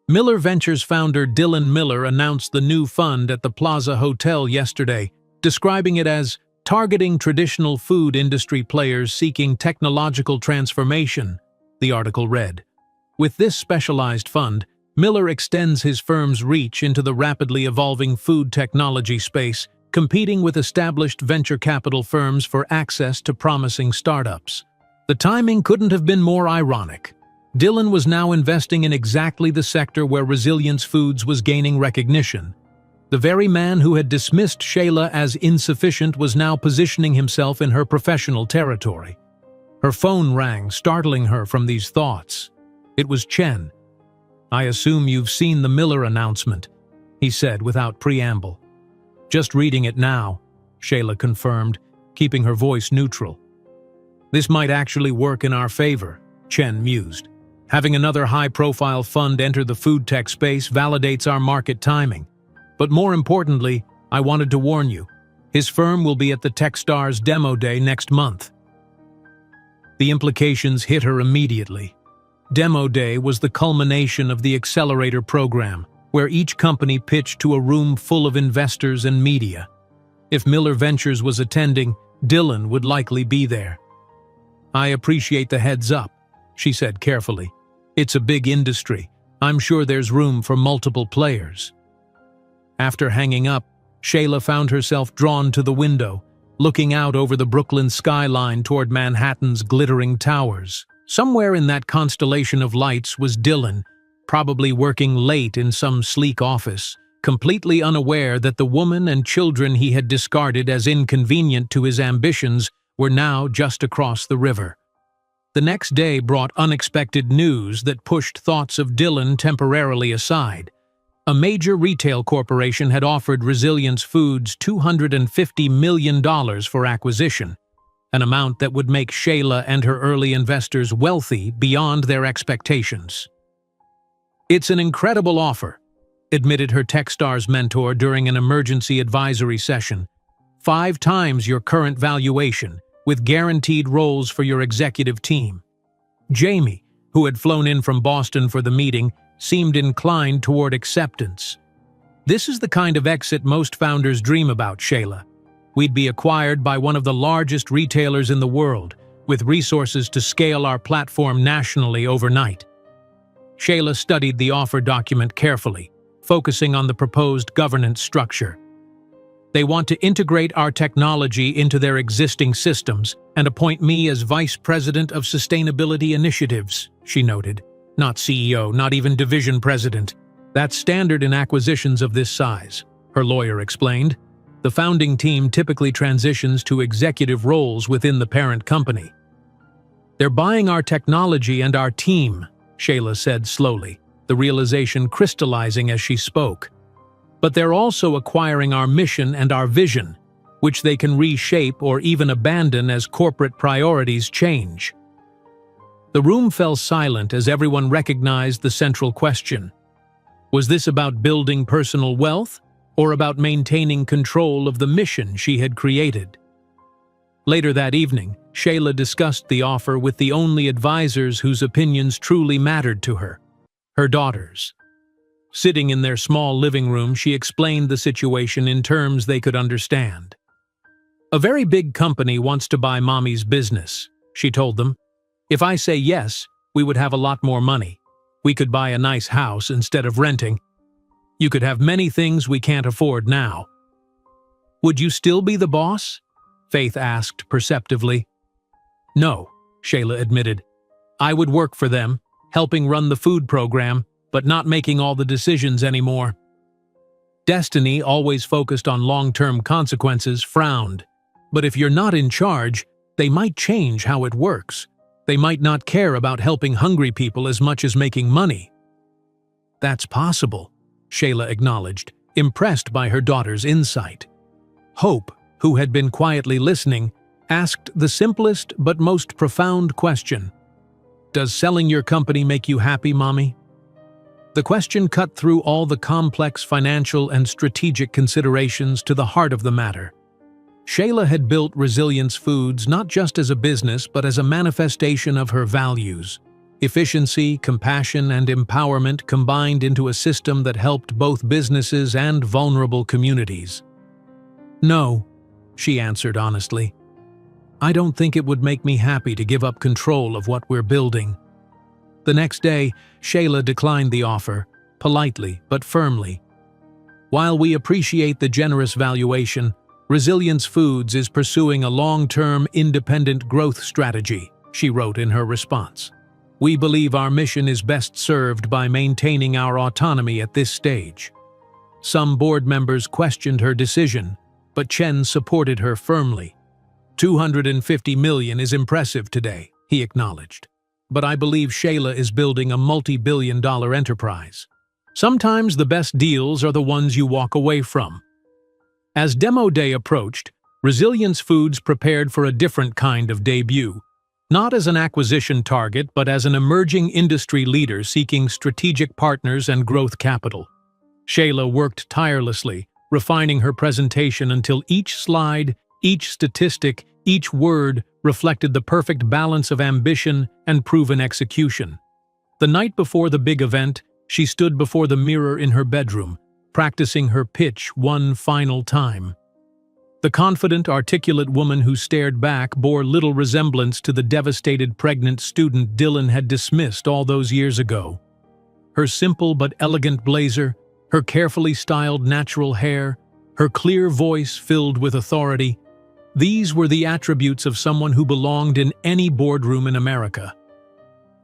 S1: Miller Ventures founder Dylan Miller announced the new fund at the Plaza Hotel yesterday, describing it as targeting traditional food industry players seeking technological transformation, the article read. With this specialized fund, Miller extends his firm's reach into the rapidly evolving food technology space, competing with established venture capital firms for access to promising startups. The timing couldn't have been more ironic. Dillon was now investing in exactly the sector where Resilience Foods was gaining recognition. The very man who had dismissed Shayla as insufficient was now positioning himself in her professional territory. Her phone rang, startling her from these thoughts. It was Chen. "I assume you've seen the Miller announcement," he said without preamble. "Just reading it now," Shayla confirmed, keeping her voice neutral. "This might actually work in our favor," Chen mused. "Having another high-profile fund enter the food tech space validates our market timing. But more importantly, I wanted to warn you, his firm will be at the Techstars Demo Day next month." The implications hit her immediately. Demo Day was the culmination of the Accelerator program, where each company pitched to a room full of investors and media. If Miller Ventures was attending, Dillon would likely be there. "I appreciate the heads up," she said carefully. "It's a big industry. I'm sure there's room for multiple players." After hanging up, Shayla found herself drawn to the window, looking out over the Brooklyn skyline toward Manhattan's glittering towers. Somewhere in that constellation of lights was Dillon, probably working late in some sleek office, completely unaware that the woman and children he had discarded as inconvenient to his ambitions were now just across the river. The next day brought unexpected news that pushed thoughts of Dillon temporarily aside. A major retail corporation had offered Resilience Foods $250 million for acquisition, an amount that would make Shayla and her early investors wealthy beyond their expectations. "It's an incredible offer," admitted her Techstars mentor during an emergency advisory session. "5 times your current valuation, with guaranteed roles for your executive team." Jamie, who had flown in from Boston for the meeting, seemed inclined toward acceptance. "This is the kind of exit most founders dream about, Shayla. We'd be acquired by one of the largest retailers in the world, with resources to scale our platform nationally overnight." Shayla studied the offer document carefully, focusing on the proposed governance structure. "They want to integrate our technology into their existing systems and appoint me as Vice President of Sustainability Initiatives," she noted. "Not CEO, not even Division President. That's standard in acquisitions of this size," her lawyer explained. "The founding team typically transitions to executive roles within the parent company." "They're buying our technology and our team," Shayla said slowly, the realization crystallizing as she spoke. "But they're also acquiring our mission and our vision, which they can reshape or even abandon as corporate priorities change." The room fell silent as everyone recognized the central question. Was this about building personal wealth, or about maintaining control of the mission she had created? Later that evening, Shayla discussed the offer with the only advisors whose opinions truly mattered to her: her daughters. Sitting in their small living room, she explained the situation in terms they could understand. "A very big company wants to buy Mommy's business," she told them. "If I say yes, we would have a lot more money. We could buy a nice house instead of renting. You could have many things we can't afford now." "Would you still be the boss?" Faith asked perceptively. "No," Shayla admitted. "I would work for them, helping run the food program, but not making all the decisions anymore." Destiny, always focused on long-term consequences, frowned. "But if you're not in charge, they might change how it works. They might not care about helping hungry people as much as making money." "That's possible," Shayla acknowledged, impressed by her daughter's insight. Hope, who had been quietly listening, asked the simplest but most profound question. "Does selling your company make you happy, Mommy?" The question cut through all the complex financial and strategic considerations to the heart of the matter. Shayla had built Resilience Foods not just as a business but as a manifestation of her values. Efficiency, compassion, and empowerment combined into a system that helped both businesses and vulnerable communities. "No," she answered honestly. "I don't think it would make me happy to give up control of what we're building." The next day, Shayla declined the offer, politely but firmly. While we appreciate the generous valuation, Resilience Foods is pursuing a long-term independent growth strategy, she wrote in her response. We believe our mission is best served by maintaining our autonomy at this stage. Some board members questioned her decision, but Chen supported her firmly. $250 million is impressive today, he acknowledged. But I believe Shayla is building a multi-billion-dollar enterprise. Sometimes the best deals are the ones you walk away from. As demo day approached, Resilience Foods prepared for a different kind of debut, not as an acquisition target but as an emerging industry leader seeking strategic partners and growth capital. Shayla worked tirelessly, refining her presentation until each slide, each statistic, each word reflected the perfect balance of ambition and proven execution. The night before the big event, she stood before the mirror in her bedroom, practicing her pitch one final time. The confident, articulate woman who stared back bore little resemblance to the devastated pregnant student Dylan had dismissed all those years ago. Her simple but elegant blazer, her carefully styled natural hair, her clear voice filled with authority, these were the attributes of someone who belonged in any boardroom in America.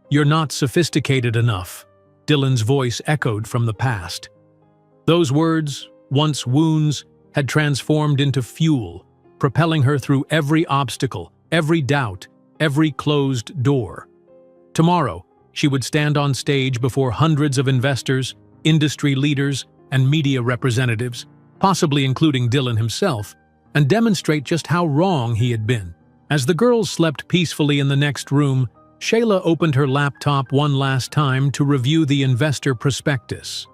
S1: "You're not sophisticated enough," Dylan's voice echoed from the past. Those words, once wounds, had transformed into fuel, propelling her through every obstacle, every doubt, every closed door. Tomorrow, she would stand on stage before hundreds of investors, industry leaders, and media representatives, possibly including Dylan himself, and demonstrate just how wrong he had been. As the girls slept peacefully in the next room, Shayla opened her laptop one last time to review the investor prospectus.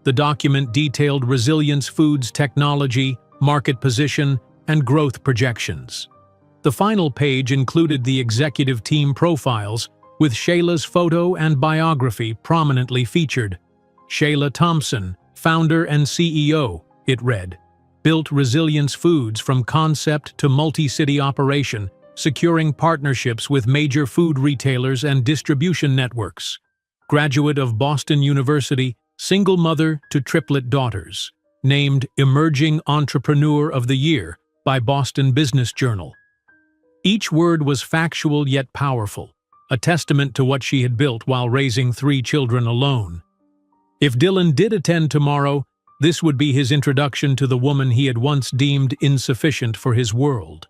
S1: The document detailed Resilience Foods' technology, market position, and growth projections. The final page included the executive team profiles, with Shayla's photo and biography prominently featured. Shayla Thompson, founder and CEO, it read, built Resilience Foods from concept to multi-city operation, securing partnerships with major food retailers and distribution networks. Graduate of Boston University, single mother to triplet daughters. Named Emerging Entrepreneur of the Year by Boston Business Journal. Each word was factual yet powerful, a testament to what she had built while raising 3 children alone. If Dylan did attend tomorrow, this would be his introduction to the woman he had once deemed insufficient for his world.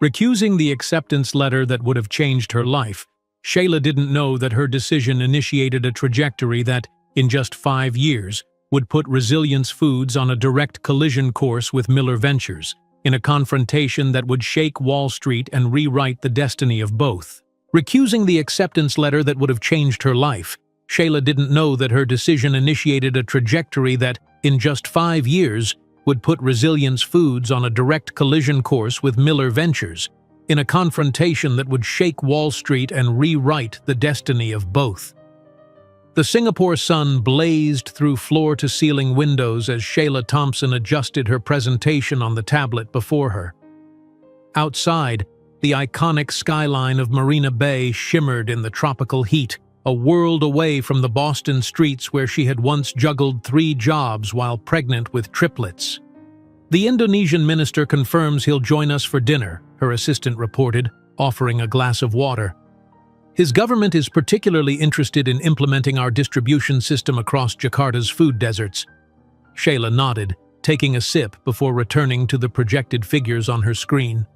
S1: Recusing the acceptance letter that would have changed her life, Shayla didn't know that her decision initiated a trajectory that, in just 5 years, would put Resilience Foods on a direct collision course with Miller Ventures, in a confrontation that would shake Wall Street and rewrite the destiny of both. Recusing the acceptance letter that would have changed her life, Shayla didn't know that her decision initiated a trajectory that, in just 5 years, would put Resilience Foods on a direct collision course with Miller Ventures, in a confrontation that would shake Wall Street and rewrite the destiny of both. The Singapore sun blazed through floor-to-ceiling windows as Shayla Thompson adjusted her presentation on the tablet before her. Outside, the iconic skyline of Marina Bay shimmered in the tropical heat, a world away from the Boston streets where she had once juggled 3 jobs while pregnant with triplets. "The Indonesian minister confirms he'll join us for dinner," her assistant reported, offering a glass of water. "His government is particularly interested in implementing our distribution system across Jakarta's food deserts." Shayla nodded, taking a sip before returning to the projected figures on her screen.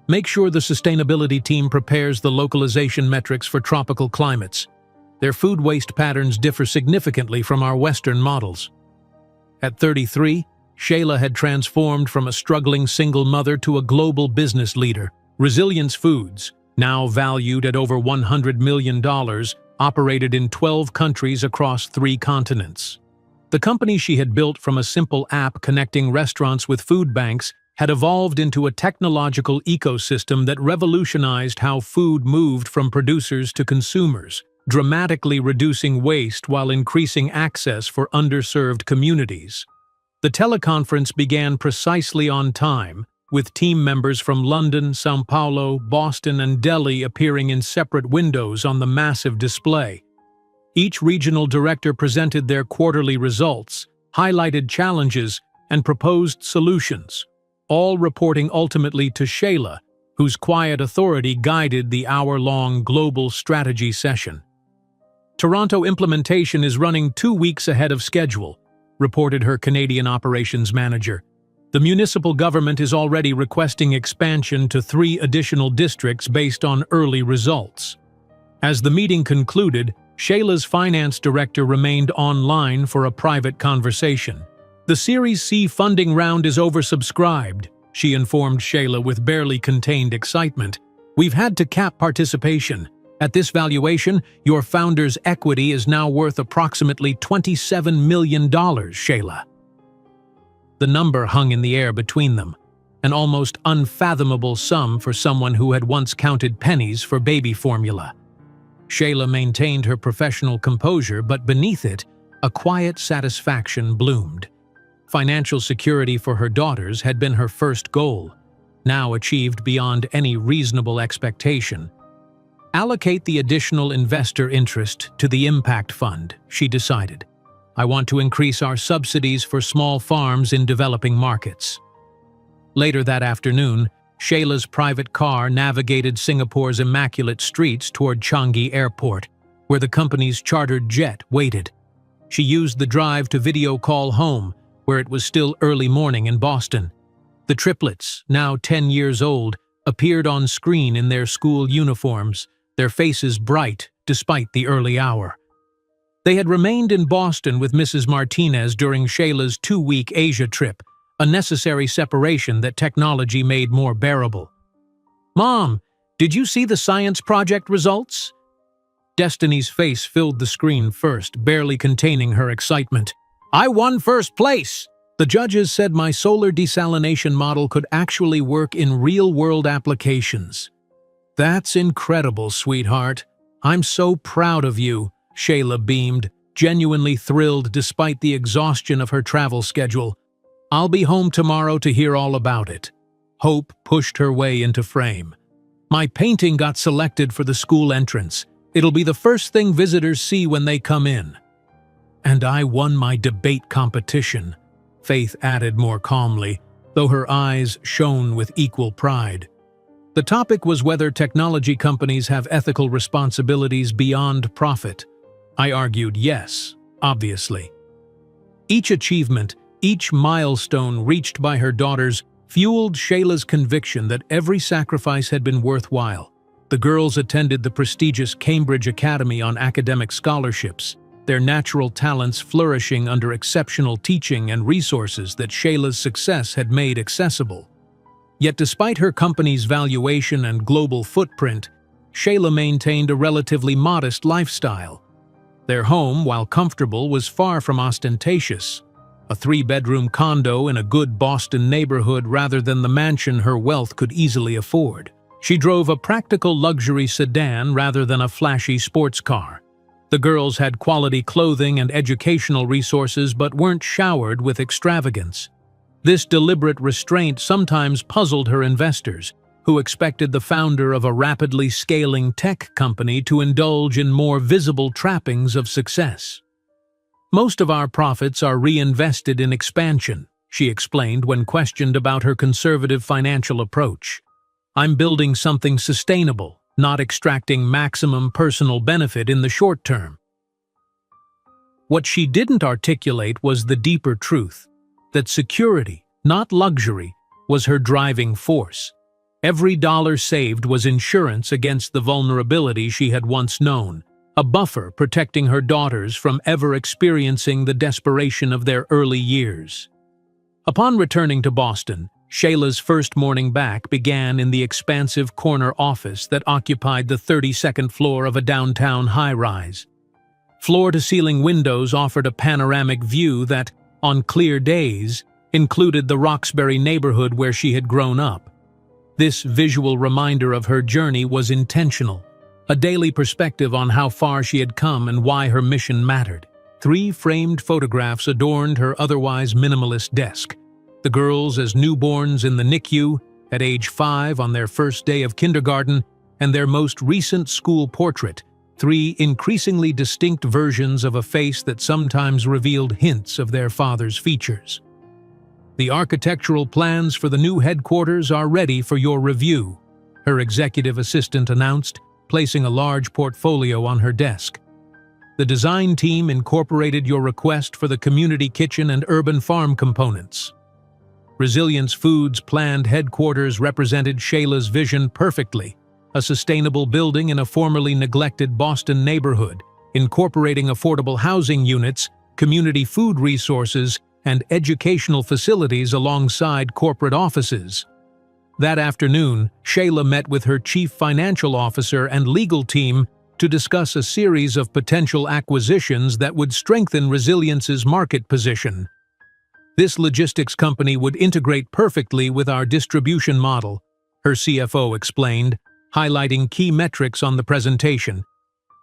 S1: "Make sure the sustainability team prepares the localization metrics for tropical climates. Their food waste patterns differ significantly from our Western models." At 33, Shayla had transformed from a struggling single mother to a global business leader. Resilience Foods, now valued at over $100 million, operated in 12 countries across 3 continents. The company she had built from a simple app connecting restaurants with food banks had evolved into a technological ecosystem that revolutionized how food moved from producers to consumers, dramatically reducing waste while increasing access for underserved communities. The teleconference began precisely on time, with team members from London, São Paulo, Boston, and Delhi appearing in separate windows on the massive display. Each regional director presented their quarterly results, highlighted challenges, and proposed solutions, all reporting ultimately to Shayla, whose quiet authority guided the hour-long global strategy session. Toronto implementation is running 2 weeks ahead of schedule, reported her Canadian operations manager. The municipal government is already requesting expansion to 3 additional districts based on early results. As the meeting concluded, Shayla's finance director remained online for a private conversation. The Series C funding round is oversubscribed, she informed Shayla with barely contained excitement. We've had to cap participation. At this valuation, your founder's equity is now worth approximately $27 million, Shayla. The number hung in the air between them, an almost unfathomable sum for someone who had once counted pennies for baby formula. Shayla maintained her professional composure, but beneath it, a quiet satisfaction bloomed. Financial security for her daughters had been her first goal, now achieved beyond any reasonable expectation. Allocate the additional investor interest to the Impact Fund, she decided. I want to increase our subsidies for small farms in developing markets. Later that afternoon, Shayla's private car navigated Singapore's immaculate streets toward Changi Airport, where the company's chartered jet waited. She used the drive to video call home, where it was still early morning in Boston. The triplets, now 10 years old, appeared on screen in their school uniforms, their faces bright despite the early hour. They had remained in Boston with Mrs. Martinez during Shayla's 2-week Asia trip, a necessary separation that technology made more bearable. "Mom, did you see the science project results?" Destiny's face filled the screen first, barely containing her excitement. "I won first place! The judges said my solar desalination model could actually work in real-world applications." "That's incredible, sweetheart. I'm so proud of you," Shayla beamed, genuinely thrilled despite the exhaustion of her travel schedule. "I'll be home tomorrow to hear all about it." Hope pushed her way into frame. "My painting got selected for the school entrance. It'll be the first thing visitors see when they come in." "And I won my debate competition," Faith added more calmly, though her eyes shone with equal pride. The topic was whether technology companies have ethical responsibilities beyond profit. I argued yes, obviously. Each achievement, each milestone reached by her daughters fueled Shayla's conviction that every sacrifice had been worthwhile. The girls attended the prestigious Cambridge Academy on academic scholarships, their natural talents flourishing under exceptional teaching and resources that Shayla's success had made accessible. Yet despite her company's valuation and global footprint, Shayla maintained a relatively modest lifestyle. Their home, while comfortable, was far from ostentatious. A 3-bedroom condo in a good Boston neighborhood rather than the mansion her wealth could easily afford. She drove a practical luxury sedan rather than a flashy sports car. The girls had quality clothing and educational resources but weren't showered with extravagance. This deliberate restraint sometimes puzzled her investors, who expected the founder of a rapidly scaling tech company to indulge in more visible trappings of success. "Most of our profits are reinvested in expansion," she explained when questioned about her conservative financial approach. "I'm building something sustainable, not extracting maximum personal benefit in the short term." What she didn't articulate was the deeper truth, that security, not luxury, was her driving force. Every dollar saved was insurance against the vulnerability she had once known, a buffer protecting her daughters from ever experiencing the desperation of their early years. Upon returning to Boston, Shayla's first morning back began in the expansive corner office that occupied the 32nd floor of a downtown high-rise. Floor-to-ceiling windows offered a panoramic view that, on clear days, included the Roxbury neighborhood where she had grown up. This visual reminder of her journey was intentional, a daily perspective on how far she had come and why her mission mattered. 3 framed photographs adorned her otherwise minimalist desk. The girls as newborns in the NICU, at age 5 on their first day of kindergarten, and their most recent school portrait, three increasingly distinct versions of a face that sometimes revealed hints of their father's features. The architectural plans for the new headquarters are ready for your review, her executive assistant announced, placing a large portfolio on her desk. The design team incorporated your request for the community kitchen and urban farm components. Resilience Foods' planned headquarters represented Shayla's vision perfectly, a sustainable building in a formerly neglected Boston neighborhood, incorporating affordable housing units, community food resources, and educational facilities alongside corporate offices. That afternoon, Shayla met with her chief financial officer and legal team to discuss a series of potential acquisitions that would strengthen Resilience's market position. This logistics company would integrate perfectly with our distribution model, her CFO explained, highlighting key metrics on the presentation.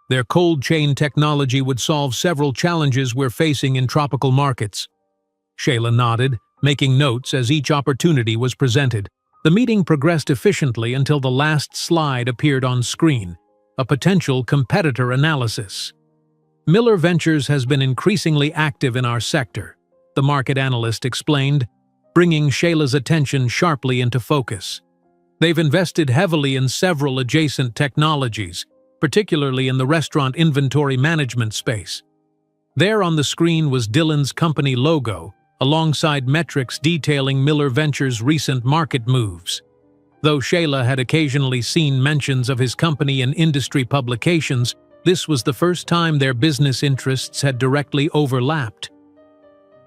S1: Their cold chain technology would solve several challenges we're facing in tropical markets. Shayla nodded, making notes as each opportunity was presented. The meeting progressed efficiently until the last slide appeared on screen, a potential competitor analysis. Miller Ventures has been increasingly active in our sector, the market analyst explained, bringing Shayla's attention sharply into focus. They've invested heavily in several adjacent technologies, particularly in the restaurant inventory management space. There on the screen was Dylan's company logo, alongside metrics detailing Miller Ventures' recent market moves. Though Shayla had occasionally seen mentions of his company in industry publications, this was the first time their business interests had directly overlapped.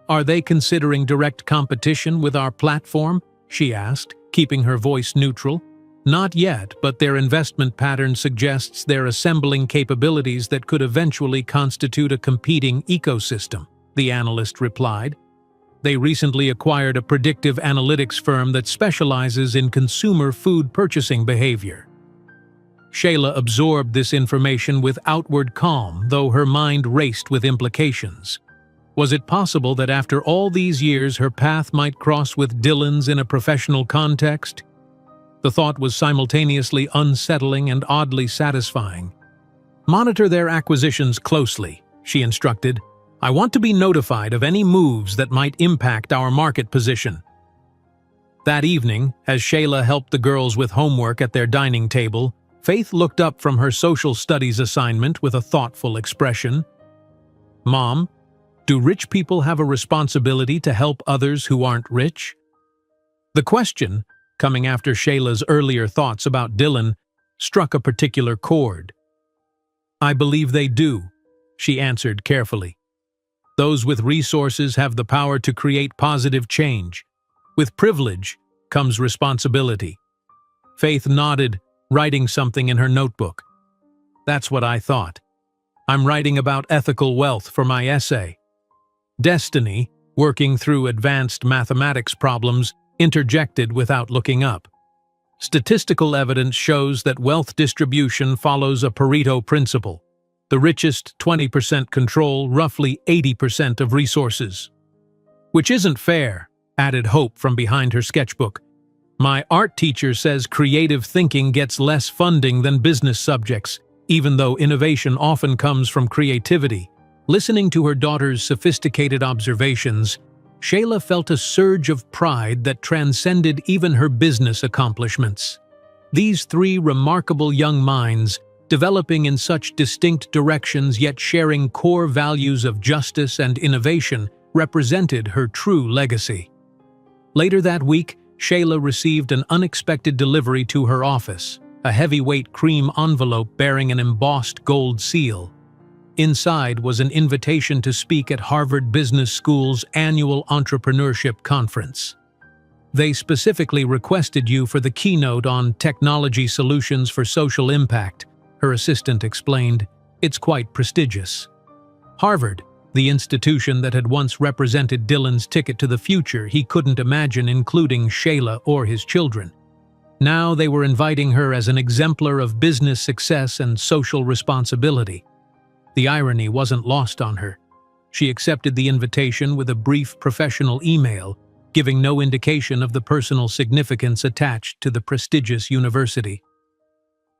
S1: "Are they considering direct competition with our platform?" she asked, keeping her voice neutral. "Not yet, but their investment pattern suggests they're assembling capabilities that could eventually constitute a competing ecosystem," the analyst replied. They recently acquired a predictive analytics firm that specializes in consumer food purchasing behavior. Shayla absorbed this information with outward calm, though her mind raced with implications. Was it possible that after all these years her path might cross with Dylan's in a professional context? The thought was simultaneously unsettling and oddly satisfying. "Monitor their acquisitions closely," she instructed. "I want to be notified of any moves that might impact our market position." That evening, as Shayla helped the girls with homework at their dining table, Faith looked up from her social studies assignment with a thoughtful expression. "Mom, do rich people have a responsibility to help others who aren't rich?" The question, coming after Shayla's earlier thoughts about Dylan, struck a particular chord. "I believe they do," she answered carefully. "Those with resources have the power to create positive change. With privilege comes responsibility." Faith nodded, writing something in her notebook. "That's what I thought. I'm writing about ethical wealth for my essay." Destiny, working through advanced mathematics problems, interjected without looking up. "Statistical evidence shows that wealth distribution follows a Pareto principle. The richest 20% control roughly 80% of resources." "Which isn't fair," added Hope from behind her sketchbook. "My art teacher says creative thinking gets less funding than business subjects, even though innovation often comes from creativity." Listening to her daughter's sophisticated observations, Shayla felt a surge of pride that transcended even her business accomplishments. These three remarkable young minds, developing in such distinct directions yet sharing core values of justice and innovation, represented her true legacy. Later that week, Shayla received an unexpected delivery to her office, a heavyweight cream envelope bearing an embossed gold seal. Inside was an invitation to speak at Harvard Business School's annual entrepreneurship conference. "They specifically requested you for the keynote on technology solutions for social impact," her assistant explained. "It's quite prestigious." Harvard, the institution that had once represented Dylan's ticket to the future he couldn't imagine including Shayla or his children. Now they were inviting her as an exemplar of business success and social responsibility. The irony wasn't lost on her. She accepted the invitation with a brief professional email, giving no indication of the personal significance attached to the prestigious university.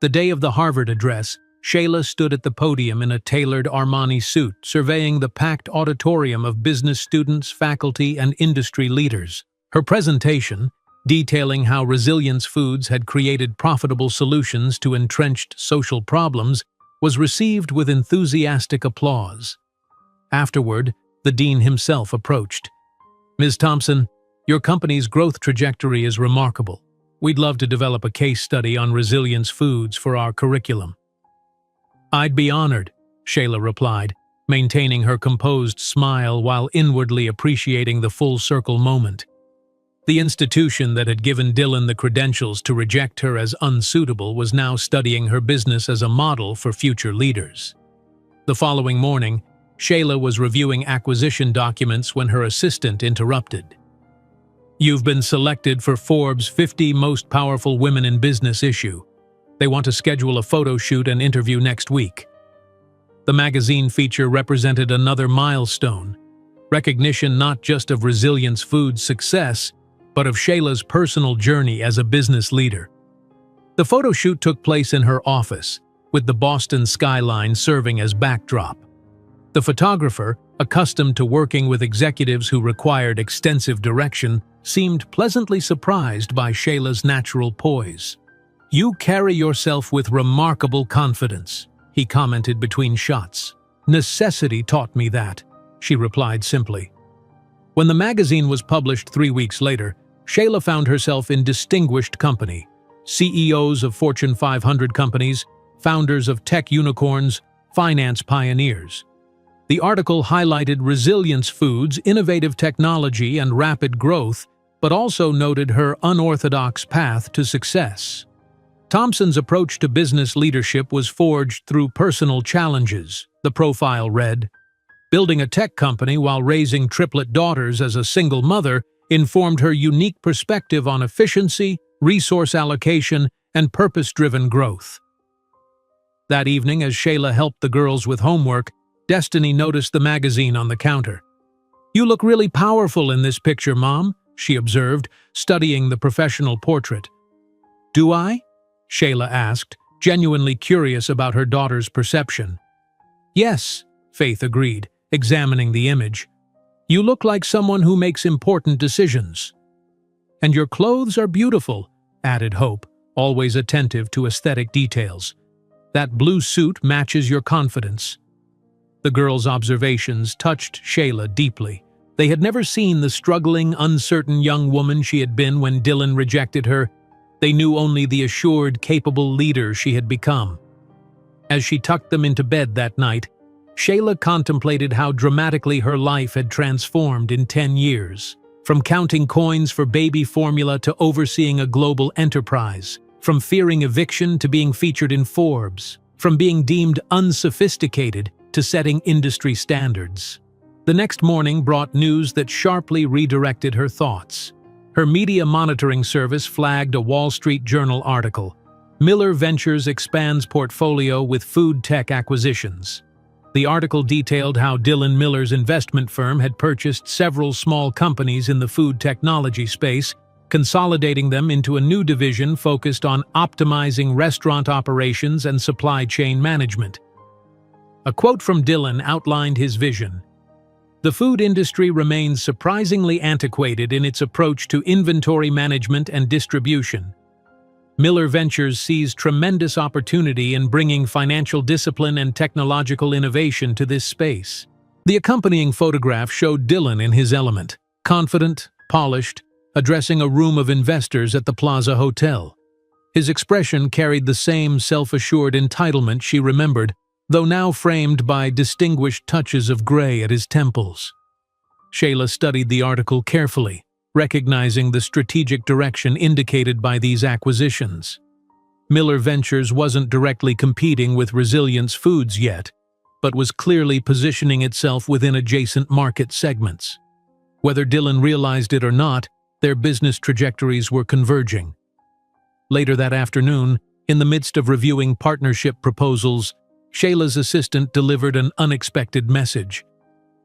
S1: The day of the Harvard address, Shayla stood at the podium in a tailored Armani suit, surveying the packed auditorium of business students, faculty, and industry leaders. Her presentation, detailing how Resilience Foods had created profitable solutions to entrenched social problems, was received with enthusiastic applause. Afterward, the dean himself approached. "Ms. Thompson, your company's growth trajectory is remarkable. We'd love to develop a case study on Resilience Foods for our curriculum." "I'd be honored," Shayla replied, maintaining her composed smile while inwardly appreciating the full-circle moment. The institution that had given Dylan the credentials to reject her as unsuitable was now studying her business as a model for future leaders. The following morning, Shayla was reviewing acquisition documents when her assistant interrupted. "You've been selected for Forbes' 50 Most Powerful Women in Business issue. They want to schedule a photo shoot and interview next week." The magazine feature represented another milestone, recognition not just of Resilience Foods' success, but of Shayla's personal journey as a business leader. The photo shoot took place in her office, with the Boston skyline serving as backdrop. The photographer, accustomed to working with executives who required extensive direction, seemed pleasantly surprised by Shayla's natural poise. "You carry yourself with remarkable confidence," he commented between shots. "Necessity taught me that," she replied simply. When the magazine was published 3 weeks later, Shayla found herself in distinguished company: CEOs of Fortune 500 companies, founders of tech unicorns, finance pioneers. The article highlighted Resilience Foods' innovative technology and rapid growth, but also noted her unorthodox path to success. Thompson's approach to business leadership was forged through personal challenges, the profile read. Building a tech company while raising triplet daughters as a single mother informed her unique perspective on efficiency, resource allocation, and purpose-driven growth. That evening, as Shayla helped the girls with homework, Destiny noticed the magazine on the counter. "You look really powerful in this picture, Mom," she observed, studying the professional portrait. "Do I?" Shayla asked, genuinely curious about her daughter's perception. "Yes," Faith agreed, examining the image. "You look like someone who makes important decisions." "And your clothes are beautiful," added Hope, always attentive to aesthetic details. "That blue suit matches your confidence." The girls' observations touched Shayla deeply. They had never seen the struggling, uncertain young woman she had been when Dylan rejected her. They knew only the assured, capable leader she had become. As she tucked them into bed that night, Shayla contemplated how dramatically her life had transformed in 10 years. From counting coins for baby formula to overseeing a global enterprise. From fearing eviction to being featured in Forbes. From being deemed unsophisticated to setting industry standards. The next morning brought news that sharply redirected her thoughts. Her media monitoring service flagged a Wall Street Journal article. Miller Ventures expands portfolio with food tech acquisitions. The article detailed how Dylan Miller's investment firm had purchased several small companies in the food technology space, consolidating them into a new division focused on optimizing restaurant operations and supply chain management. A quote from Dylan outlined his vision. "The food industry remains surprisingly antiquated in its approach to inventory management and distribution. Miller Ventures sees tremendous opportunity in bringing financial discipline and technological innovation to this space." The accompanying photograph showed Dylan in his element, confident, polished, addressing a room of investors at the Plaza Hotel. His expression carried the same self-assured entitlement she remembered, though now framed by distinguished touches of gray at his temples. Shayla studied the article carefully, recognizing the strategic direction indicated by these acquisitions. Miller Ventures wasn't directly competing with Resilience Foods yet, but was clearly positioning itself within adjacent market segments. Whether Dylan realized it or not, their business trajectories were converging. Later that afternoon, in the midst of reviewing partnership proposals, Shayla's assistant delivered an unexpected message.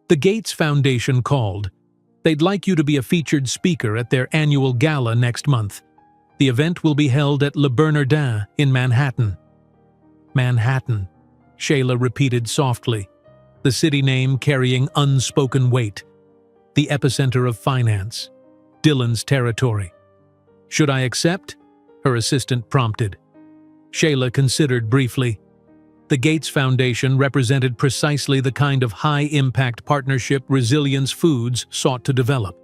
S1: The Gates Foundation called. They'd like you to be a featured speaker at their annual gala next month. The event will be held at Le Bernardin in Manhattan. Manhattan, Shayla repeated softly, the city name carrying unspoken weight. The epicenter of finance. Dylan's territory. Should I accept? Her assistant prompted. Shayla considered briefly. The Gates Foundation represented precisely the kind of high-impact partnership Resilience Foods sought to develop.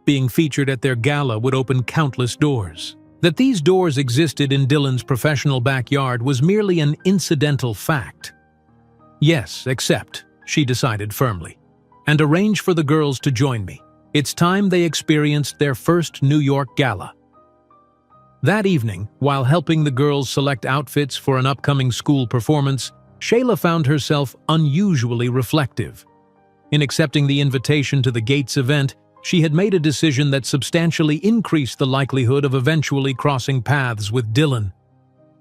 S1: Being featured at their gala would open countless doors. That these doors existed in Dylan's professional backyard was merely an incidental fact. Yes, accept, she decided firmly, and arrange for the girls to join me. It's time they experienced their first New York gala. That evening, while helping the girls select outfits for an upcoming school performance, Shayla found herself unusually reflective. In accepting the invitation to the Gates event, she had made a decision that substantially increased the likelihood of eventually crossing paths with Dylan.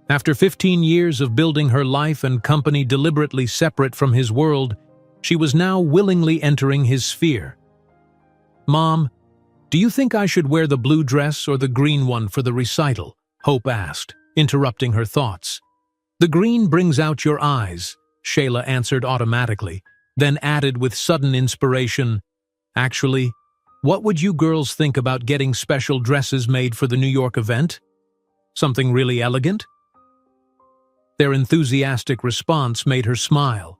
S1: After 15 years of building her life and company deliberately separate from his world, she was now willingly entering his sphere. "Mom, do you think I should wear the blue dress or the green one for the recital?" Hope asked, interrupting her thoughts. "The green brings out your eyes," Shayla answered automatically, then added with sudden inspiration, "Actually, what would you girls think about getting special dresses made for the New York event? Something really elegant?" Their enthusiastic response made her smile.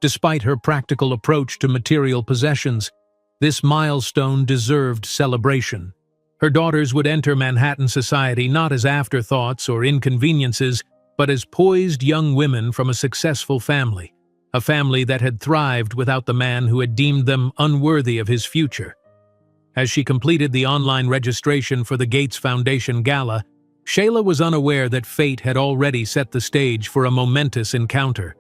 S1: Despite her practical approach to material possessions, this milestone deserved celebration. Her daughters would enter Manhattan society not as afterthoughts or inconveniences, but as poised young women from a successful family, a family that had thrived without the man who had deemed them unworthy of his future. As she completed the online registration for the Gates Foundation Gala, Shayla was unaware that fate had already set the stage for a momentous encounter.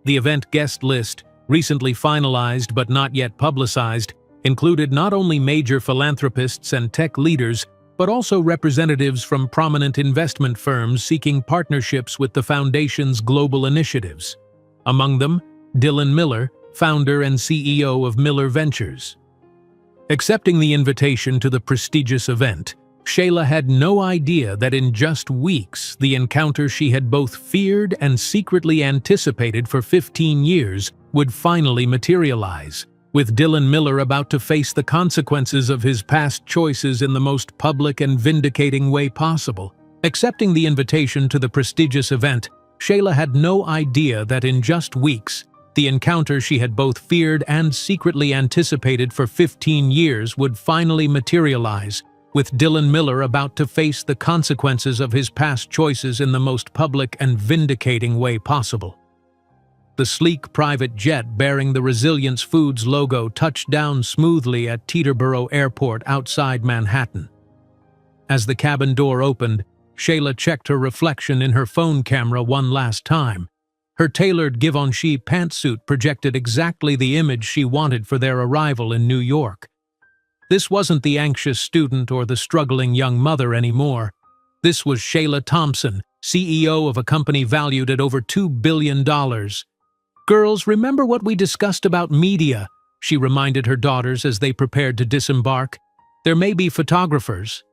S1: The event guest list, recently finalized but not yet publicized, included not only major philanthropists and tech leaders, but also representatives from prominent investment firms seeking partnerships with the foundation's global initiatives. Among them, Dylan Miller, founder and CEO of Miller Ventures. Accepting the invitation to the prestigious event, Shayla had no idea that in just weeks, the encounter she had both feared and secretly anticipated for 15 years would finally materialize, with Dylan Miller about to face the consequences of his past choices in the most public and vindicating way possible. Accepting the invitation to the prestigious event, Shayla had no idea that in just weeks, the encounter she had both feared and secretly anticipated for 15 years would finally materialize, with Dylan Miller about to face the consequences of his past choices in the most public and vindicating way possible. The sleek private jet bearing the Resilience Foods logo touched down smoothly at Teterboro Airport outside Manhattan. As the cabin door opened, Shayla checked her reflection in her phone camera one last time. Her tailored Givenchy pantsuit projected exactly the image she wanted for their arrival in New York. This wasn't the anxious student or the struggling young mother anymore. This was Shayla Thompson, CEO of a company valued at over $2 billion. "Girls, remember what we discussed about media," she reminded her daughters as they prepared to disembark. "There may be photographers."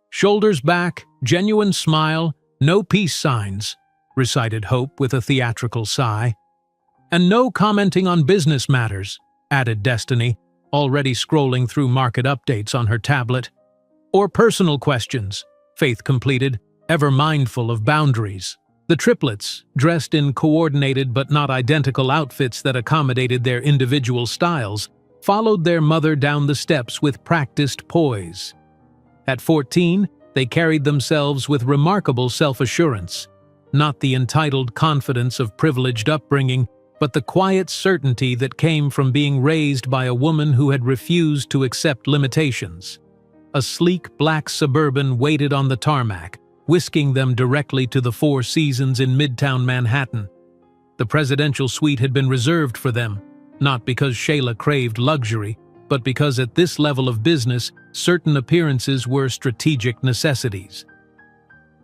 S1: "Shoulders back, genuine smile, no peace signs," recited Hope with a theatrical sigh. "And no commenting on business matters," added Destiny, already scrolling through market updates on her tablet. "Or personal questions," Faith completed, ever mindful of boundaries. The triplets, dressed in coordinated but not identical outfits that accommodated their individual styles, followed their mother down the steps with practiced poise. At 14, they carried themselves with remarkable self-assurance, not the entitled confidence of privileged upbringing, but the quiet certainty that came from being raised by a woman who had refused to accept limitations. A sleek black Suburban waited on the tarmac, whisking them directly to the Four Seasons in Midtown Manhattan. The presidential suite had been reserved for them, not because Shayla craved luxury, but because at this level of business, certain appearances were strategic necessities.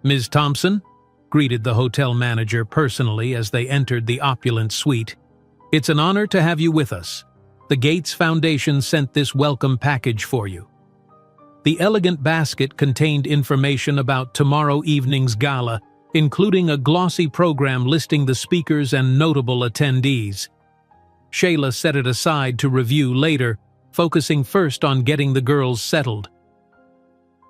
S1: "Ms. Thompson," greeted the hotel manager personally as they entered the opulent suite. "It's an honor to have you with us. The Gates Foundation sent this welcome package for you." The elegant basket contained information about tomorrow evening's gala, including a glossy program listing the speakers and notable attendees. Shayla set it aside to review later, focusing first on getting the girls settled.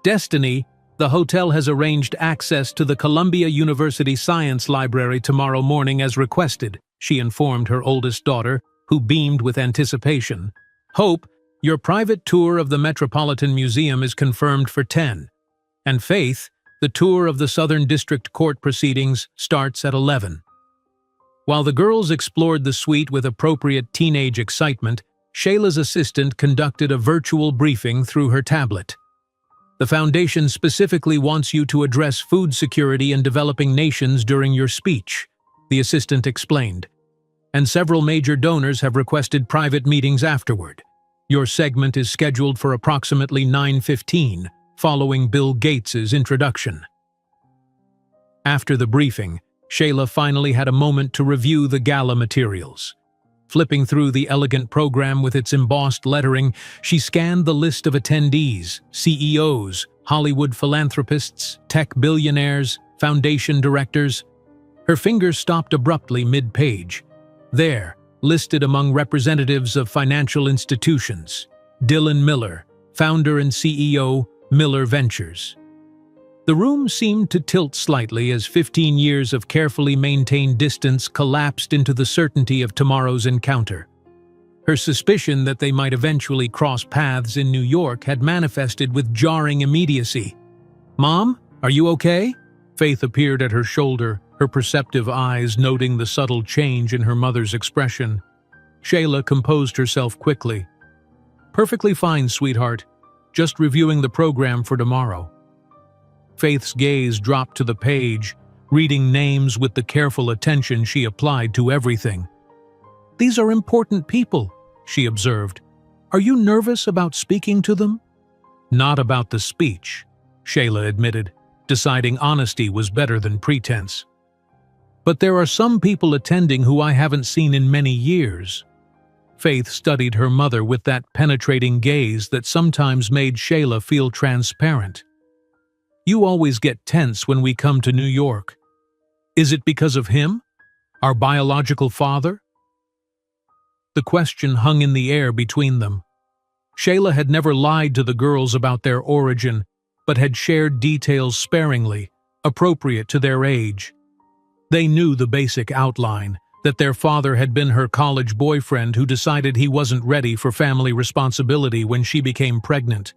S1: Destiny, the hotel has arranged access to the Columbia University Science Library tomorrow morning as requested, she informed her oldest daughter, who beamed with anticipation. Hope, your private tour of the Metropolitan Museum is confirmed for 10. And Faith, the tour of the Southern District Court proceedings starts at 11. While the girls explored the suite with appropriate teenage excitement, Shayla's assistant conducted a virtual briefing through her tablet. The Foundation specifically wants you to address food security in developing nations during your speech, the assistant explained. And several major donors have requested private meetings afterward. Your segment is scheduled for approximately 9:15, following Bill Gates's introduction. After the briefing, Shayla finally had a moment to review the gala materials. Flipping through the elegant program with its embossed lettering, she scanned the list of attendees, CEOs, Hollywood philanthropists, tech billionaires, foundation directors. Her fingers stopped abruptly mid-page. There, listed among representatives of financial institutions, Dylan Miller, founder and CEO, Miller Ventures. The room seemed to tilt slightly as 15 years of carefully maintained distance collapsed into the certainty of tomorrow's encounter. Her suspicion that they might eventually cross paths in New York had manifested with jarring immediacy. "Mom, are you okay?" Faith appeared at her shoulder, her perceptive eyes noting the subtle change in her mother's expression. Shayla composed herself quickly. "Perfectly fine, sweetheart. Just reviewing the program for tomorrow." Faith's gaze dropped to the page, reading names with the careful attention she applied to everything. "These are important people," she observed. "Are you nervous about speaking to them?" "Not about the speech," Shayla admitted, deciding honesty was better than pretense. "But there are some people attending who I haven't seen in many years." Faith studied her mother with that penetrating gaze that sometimes made Shayla feel transparent. "You always get tense when we come to New York. Is it because of him? Our biological father?" The question hung in the air between them. Shayla had never lied to the girls about their origin, but had shared details sparingly, appropriate to their age. They knew the basic outline, that their father had been her college boyfriend who decided he wasn't ready for family responsibility when she became pregnant.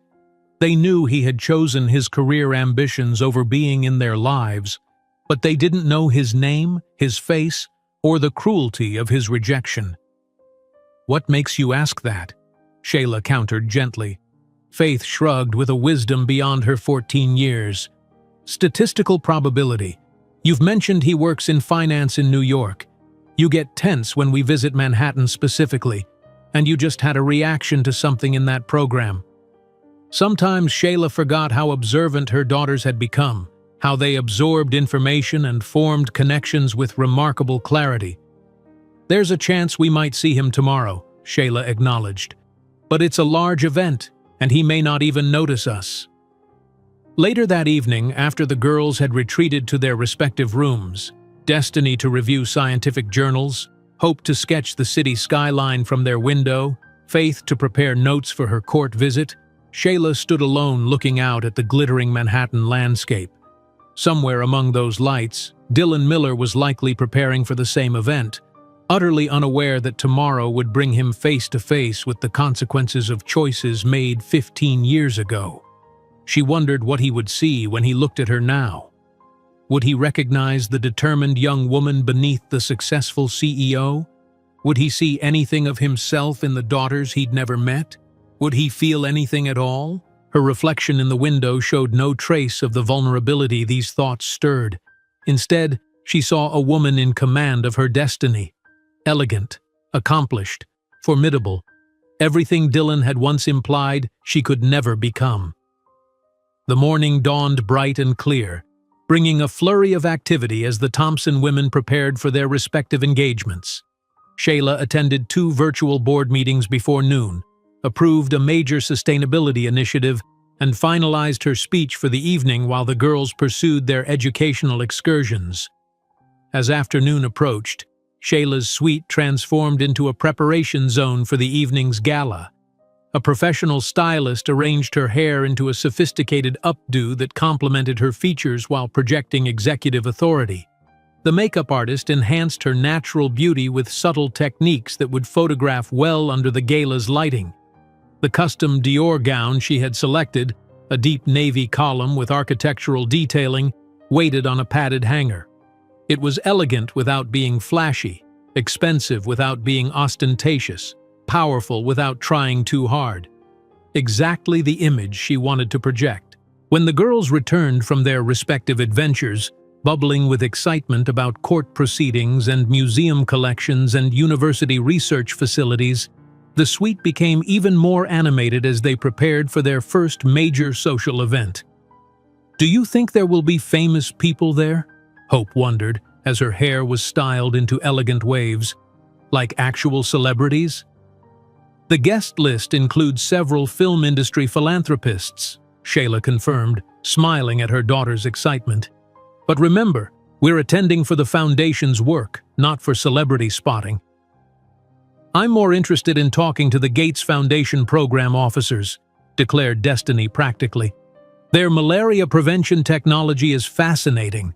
S1: They knew he had chosen his career ambitions over being in their lives, but they didn't know his name, his face, or the cruelty of his rejection. "What makes you ask that?" Shayla countered gently. Faith shrugged with a wisdom beyond her 14 years. "Statistical probability. You've mentioned he works in finance in New York. You get tense when we visit Manhattan specifically, and you just had a reaction to something in that program." Sometimes Shayla forgot how observant her daughters had become, how they absorbed information and formed connections with remarkable clarity. "There's a chance we might see him tomorrow," Shayla acknowledged. "But it's a large event, and he may not even notice us." Later that evening, after the girls had retreated to their respective rooms, Destiny to review scientific journals, Hope to sketch the city skyline from their window, Faith to prepare notes for her court visit, Shayla stood alone looking out at the glittering Manhattan landscape. Somewhere among those lights, Dylan Miller was likely preparing for the same event, utterly unaware that tomorrow would bring him face to face with the consequences of choices made 15 years ago. She wondered what he would see when he looked at her now. Would he recognize the determined young woman beneath the successful CEO? Would he see anything of himself in the daughters he'd never met? Would he feel anything at all? Her reflection in the window showed no trace of the vulnerability these thoughts stirred. Instead, she saw a woman in command of her destiny. Elegant, accomplished, formidable. Everything Dylan had once implied she could never become. The morning dawned bright and clear, bringing a flurry of activity as the Thompson women prepared for their respective engagements. Shayla attended 2 virtual board meetings before noon, approved a major sustainability initiative, and finalized her speech for the evening while the girls pursued their educational excursions. As afternoon approached, Shayla's suite transformed into a preparation zone for the evening's gala. A professional stylist arranged her hair into a sophisticated updo that complemented her features while projecting executive authority. The makeup artist enhanced her natural beauty with subtle techniques that would photograph well under the gala's lighting. The custom Dior gown she had selected, a deep navy column with architectural detailing, waited on a padded hanger. It was elegant without being flashy, expensive without being ostentatious, powerful without trying too hard. Exactly the image she wanted to project. When the girls returned from their respective adventures, bubbling with excitement about court proceedings and museum collections and university research facilities, the suite became even more animated as they prepared for their first major social event. "Do you think there will be famous people there?" Hope wondered, as her hair was styled into elegant waves. "Like actual celebrities?" "The guest list includes several film industry philanthropists," Shayla confirmed, smiling at her daughter's excitement. "But remember, we're attending for the foundation's work, not for celebrity spotting." "I'm more interested in talking to the Gates Foundation program officers," declared Destiny practically. "Their malaria prevention technology is fascinating."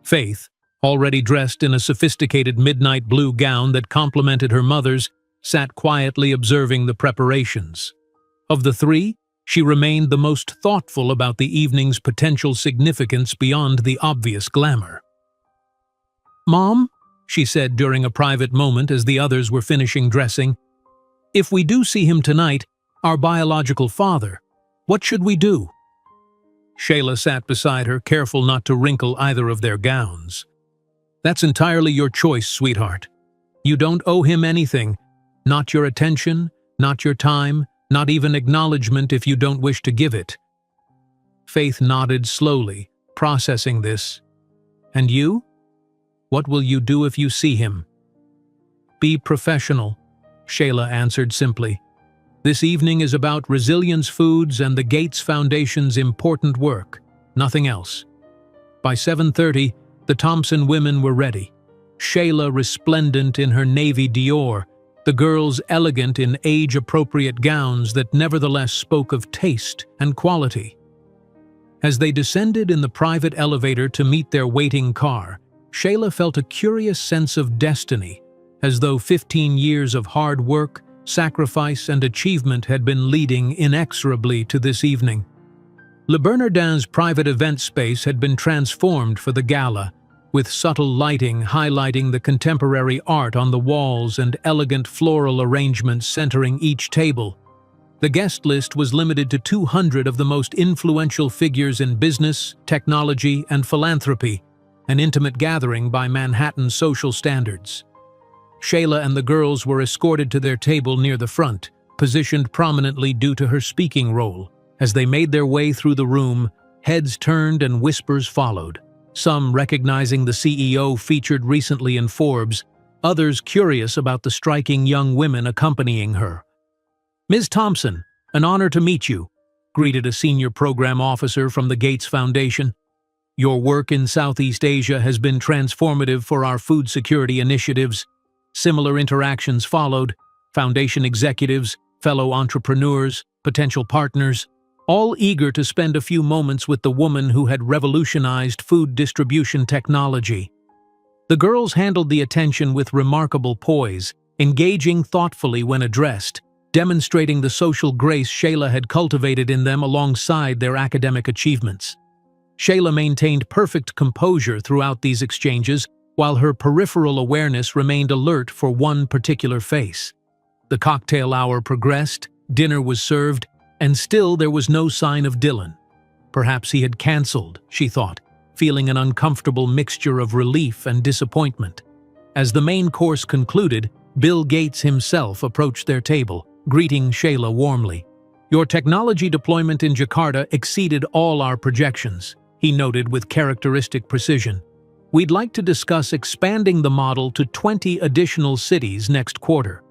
S1: Faith, already dressed in a sophisticated midnight blue gown that complemented her mother's, sat quietly observing the preparations. Of the three, she remained the most thoughtful about the evening's potential significance beyond the obvious glamour. "Mom," she said during a private moment as the others were finishing dressing, "if we do see him tonight, our biological father, what should we do?" Shayla sat beside her, careful not to wrinkle either of their gowns. "That's entirely your choice, sweetheart. You don't owe him anything, not your attention, not your time, not even acknowledgement if you don't wish to give it." Faith nodded slowly, processing this. "And you? What will you do if you see him?" "Be professional," Shayla answered simply. "This evening is about Resilience Foods and the Gates Foundation's important work, nothing else." By 7:30, the Thompson women were ready. Shayla resplendent in her navy Dior, the girls elegant in age-appropriate gowns that nevertheless spoke of taste and quality. As they descended in the private elevator to meet their waiting car, Shayla felt a curious sense of destiny, as though 15 years of hard work, sacrifice, and achievement had been leading inexorably to this evening. Le Bernardin's private event space had been transformed for the gala, with subtle lighting highlighting the contemporary art on the walls and elegant floral arrangements centering each table. The guest list was limited to 200 of the most influential figures in business, technology, and philanthropy, an intimate gathering by Manhattan social standards. Shayla and the girls were escorted to their table near the front, positioned prominently due to her speaking role. As they made their way through the room, heads turned and whispers followed. Some recognizing the CEO featured recently in Forbes, others curious about the striking young women accompanying her. "Ms. Thompson, an honor to meet you," greeted a senior program officer from the Gates Foundation. "Your work in Southeast Asia has been transformative for our food security initiatives." Similar interactions followed, foundation executives, fellow entrepreneurs, potential partners, all eager to spend a few moments with the woman who had revolutionized food distribution technology. The girls handled the attention with remarkable poise, engaging thoughtfully when addressed, demonstrating the social grace Shayla had cultivated in them alongside their academic achievements. Shayla maintained perfect composure throughout these exchanges, while her peripheral awareness remained alert for one particular face. The cocktail hour progressed, dinner was served, and still there was no sign of Dylan. Perhaps he had canceled, she thought, feeling an uncomfortable mixture of relief and disappointment. As the main course concluded, Bill Gates himself approached their table, greeting Shayla warmly. "Your technology deployment in Jakarta exceeded all our projections," he noted with characteristic precision. "We'd like to discuss expanding the model to 20 additional cities next quarter."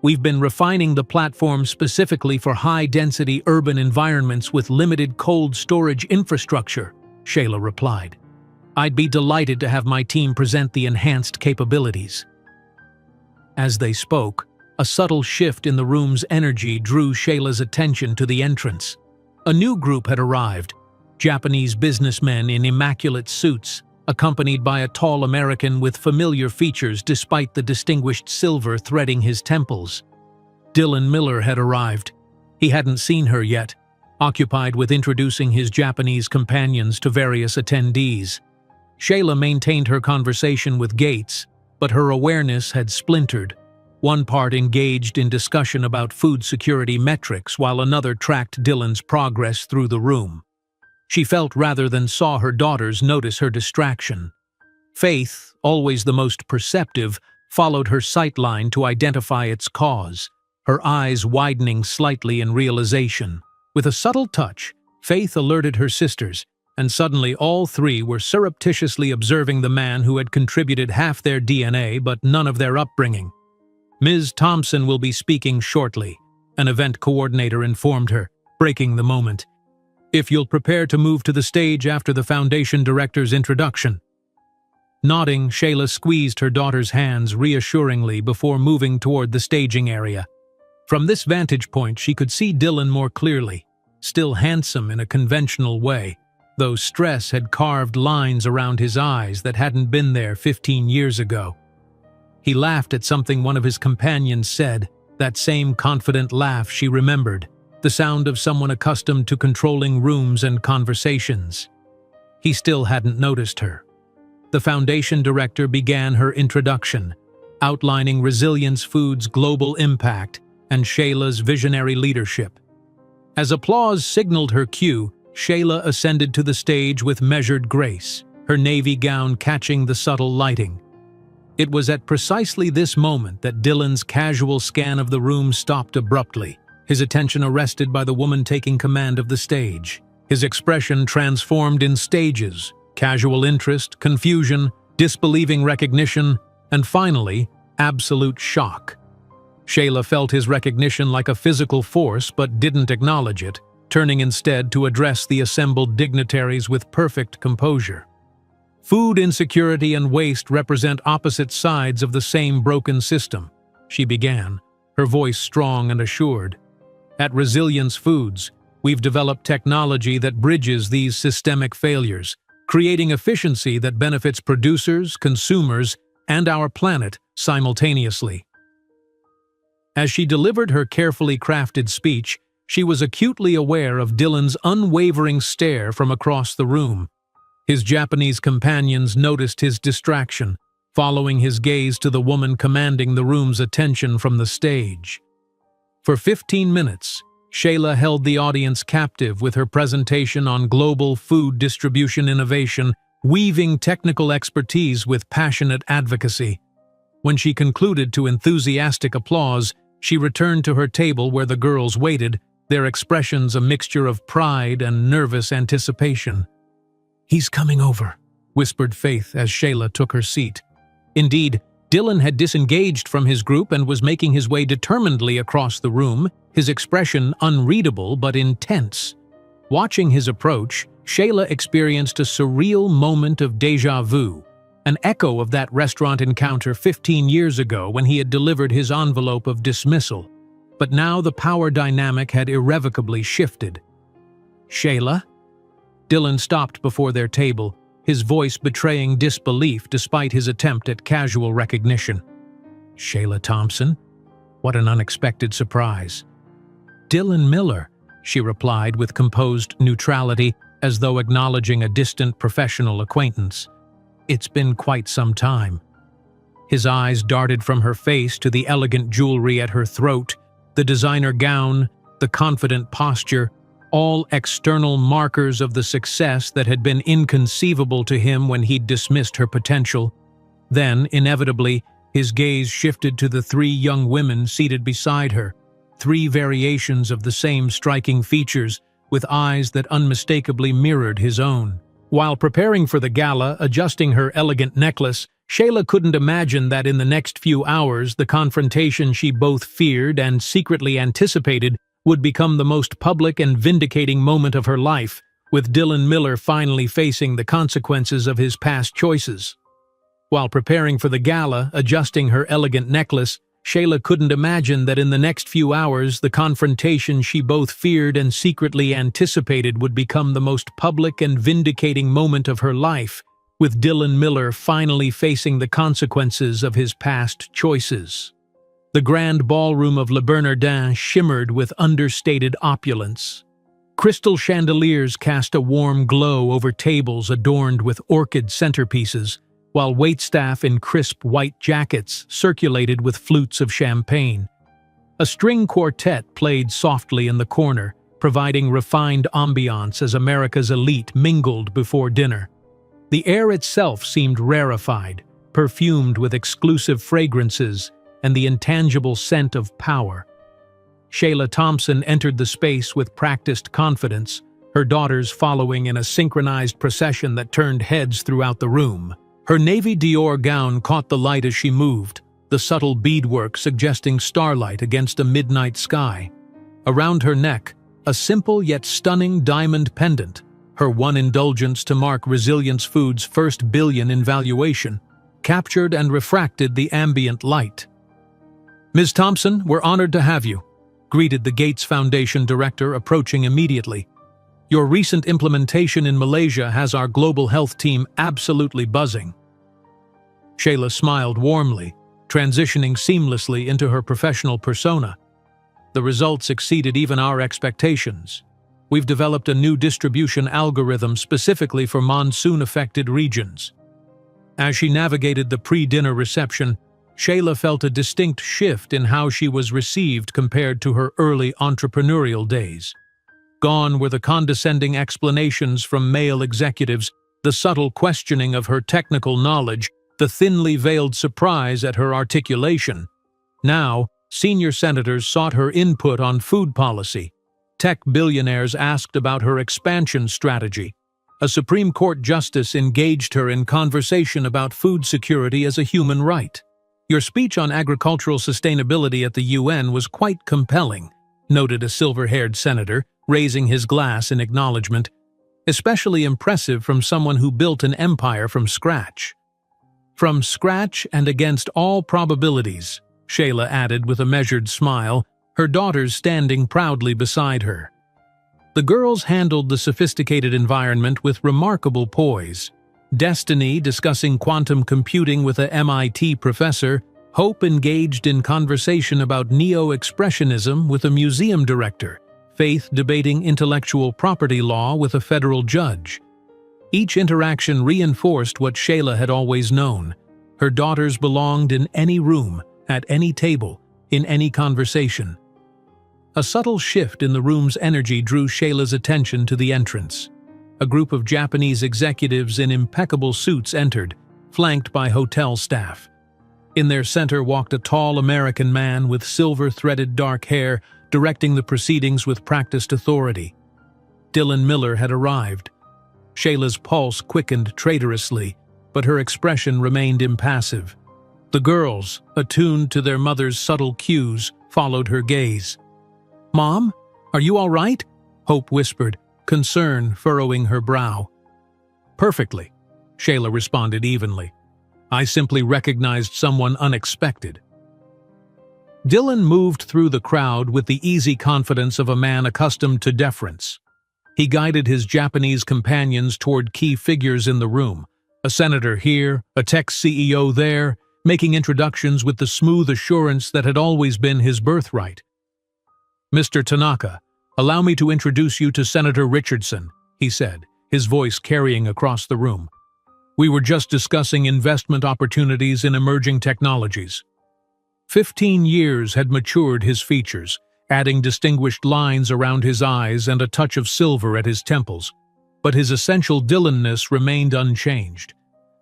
S1: We've been refining the platform specifically for high-density urban environments with limited cold storage infrastructure, Shayla replied. I'd be delighted to have my team present the enhanced capabilities. As they spoke, a subtle shift in the room's energy drew Shayla's attention to the entrance. A new group had arrived, Japanese businessmen in immaculate suits, accompanied by a tall American with familiar features despite the distinguished silver threading his temples. Dylan Miller had arrived. He hadn't seen her yet, occupied with introducing his Japanese companions to various attendees. Shayla maintained her conversation with Gates, but her awareness had splintered. One part engaged in discussion about food security metrics while another tracked Dylan's progress through the room. She felt rather than saw her daughters notice her distraction. Faith, always the most perceptive, followed her sightline to identify its cause, her eyes widening slightly in realization. With a subtle touch, Faith alerted her sisters, and suddenly all three were surreptitiously observing the man who had contributed half their DNA but none of their upbringing. Ms. Thompson will be speaking shortly, an event coordinator informed her, breaking the moment. If you'll prepare to move to the stage after the Foundation Director's introduction. Nodding, Shayla squeezed her daughter's hands reassuringly before moving toward the staging area. From this vantage point, she could see Dylan more clearly, still handsome in a conventional way, though stress had carved lines around his eyes that hadn't been there 15 years ago. He laughed at something one of his companions said, that same confident laugh she remembered, the sound of someone accustomed to controlling rooms and conversations. He still hadn't noticed her. The Foundation Director began her introduction, outlining Resilience Foods' global impact and Shayla's visionary leadership. As applause signaled her cue, Shayla ascended to the stage with measured grace, her navy gown catching the subtle lighting. It was at precisely this moment that Dylan's casual scan of the room stopped abruptly, his attention arrested by the woman taking command of the stage. His expression transformed in stages: casual interest, confusion, disbelieving recognition, and finally, absolute shock. Shayla felt his recognition like a physical force but didn't acknowledge it, turning instead to address the assembled dignitaries with perfect composure. Food insecurity and waste represent opposite sides of the same broken system, she began, her voice strong and assured. At Resilience Foods, we've developed technology that bridges these systemic failures, creating efficiency that benefits producers, consumers, and our planet simultaneously. As she delivered her carefully crafted speech, she was acutely aware of Dylan's unwavering stare from across the room. His Japanese companions noticed his distraction, following his gaze to the woman commanding the room's attention from the stage. For 15 minutes, Shayla held the audience captive with her presentation on global food distribution innovation, weaving technical expertise with passionate advocacy. When she concluded to enthusiastic applause, she returned to her table where the girls waited, their expressions a mixture of pride and nervous anticipation. "He's coming over," whispered Faith as Shayla took her seat. Indeed, Dylan had disengaged from his group and was making his way determinedly across the room, his expression unreadable but intense. Watching his approach, Shayla experienced a surreal moment of déjà vu, an echo of that restaurant encounter 15 years ago when he had delivered his envelope of dismissal. But now the power dynamic had irrevocably shifted. "Shayla?" Dylan stopped before their table, his voice betraying disbelief despite his attempt at casual recognition. "Shayla Thompson? What an unexpected surprise." "Dylan Miller," she replied with composed neutrality, as though acknowledging a distant professional acquaintance. "It's been quite some time." His eyes darted from her face to the elegant jewelry at her throat, the designer gown, the confident posture, all external markers of the success that had been inconceivable to him when he'd dismissed her potential. Then, inevitably, his gaze shifted to the three young women seated beside her, three variations of the same striking features, with eyes that unmistakably mirrored his own. While preparing for the gala, adjusting her elegant necklace, Shayla couldn't imagine that in the next few hours, the confrontation she both feared and secretly anticipated would become the most public and vindicating moment of her life, with Dylan Miller finally facing the consequences of his past choices. While preparing for the gala, adjusting her elegant necklace, Shayla couldn't imagine that in the next few hours, the confrontation she both feared and secretly anticipated would become the most public and vindicating moment of her life, with Dylan Miller finally facing the consequences of his past choices. The grand ballroom of Le Bernardin shimmered with understated opulence. Crystal chandeliers cast a warm glow over tables adorned with orchid centerpieces, while waitstaff in crisp white jackets circulated with flutes of champagne. A string quartet played softly in the corner, providing refined ambiance as America's elite mingled before dinner. The air itself seemed rarefied, perfumed with exclusive fragrances and the intangible scent of power. Shayla Thompson entered the space with practiced confidence, her daughters following in a synchronized procession that turned heads throughout the room. Her navy Dior gown caught the light as she moved, the subtle beadwork suggesting starlight against a midnight sky. Around her neck, a simple yet stunning diamond pendant, her one indulgence to mark Resilience Foods' first billion in valuation, captured and refracted the ambient light. "Ms. Thompson, we're honored to have you," greeted the Gates Foundation director, approaching immediately. "Your recent implementation in Malaysia has our global health team absolutely buzzing." Shayla smiled warmly, transitioning seamlessly into her professional persona. "The results exceeded even our expectations. We've developed a new distribution algorithm specifically for monsoon-affected regions." As she navigated the pre-dinner reception, Shayla felt a distinct shift in how she was received compared to her early entrepreneurial days. Gone were the condescending explanations from male executives, the subtle questioning of her technical knowledge, the thinly veiled surprise at her articulation. Now, senior senators sought her input on food policy. Tech billionaires asked about her expansion strategy. A Supreme Court justice engaged her in conversation about food security as a human right. "Your speech on agricultural sustainability at the UN was quite compelling," noted a silver-haired senator, raising his glass in acknowledgement. "Especially impressive from someone who built an empire from scratch." "From scratch and against all probabilities," Shayla added with a measured smile, her daughters standing proudly beside her. The girls handled the sophisticated environment with remarkable poise. Destiny discussing quantum computing with a MIT professor, Hope engaged in conversation about neo-expressionism with a museum director, Faith debating intellectual property law with a federal judge. Each interaction reinforced what Shayla had always known. Her daughters belonged in any room, at any table, in any conversation. A subtle shift in the room's energy drew Shayla's attention to the entrance. A group of Japanese executives in impeccable suits entered, flanked by hotel staff. In their center walked a tall American man with silver-threaded dark hair, directing the proceedings with practiced authority. Dylan Miller had arrived. Shayla's pulse quickened traitorously, but her expression remained impassive. The girls, attuned to their mother's subtle cues, followed her gaze. "Mom, are you all right?" Hope whispered, concern furrowing her brow. "Perfectly," Shayla responded evenly. "I simply recognized someone unexpected." Dylan moved through the crowd with the easy confidence of a man accustomed to deference. He guided his Japanese companions toward key figures in the room, a senator here, a tech CEO there, making introductions with the smooth assurance that had always been his birthright. "Mr. Tanaka, allow me to introduce you to Senator Richardson," he said, his voice carrying across the room. "We were just discussing investment opportunities in emerging technologies." 15 years had matured his features, adding distinguished lines around his eyes and a touch of silver at his temples. But his essential Dylanness remained unchanged.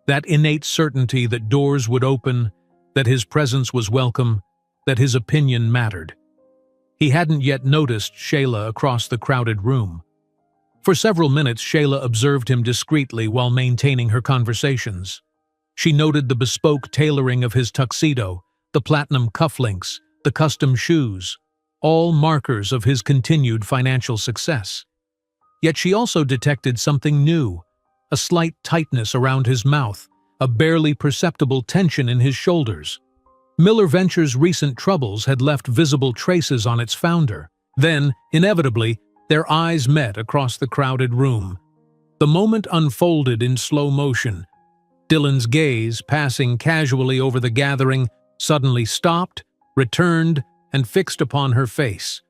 S1: That innate certainty that doors would open, that his presence was welcome, that his opinion mattered. He hadn't yet noticed Shayla across the crowded room. For several minutes, Shayla observed him discreetly while maintaining her conversations. She noted the bespoke tailoring of his tuxedo, the platinum cufflinks, the custom shoes, all markers of his continued financial success. Yet she also detected something new, a slight tightness around his mouth, a barely perceptible tension in his shoulders. Miller Ventures' recent troubles had left visible traces on its founder. Then, inevitably, their eyes met across the crowded room. The moment unfolded in slow motion. Dylan's gaze, passing casually over the gathering, suddenly stopped, returned, and fixed upon her face.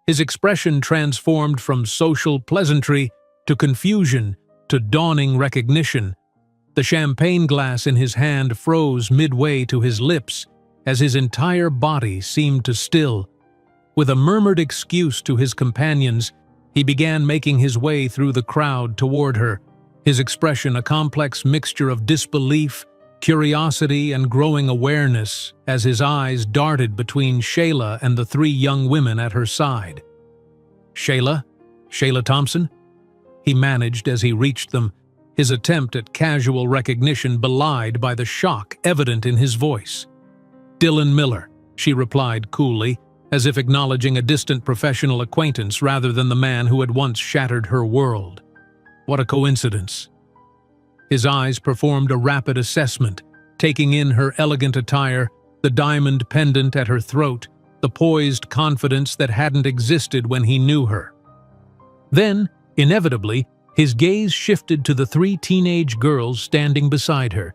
S1: His expression transformed from social pleasantry to confusion to dawning recognition. The champagne glass in his hand froze midway to his lips as his entire body seemed to still. With a murmured excuse to his companions, he began making his way through the crowd toward her, his expression a complex mixture of disbelief, curiosity, and growing awareness as his eyes darted between Shayla and the three young women at her side. "Shayla? Shayla Thompson?" he managed as he reached them, his attempt at casual recognition belied by the shock evident in his voice. "Dylan Miller," she replied coolly, as if acknowledging a distant professional acquaintance rather than the man who had once shattered her world. What a coincidence. His eyes performed a rapid assessment, taking in her elegant attire, the diamond pendant at her throat, the poised confidence that hadn't existed when he knew her. Then, inevitably, his gaze shifted to the three teenage girls standing beside her,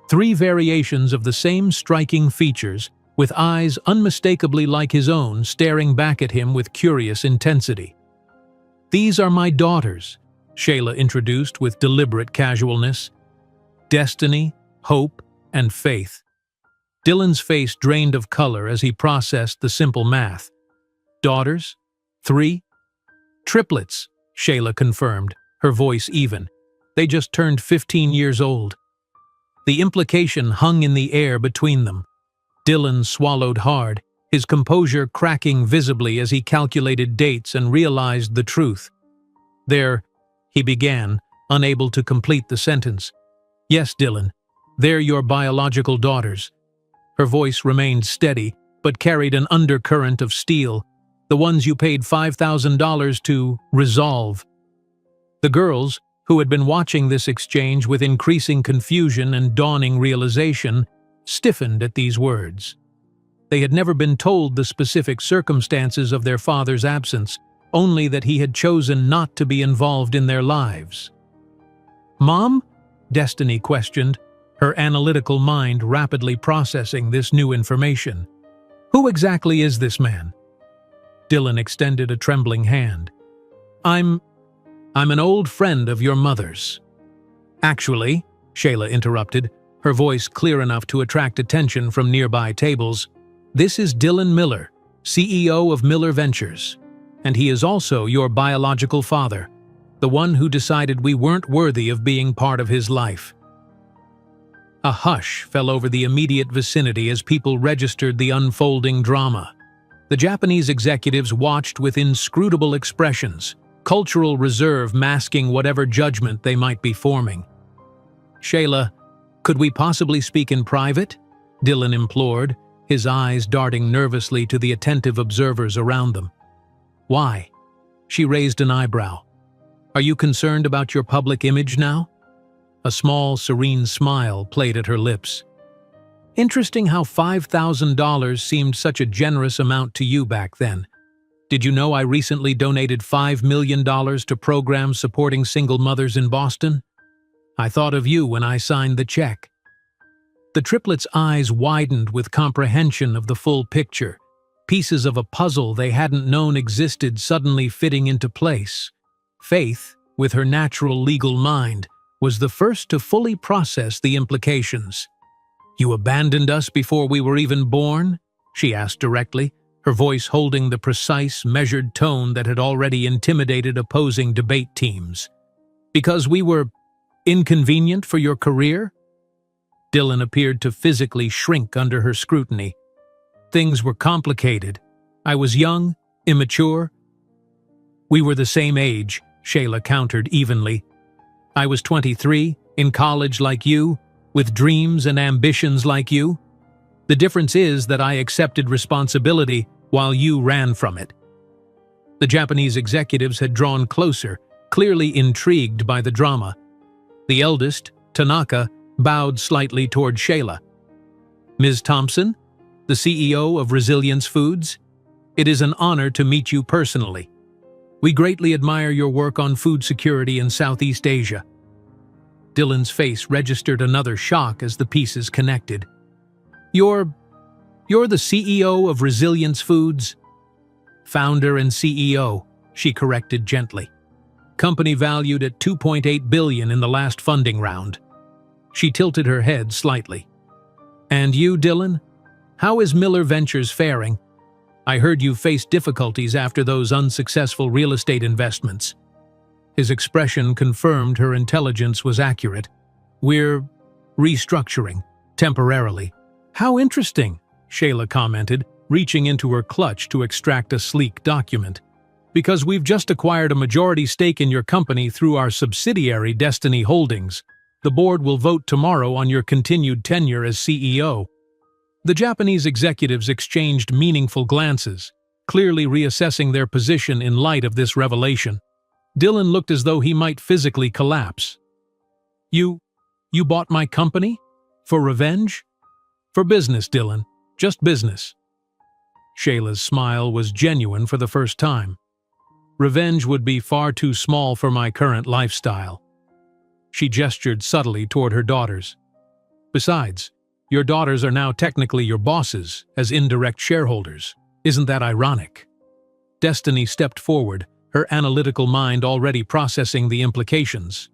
S1: three variations of the same striking features, with eyes unmistakably like his own staring back at him with curious intensity. "These are my daughters," Shayla introduced with deliberate casualness. "Destiny, hope, and faith." Dylan's face drained of color as he processed the simple math. "Daughters? 3? Triplets," Shayla confirmed, her voice even. "They just turned 15 years old." The implication hung in the air between them. Dylan swallowed hard, his composure cracking visibly as he calculated dates and realized the truth. He began, unable to complete the sentence. "Yes, Dylan, they're your biological daughters." Her voice remained steady, but carried an undercurrent of steel, "the ones you paid $5,000 to resolve." The girls, who had been watching this exchange with increasing confusion and dawning realization, stiffened at these words. They had never been told the specific circumstances of their father's absence, only that he had chosen not to be involved in their lives. "Mom?" Destiny questioned, her analytical mind rapidly processing this new information. "Who exactly is this man?" Dylan extended a trembling hand. I'm an old friend of your mother's." "Actually," Shayla interrupted, her voice clear enough to attract attention from nearby tables, "this is Dylan Miller, CEO of Miller Ventures. And he is also your biological father, the one who decided we weren't worthy of being part of his life." A hush fell over the immediate vicinity as people registered the unfolding drama. The Japanese executives watched with inscrutable expressions, cultural reserve masking whatever judgment they might be forming. "Shayla, could we possibly speak in private?" Dylan implored, his eyes darting nervously to the attentive observers around them. "Why?" She raised an eyebrow. "Are you concerned about your public image now?" A small, serene smile played at her lips. "Interesting how $5,000 seemed such a generous amount to you back then. Did you know I recently donated $5 million to programs supporting single mothers in Boston? I thought of you when I signed the check." The triplets' eyes widened with comprehension of the full picture, pieces of a puzzle they hadn't known existed suddenly fitting into place. Faith, with her natural legal mind, was the first to fully process the implications. "You abandoned us before we were even born?" she asked directly, her voice holding the precise, measured tone that had already intimidated opposing debate teams. "Because we were inconvenient for your career?" Dylan appeared to physically shrink under her scrutiny. "Things were complicated. I was young, immature." "We were the same age," Shayla countered evenly. "I was 23, in college like you, with dreams and ambitions like you. The difference is that I accepted responsibility while you ran from it." The Japanese executives had drawn closer, clearly intrigued by the drama. The eldest, Tanaka, bowed slightly toward Shayla. "Ms. Thompson, the CEO of Resilience Foods, it is an honor to meet you personally. We greatly admire your work on food security in Southeast Asia." Dylan's face registered another shock as the pieces connected. You're the CEO of Resilience Foods?" "Founder and CEO," she corrected gently. "Company valued at $2.8 billion in the last funding round." She tilted her head slightly. "And you, Dylan? How is Miller Ventures faring? I heard you faced difficulties after those unsuccessful real estate investments." His expression confirmed her intelligence was accurate. "We're restructuring, temporarily." "How interesting," Shayla commented, reaching into her clutch to extract a sleek document. "Because we've just acquired a majority stake in your company through our subsidiary Destiny Holdings. The board will vote tomorrow on your continued tenure as CEO." The Japanese executives exchanged meaningful glances, clearly reassessing their position in light of this revelation. Dylan looked as though he might physically collapse. You bought my company? For revenge?" "For business, Dylan. Just business." Shayla's smile was genuine for the first time. "Revenge would be far too small for my current lifestyle." She gestured subtly toward her daughters. "Besides, your daughters are now technically your bosses, as indirect shareholders. Isn't that ironic?" Destiny stepped forward, her analytical mind already processing the implications.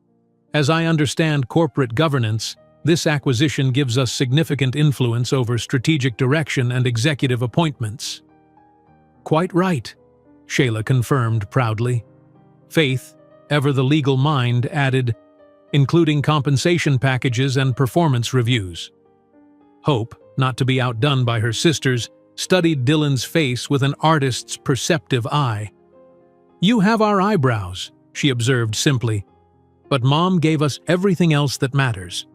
S1: "As I understand corporate governance, this acquisition gives us significant influence over strategic direction and executive appointments." "Quite right," Shayla confirmed proudly. Faith, ever the legal mind, added, "including compensation packages and performance reviews." Hope, not to be outdone by her sisters, studied Dylan's face with an artist's perceptive eye. "You have our eyebrows," she observed simply, "but Mom gave us everything else that matters."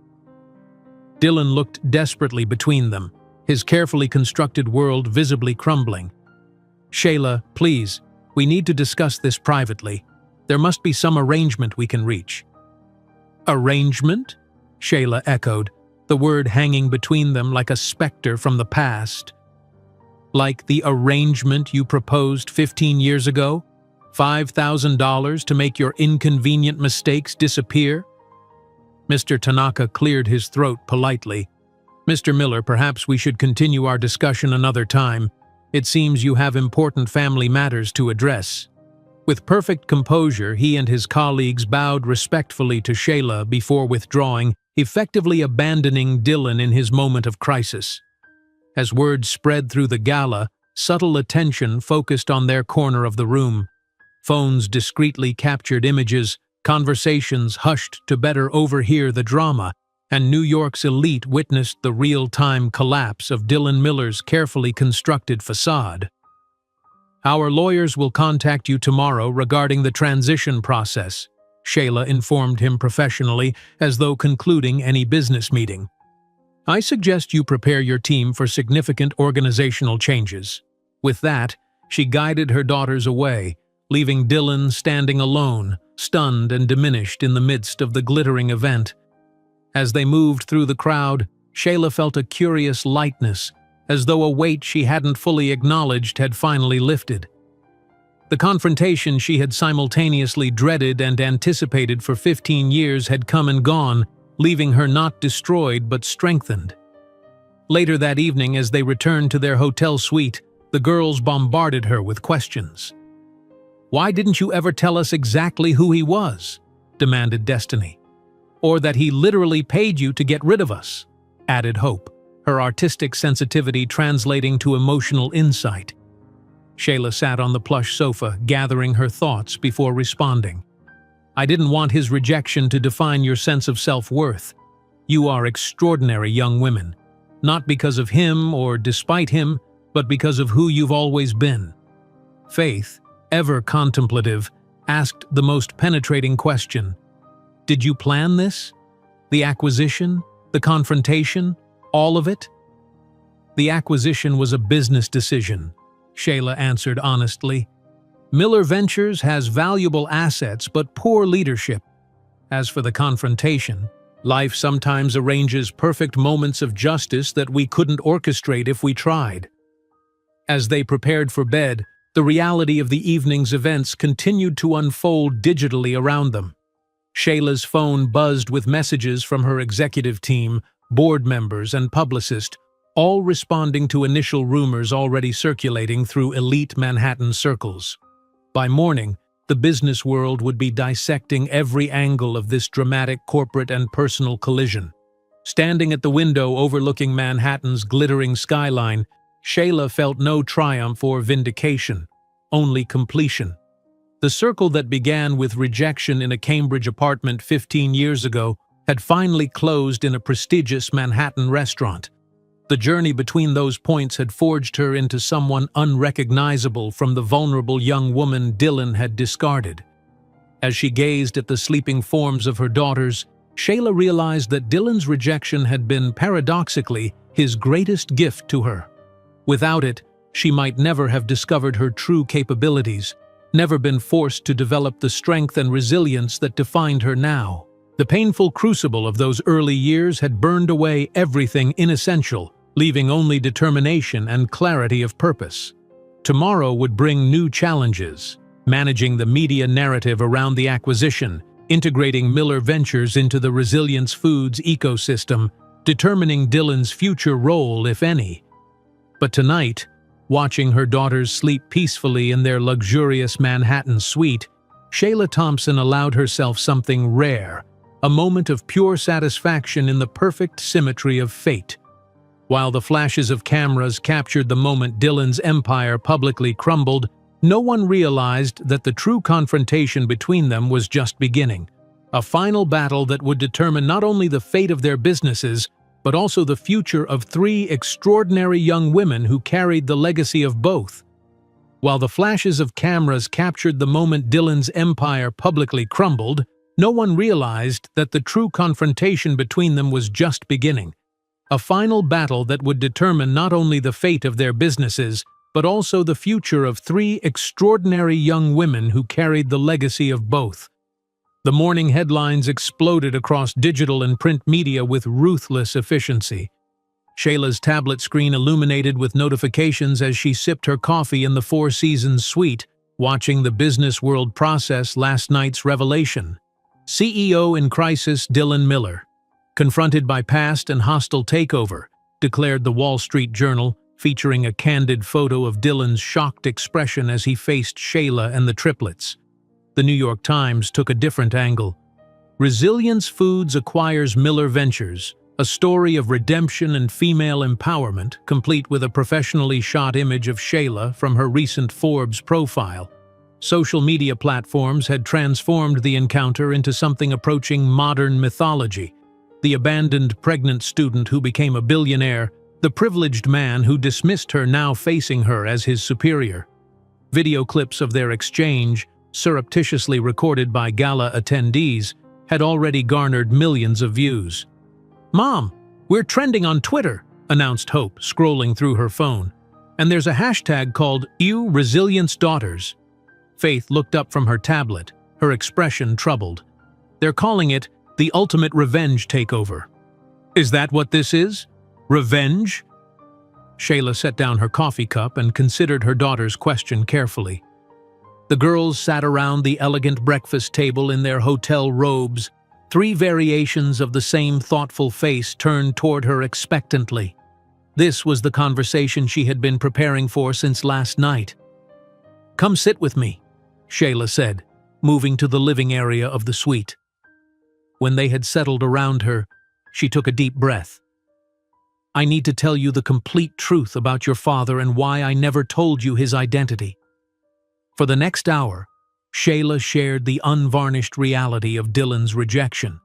S1: Dylan looked desperately between them, his carefully constructed world visibly crumbling. "Shayla, please, we need to discuss this privately. There must be some arrangement we can reach." "Arrangement?" Shayla echoed, the word hanging between them like a specter from the past. "Like the arrangement you proposed 15 years ago? $5,000 to make your inconvenient mistakes disappear?" Mr. Tanaka cleared his throat politely. "Mr. Miller, perhaps we should continue our discussion another time. It seems you have important family matters to address." With perfect composure, he and his colleagues bowed respectfully to Shayla before withdrawing, effectively abandoning Dylan in his moment of crisis. As word spread through the gala, subtle attention focused on their corner of the room. Phones discreetly captured images, conversations hushed to better overhear the drama, and New York's elite witnessed the real-time collapse of Dylan Miller's carefully constructed facade. "Our lawyers will contact you tomorrow regarding the transition process," Shayla informed him professionally, as though concluding any business meeting. "I suggest you prepare your team for significant organizational changes." With that, she guided her daughters away, leaving Dylan standing alone, stunned and diminished in the midst of the glittering event. As they moved through the crowd, Shayla felt a curious lightness, as though a weight she hadn't fully acknowledged had finally lifted. The confrontation she had simultaneously dreaded and anticipated for 15 years had come and gone, leaving her not destroyed but strengthened. Later that evening, as they returned to their hotel suite, the girls bombarded her with questions. "Why didn't you ever tell us exactly who he was?" demanded Destiny. "Or that he literally paid you to get rid of us?" added Hope, her artistic sensitivity translating to emotional insight. Shayla sat on the plush sofa, gathering her thoughts before responding. "I didn't want his rejection to define your sense of self-worth. You are extraordinary young women, not because of him or despite him, but because of who you've always been." Faith, ever contemplative, asked the most penetrating question. "Did you plan this? The acquisition? The confrontation? All of it? The acquisition was a business decision, Shayla answered honestly. Miller Ventures has valuable assets but poor leadership. As for the confrontation, life sometimes arranges perfect moments of justice that we couldn't orchestrate if we tried. As they prepared for bed, the reality of the evening's events continued to unfold digitally around them. Shayla's phone buzzed with messages from her executive team, board members, and publicist, all responding to initial rumors already circulating through elite Manhattan circles. By morning, the business world would be dissecting every angle of this dramatic corporate and personal collision. Standing at the window overlooking Manhattan's glittering skyline, Shayla felt no triumph or vindication, only completion. The circle that began with rejection in a Cambridge apartment 15 years ago had finally closed in a prestigious Manhattan restaurant. The journey between those points had forged her into someone unrecognizable from the vulnerable young woman Dylan had discarded. As she gazed at the sleeping forms of her daughters, Shayla realized that Dylan's rejection had been, paradoxically, his greatest gift to her. Without it, she might never have discovered her true capabilities, never been forced to develop the strength and resilience that defined her now. The painful crucible of those early years had burned away everything inessential, leaving only determination and clarity of purpose. Tomorrow would bring new challenges, managing the media narrative around the acquisition, integrating Miller Ventures into the Resilience Foods ecosystem, determining Dylan's future role, if any. But tonight, watching her daughters sleep peacefully in their luxurious Manhattan suite, Shayla Thompson allowed herself something rare, a moment of pure satisfaction in the perfect symmetry of fate. While the flashes of cameras captured the moment Dylan's empire publicly crumbled, no one realized that the true confrontation between them was just beginning. A final battle that would determine not only the fate of their businesses, but also the future of three extraordinary young women who carried the legacy of both. While the flashes of cameras captured the moment Dylan's empire publicly crumbled, no one realized that the true confrontation between them was just beginning. A final battle that would determine not only the fate of their businesses, but also the future of three extraordinary young women who carried the legacy of both. The morning headlines exploded across digital and print media with ruthless efficiency. Shayla's tablet screen illuminated with notifications as she sipped her coffee in the Four Seasons suite, watching the business world process last night's revelation. CEO in crisis Dylan Miller, confronted by past and hostile takeover, declared the Wall Street Journal, featuring a candid photo of Dylan's shocked expression as he faced Shayla and the triplets. The New York Times took a different angle. Resilience Foods acquires Miller Ventures, a story of redemption and female empowerment, complete with a professionally shot image of Shayla from her recent Forbes profile. Social media platforms had transformed the encounter into something approaching modern mythology. The abandoned pregnant student who became a billionaire, the privileged man who dismissed her now facing her as his superior. Video clips of their exchange, surreptitiously recorded by gala attendees, had already garnered millions of views. "Mom, we're trending on Twitter," announced Hope, scrolling through her phone. "And there's a hashtag called #ResilienceDaughters." Faith looked up from her tablet, her expression troubled. "They're calling it the ultimate revenge takeover." "Is that what this is? Revenge?" Shayla set down her coffee cup and considered her daughter's question carefully. The girls sat around the elegant breakfast table in their hotel robes, three variations of the same thoughtful face turned toward her expectantly. This was the conversation she had been preparing for since last night. "Come sit with me," Shayla said, moving to the living area of the suite. When they had settled around her, she took a deep breath. "I need to tell you the complete truth about your father and why I never told you his identity." For the next hour, Shayla shared the unvarnished reality of Dylan's rejection.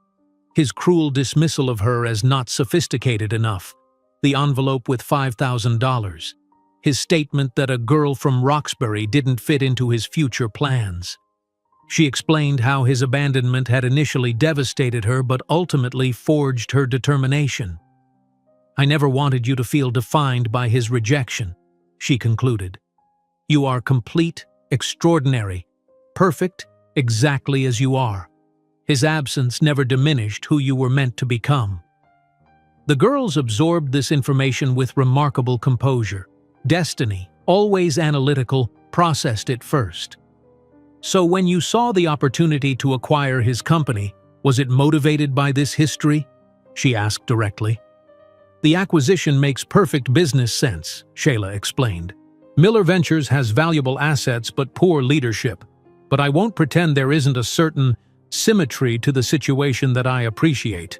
S1: His cruel dismissal of her as not sophisticated enough, the envelope with $5,000, his statement that a girl from Roxbury didn't fit into his future plans. She explained how his abandonment had initially devastated her but ultimately forged her determination. "I never wanted you to feel defined by his rejection," she concluded. "You are complete, extraordinary, perfect, exactly as you are. His absence never diminished who you were meant to become." The girls absorbed this information with remarkable composure. Destiny, always analytical, processed it first. "So when you saw the opportunity to acquire his company, was it motivated by this history?" she asked directly. "The acquisition makes perfect business sense," Shayla explained. "Miller Ventures has valuable assets but poor leadership, but I won't pretend there isn't a certain symmetry to the situation that I appreciate."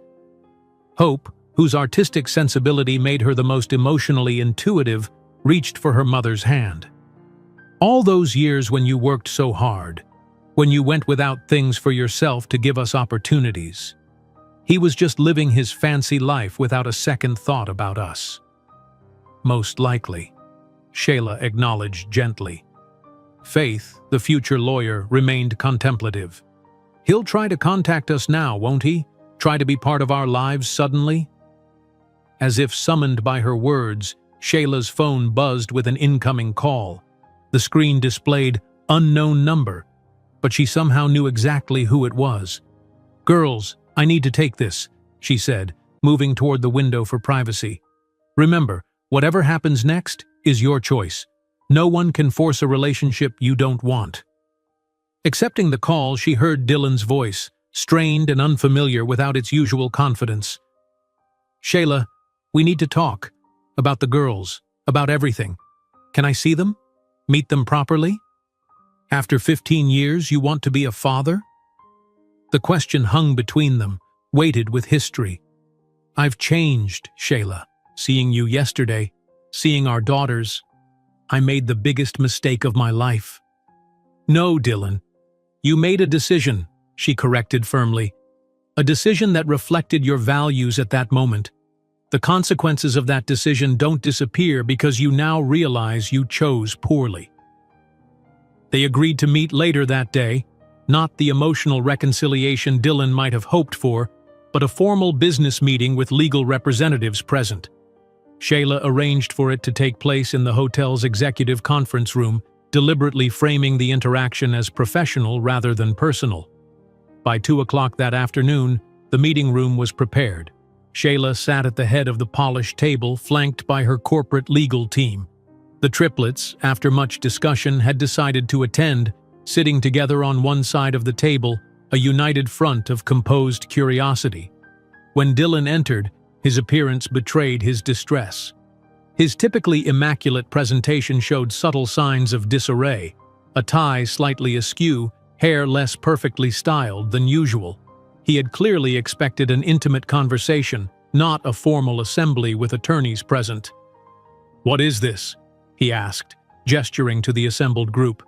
S1: Hope, whose artistic sensibility made her the most emotionally intuitive, reached for her mother's hand. "All those years when you worked so hard, when you went without things for yourself to give us opportunities. He was just living his fancy life without a second thought about us." "Most likely," Shayla acknowledged gently. Faith, the future lawyer, remained contemplative. "He'll try to contact us now, won't he? Try to be part of our lives suddenly?" As if summoned by her words, Shayla's phone buzzed with an incoming call. The screen displayed "unknown number," but she somehow knew exactly who it was. "Girls, I need to take this," she said, moving toward the window for privacy. "Remember, whatever happens next is your choice. No one can force a relationship you don't want." Accepting the call, she heard Dylan's voice, strained and unfamiliar without its usual confidence. "Shayla, we need to talk. About the girls. About everything. Can I see them? Meet them properly? After 15 years, you want to be a father?" The question hung between them, weighted with history. "I've changed, Shayla. Seeing you yesterday, seeing our daughters, I made the biggest mistake of my life." "No, Dylan. You made a decision," she corrected firmly. "A decision that reflected your values at that moment. The consequences of that decision don't disappear because you now realize you chose poorly." They agreed to meet later that day, not the emotional reconciliation Dylan might have hoped for, but a formal business meeting with legal representatives present. Shayla arranged for it to take place in the hotel's executive conference room, deliberately framing the interaction as professional rather than personal. By 2 o'clock that afternoon, the meeting room was prepared. Shayla sat at the head of the polished table, flanked by her corporate legal team. The triplets, after much discussion, had decided to attend, sitting together on one side of the table, a united front of composed curiosity. When Dylan entered, his appearance betrayed his distress. His typically immaculate presentation showed subtle signs of disarray, a tie slightly askew, hair less perfectly styled than usual. He had clearly expected an intimate conversation, not a formal assembly with attorneys present. "What is this?" he asked, gesturing to the assembled group.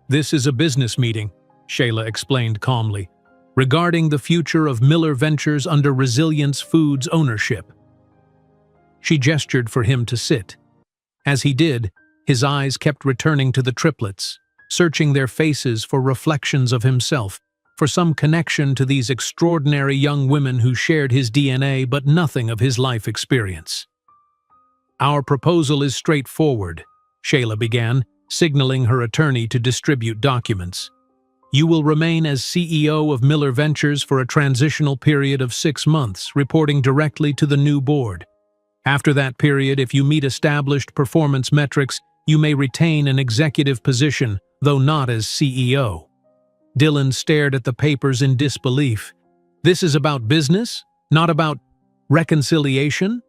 S1: "This is a business meeting," Shayla explained calmly, "regarding the future of Miller Ventures under Resilience Foods ownership." She gestured for him to sit. As he did, his eyes kept returning to the triplets, searching their faces for reflections of himself, for some connection to these extraordinary young women who shared his DNA but nothing of his life experience. "Our proposal is straightforward," Shayla began, signaling her attorney to distribute documents. "You will remain as CEO of Miller Ventures for a transitional period of 6 months, reporting directly to the new board. After that period, if you meet established performance metrics, you may retain an executive position, though not as CEO." Dylan stared at the papers in disbelief. "This is about business, not about reconciliation?"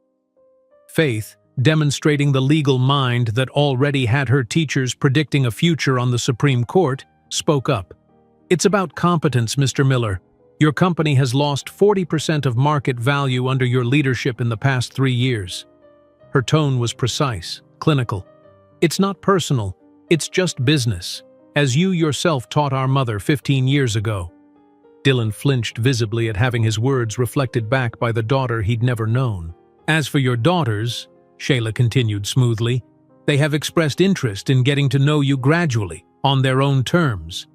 S1: Faith, demonstrating the legal mind that already had her teachers predicting a future on the Supreme Court, spoke up. "It's about competence, Mr. Miller. Your company has lost 40% of market value under your leadership in the past 3 years." Her tone was precise, clinical. "It's not personal, it's just business, as you yourself taught our mother 15 years ago." Dylan flinched visibly at having his words reflected back by the daughter he'd never known. "As for your daughters," Shayla continued smoothly, "they have expressed interest in getting to know you gradually, on their own terms.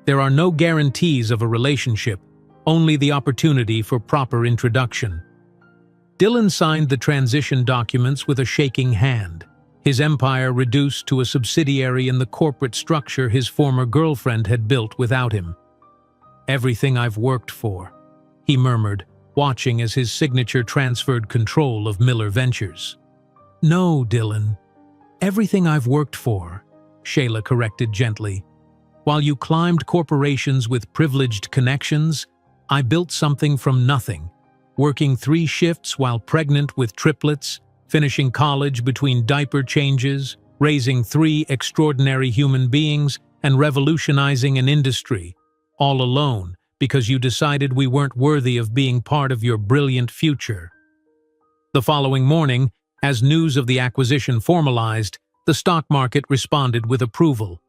S1: There are no guarantees of a relationship, only the opportunity for proper introduction. Dylan signed the transition documents with a shaking hand, his empire reduced to a subsidiary in the corporate structure his former girlfriend had built without him. "Everything I've worked for," he murmured, watching as his signature transferred control of Miller Ventures. "No, Dylan. Everything I've worked for," Shayla corrected gently. "While you climbed corporations with privileged connections, I built something from nothing, working 3 shifts while pregnant with triplets, finishing college between diaper changes, raising 3 extraordinary human beings, and revolutionizing an industry, all alone because you decided we weren't worthy of being part of your brilliant future." The following morning, as news of the acquisition formalized, the stock market responded with approval.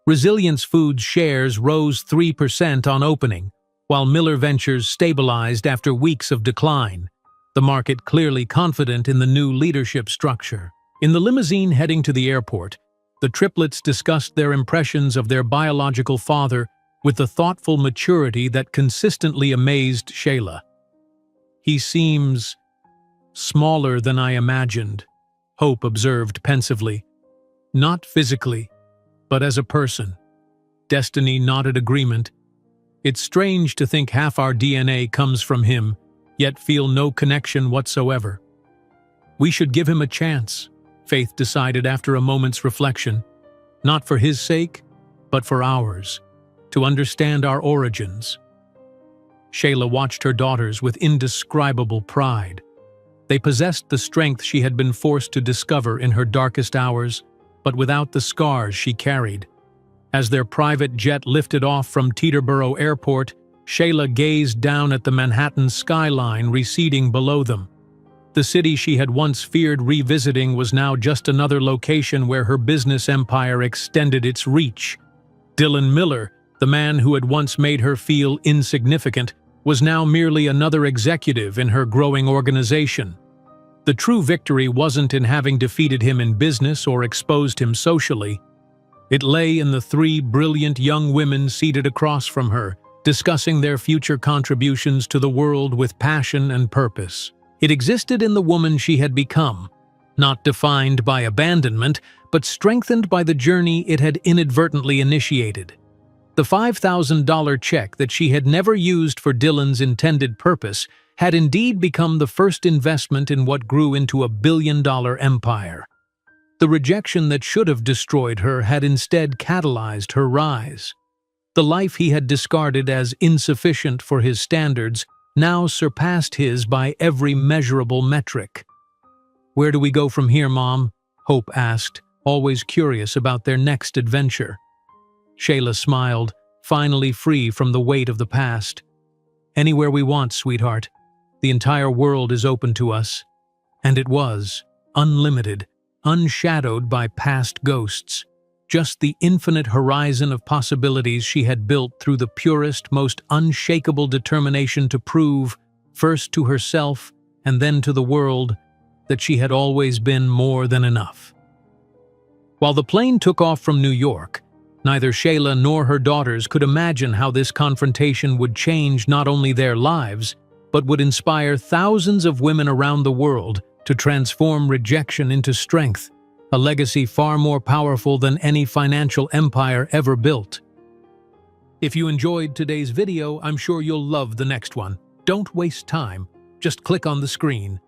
S1: Resilience Foods shares rose 3% on opening, while Miller Ventures stabilized after weeks of decline, the market clearly confident in the new leadership structure. In the limousine heading to the airport, the triplets discussed their impressions of their biological father with the thoughtful maturity that consistently amazed Shayla. "He seems smaller than I imagined," Hope observed pensively. "Not physically, but as a person." Destiny nodded agreement. "It's strange to think half our DNA comes from him, yet feel no connection whatsoever." "We should give him a chance," Faith decided after a moment's reflection. "Not for his sake, but for ours, to understand our origins." Shayla watched her daughters with indescribable pride. They possessed the strength she had been forced to discover in her darkest hours, but without the scars she carried. As their private jet lifted off from Teterboro Airport, Shayla gazed down at the Manhattan skyline receding below them. The city she had once feared revisiting was now just another location where her business empire extended its reach. Dylan Miller, the man who had once made her feel insignificant, was now merely another executive in her growing organization. The true victory wasn't in having defeated him in business or exposed him socially. It lay in the 3 brilliant young women seated across from her, discussing their future contributions to the world with passion and purpose. It existed in the woman she had become, not defined by abandonment, but strengthened by the journey it had inadvertently initiated. The $5,000 check that she had never used for Dylan's intended purpose had indeed become the first investment in what grew into a billion-dollar empire. The rejection that should have destroyed her had instead catalyzed her rise. The life he had discarded as insufficient for his standards now surpassed his by every measurable metric. "Where do we go from here, Mom?" Hope asked, always curious about their next adventure. Shayla smiled, finally free from the weight of the past. "Anywhere we want, sweetheart. The entire world is open to us." And it was, unlimited, unshadowed by past ghosts, just the infinite horizon of possibilities she had built through the purest, most unshakable determination to prove, first to herself and then to the world, that she had always been more than enough. While the plane took off from New York, neither Shayla nor her daughters could imagine how this confrontation would change not only their lives, but would inspire thousands of women around the world to transform rejection into strength, a legacy far more powerful than any financial empire ever built. If you enjoyed today's video, I'm sure you'll love the next one. Don't waste time. Just click on the screen.